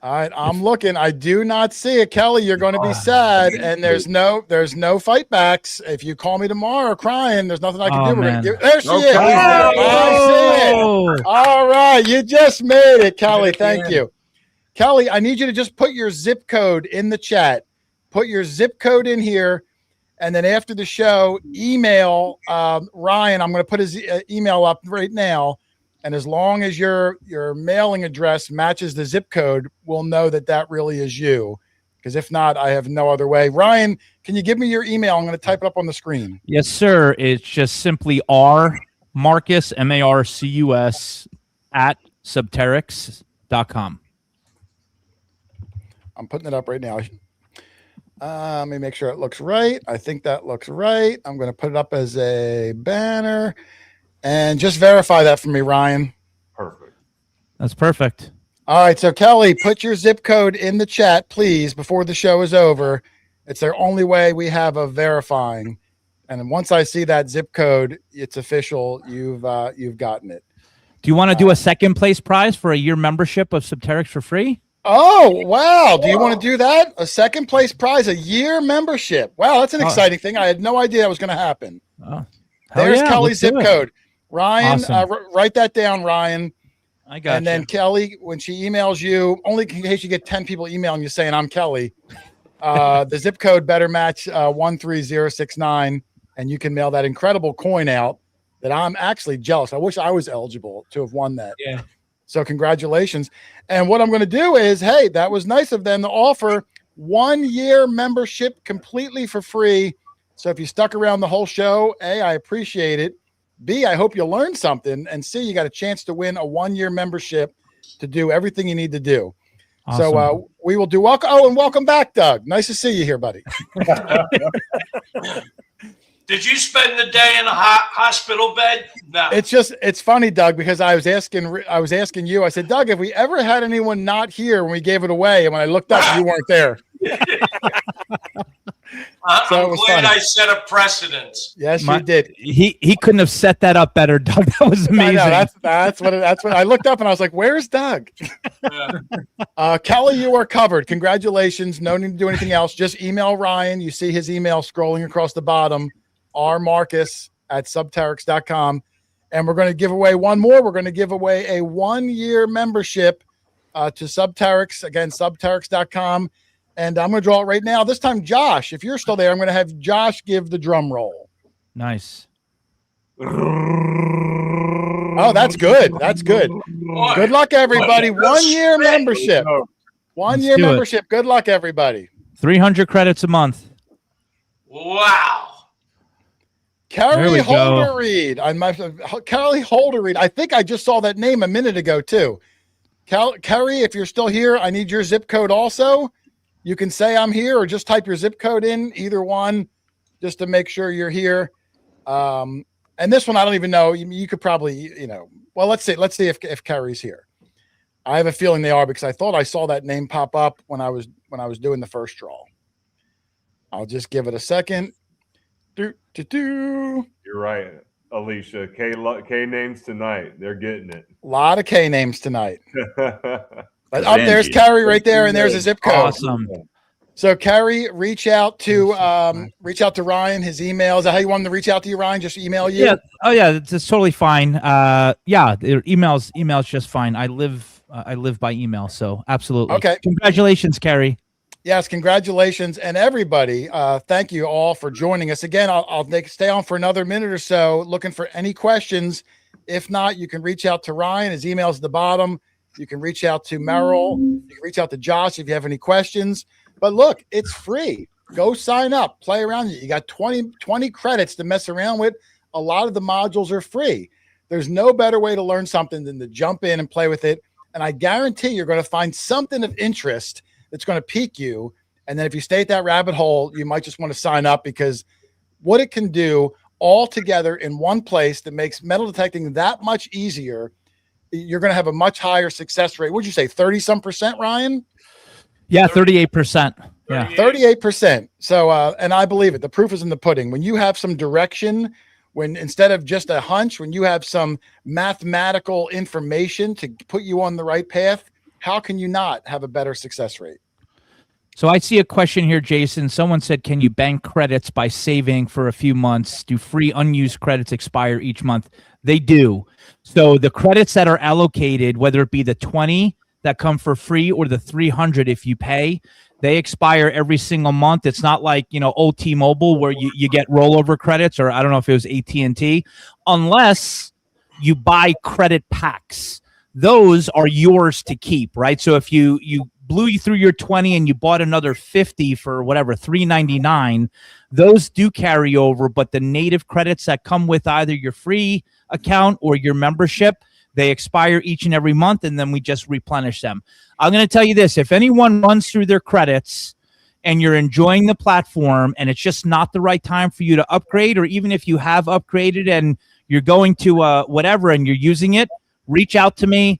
All right, I'm looking. I do not see it. Kelly, you're going to be sad, and there's no fight backs. If you call me tomorrow crying, there's nothing I can do. We're man. gonna there she is. Okay. I see it. All right, you just made it, Kelly. Thank you. Kelly, I need you to just put your zip code in the chat. Put your zip code in here, and then after the show, email Ryan. I'm going to put his email up right now. And as long as your mailing address matches the zip code, we'll know that really is you. Because if not, I have no other way. Ryan, can you give me your email? I'm going to type it up on the screen. Yes, sir. It's just simply rmarcus, MARCUS, at subterrix.com. I'm putting it up right now. Let me make sure it looks right. I think that looks right. I'm going to put it up as a banner. And just verify that for me, Ryan. Perfect. That's perfect. All right. So, Kelly, put your zip code in the chat, please, before the show is over. It's their only way we have of verifying. And then once I see that zip code, it's official. You've gotten it. Do you want to do a second place prize for a year membership of Subterrix for free? Oh, wow. Do you want to do that? A second place prize, a year membership. Wow, that's an exciting thing. I had no idea that was going to happen. Oh, There's yeah, Kelly's zip code. Ryan, Awesome. Write that down, Ryan. I got And then Kelly, when she emails you, only in case you get 10 people emailing you saying I'm Kelly, the zip code better match 13069, and you can mail that incredible coin out that I'm actually jealous. I wish I was eligible to have won that. Yeah. So congratulations. And what I'm going to do is, hey, that was nice of them to offer 1 year membership completely for free. So if you stuck around the whole show, A, I appreciate it. B, I hope you learned something. And C, you got a chance to win a 1 year membership to do everything you need to do. Awesome. So we will do welcome. Oh, and welcome back, Doug. Nice to see you here, buddy. Did you spend the day in a hospital bed? No. It's funny, Doug, because I was asking you, I said, Doug, have we ever had anyone not here when we gave it away? And when I looked up, you weren't there. So it I'm was glad funny. I set a precedence. Yes, you did. He couldn't have set that up better, Doug. That was amazing. I know, that's what I looked up and I was like, "Where's Doug?" Kelly, you are covered. Congratulations. No need to do anything else. Just email Ryan. You see his email scrolling across the bottom. rmarcus@subterrix.com. And we're going to give away one more. We're going to give away a 1-year membership to Subterrix. Again, subterrix.com. And I'm going to draw it right now. This time, Josh, if you're still there, I'm going to have Josh give the drum roll. Nice. Oh, that's good. That's good. Boy, Good luck, everybody. boy, 1-year that's membership. No, 1-year do it. membership. Good luck, everybody. 300 credits a month. Wow. There Carrie we go. Holderreed. Carrie Holderreed. I think I just saw that name a minute ago, too. Carrie, if you're still here, I need your zip code also. You can say I'm here or just type your zip code in, either one, just to make sure you're here. And this one, I don't even know. You could probably, well, let's see if Carrie's here. I have a feeling they are because I thought I saw that name pop up when I was doing the first draw. I'll just give it a second. you're right, Alicia. K names tonight. They're getting it. A lot of K names tonight. But up Angie. there's Carrie right there, and there's a zip code. Awesome. So Carrie, reach out to Ryan. His email. Is that how you want him to reach out to you, Ryan? Just email you? Yeah. Oh, yeah. It's totally fine. Yeah. Email's just fine. I live by email, so absolutely. Okay. Congratulations, Carrie. Yes, congratulations, and everybody. Thank you all for joining us again. I'll stay on for another minute or so, looking for any questions. If not, you can reach out to Ryan. His email's at the bottom. You can reach out to Merrill. You can reach out to Josh if you have any questions. But look, it's free. Go sign up, play around. You got 20 credits to mess around with. A lot of the modules are free. There's no better way to learn something than to jump in and play with it. And I guarantee you're going to find something of interest that's going to pique you. And then if you stay at that rabbit hole, you might just want to sign up, because what it can do all together in one place that makes metal detecting that much easier, you're going to have a much higher success rate. What'd you say, 30-some%, Ryan? Yeah, 38%. Yeah. 38%. So, and I believe it. The proof is in the pudding. When you have some direction, when instead of just a hunch, when you have some mathematical information to put you on the right path, how can you not have a better success rate? So I see a question here, Jason. Someone said, can you bank credits by saving for a few months? Do free unused credits expire each month? They do. So the credits that are allocated, whether it be the 20 that come for free or the 300 if you pay, they expire every single month. It's not like, old T-Mobile where you get rollover credits, or I don't know if it was AT&T, unless you buy credit packs. Those are yours to keep, right? So if you blew through your 20 and you bought another 50 for whatever, $3.99, those do carry over. But the native credits that come with either your free account or your membership, they expire each and every month, and then we just replenish them. I'm going to tell you this. If anyone runs through their credits and you're enjoying the platform and it's just not the right time for you to upgrade, or even if you have upgraded and you're going to whatever and you're using it, reach out to me.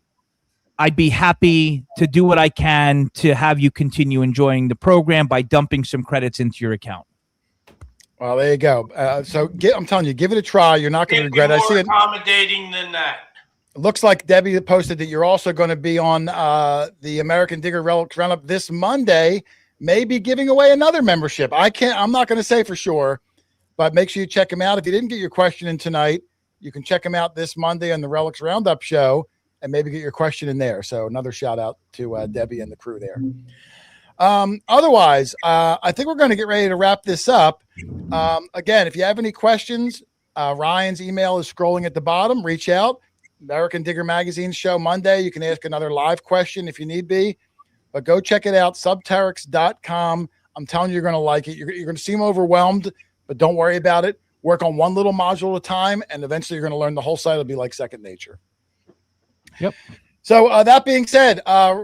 I'd be happy to do what I can to have you continue enjoying the program by dumping some credits into your account. Well, there you go. I'm telling you, give it a try. You're not going to regret it. I see it. Accommodating than that. It looks like Debbie posted that you're also going to be on the American Digger Relics Roundup this Monday, maybe giving away another membership. I'm not going to say for sure, but make sure you check them out. If you didn't get your question in tonight, you can check them out this Monday on the Relics Roundup show and maybe get your question in there. So another shout out to Debbie and the crew there. Otherwise, I think we're going to get ready to wrap this up. Again, if you have any questions, Ryan's email is scrolling at the bottom. Reach out. American Digger Magazine show Monday. You can ask another live question if you need be, but go check it out. Subterrix.com. I'm telling you, you're going to like it. You're going to seem overwhelmed, but don't worry about it. Work on one little module at a time, and eventually you're going to learn the whole site will be like second nature. Yep. So that being said,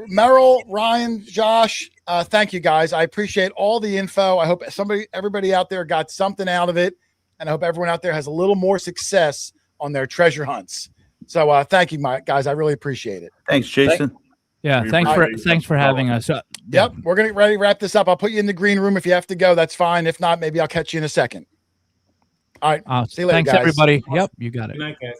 Merrill, Ryan, Josh, thank you guys. I appreciate all the info. I hope everybody out there got something out of it, and I hope everyone out there has a little more success on their treasure hunts. So thank you, guys. I really appreciate it. Thanks, Jason. Yeah, thanks for having us. Yep. We're going to ready to wrap this up. I'll put you in the green room if you have to go. That's fine. If not, maybe I'll catch you in a second. All right. See you later, Thanks, guys. everybody. Yep, you got it. Good night, guys.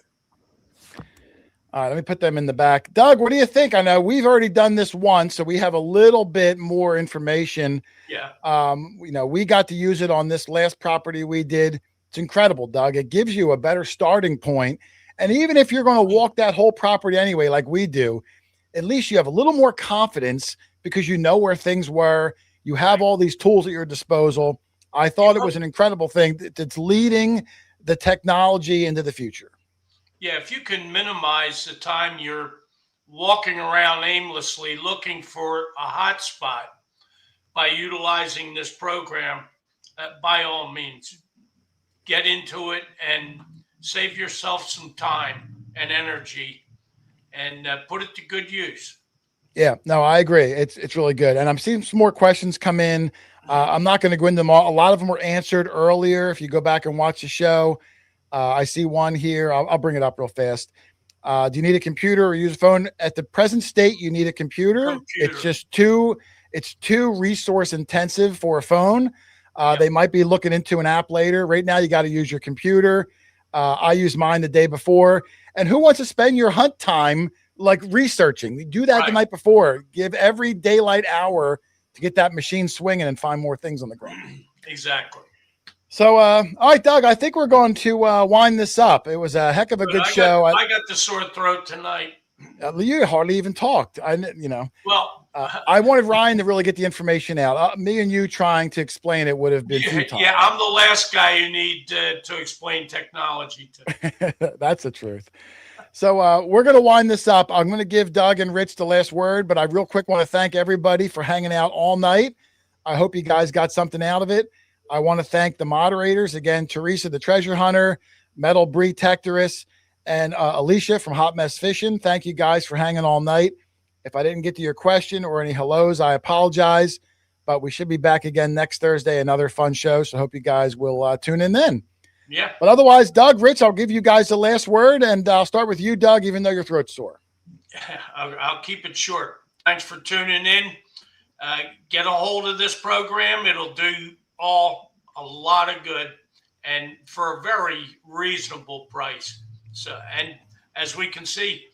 All right, let me put them in the back. Doug, what do you think? I know we've already done this once, so we have a little bit more information. Yeah. We got to use it on this last property we did. It's incredible, Doug. It gives you a better starting point. And even if you're going to walk that whole property anyway, like we do, at least you have a little more confidence because you know where things were. You have all these tools at your disposal. I thought it was an incredible thing that's leading the technology into the future. Yeah, if you can minimize the time you're walking around aimlessly looking for a hot spot by utilizing this program, by all means, get into it and save yourself some time and energy and put it to good use. Yeah, no, I agree. It's really good. And I'm seeing some more questions come in. I'm not going to go into them all. A lot of them were answered earlier. If you go back and watch the show, I see one here. I'll bring it up real fast. Do you need a computer or use a phone? At the present state, you need a computer. It's just too resource intensive for a phone. They might be looking into an app later. Right now, you got to use your computer. I used mine the day before. And who wants to spend your hunt time like researching? Do that the night before. Give every daylight hour to get that machine swinging and find more things on the ground. Exactly. So, all right, Doug, I think we're going to wind this up. It was a heck of a good show. I got the sore throat tonight. You hardly even talked. Well, I wanted Ryan to really get the information out. Me and you trying to explain it would have been futile. Yeah, I'm the last guy you need to explain technology to. That's the truth. So we're going to wind this up. I'm going to give Doug and Rich the last word, but I real quick want to thank everybody for hanging out all night. I hope you guys got something out of it. I want to thank the moderators again, Teresa, the treasure hunter, Metal Bree Detectorist, and Alicia from Hot Mess Fishing. Thank you guys for hanging all night. If I didn't get to your question or any hellos, I apologize, but we should be back again next Thursday, another fun show. So I hope you guys will tune in then. Yeah. But otherwise, Doug, Rich, I'll give you guys the last word, and I'll start with you, Doug, even though your throat's sore. I'll keep it short. Thanks for tuning in. Get a hold of this program. It'll do a lot of good and for a very reasonable price. So, and as we can see,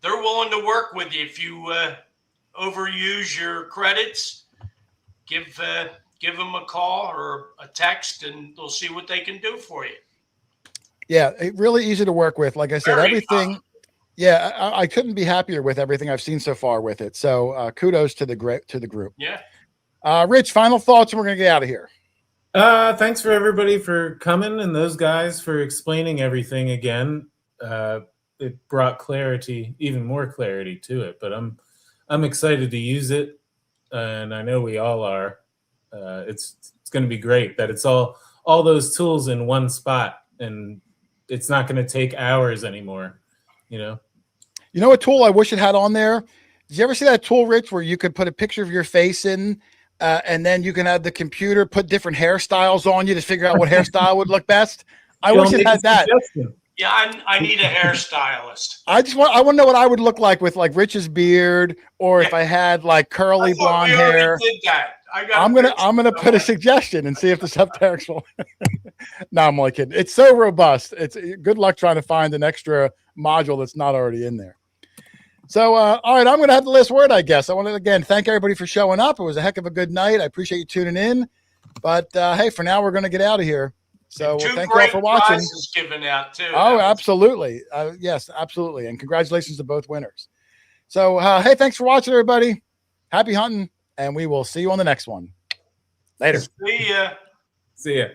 they're willing to work with you. If you overuse your credits, give them a call or a text and they'll see what they can do for you. Yeah, really easy to work with. Like I said, everything. Yeah, I couldn't be happier with everything I've seen so far with it. So kudos to the group. Yeah. Rich, final thoughts, and we're gonna get out of here. Thanks for everybody for coming and those guys for explaining everything again. It brought clarity, even more clarity to it. But I'm excited to use it, and I know we all are. It's going to be great that it's all those tools in one spot, and it's not going to take hours anymore. You know a tool I wish it had on there? Did you ever see that tool, Rich, where you could put a picture of your face in, and then you can have the computer put different hairstyles on you to figure out what hairstyle would look best? I wish it had that. Yeah, I need a hairstylist. I want to know what I would look like with like Rich's beard, or if I had like curly blonde hair. Did that. I'm gonna put a suggestion and see if the Subterrix will. No, I'm only kidding. It's so robust. It's good luck trying to find an extra module that's not already in there. So, all right, I'm going to have the last word, I guess. I want to, again, thank everybody for showing up. It was a heck of a good night. I appreciate you tuning in. But, hey, for now, we're going to get out of here. So thank you all for watching. Given out too. Oh, absolutely. Yes, absolutely. And congratulations to both winners. So, hey, thanks for watching, everybody. Happy hunting, and we will see you on the next one. Later. See ya. See ya.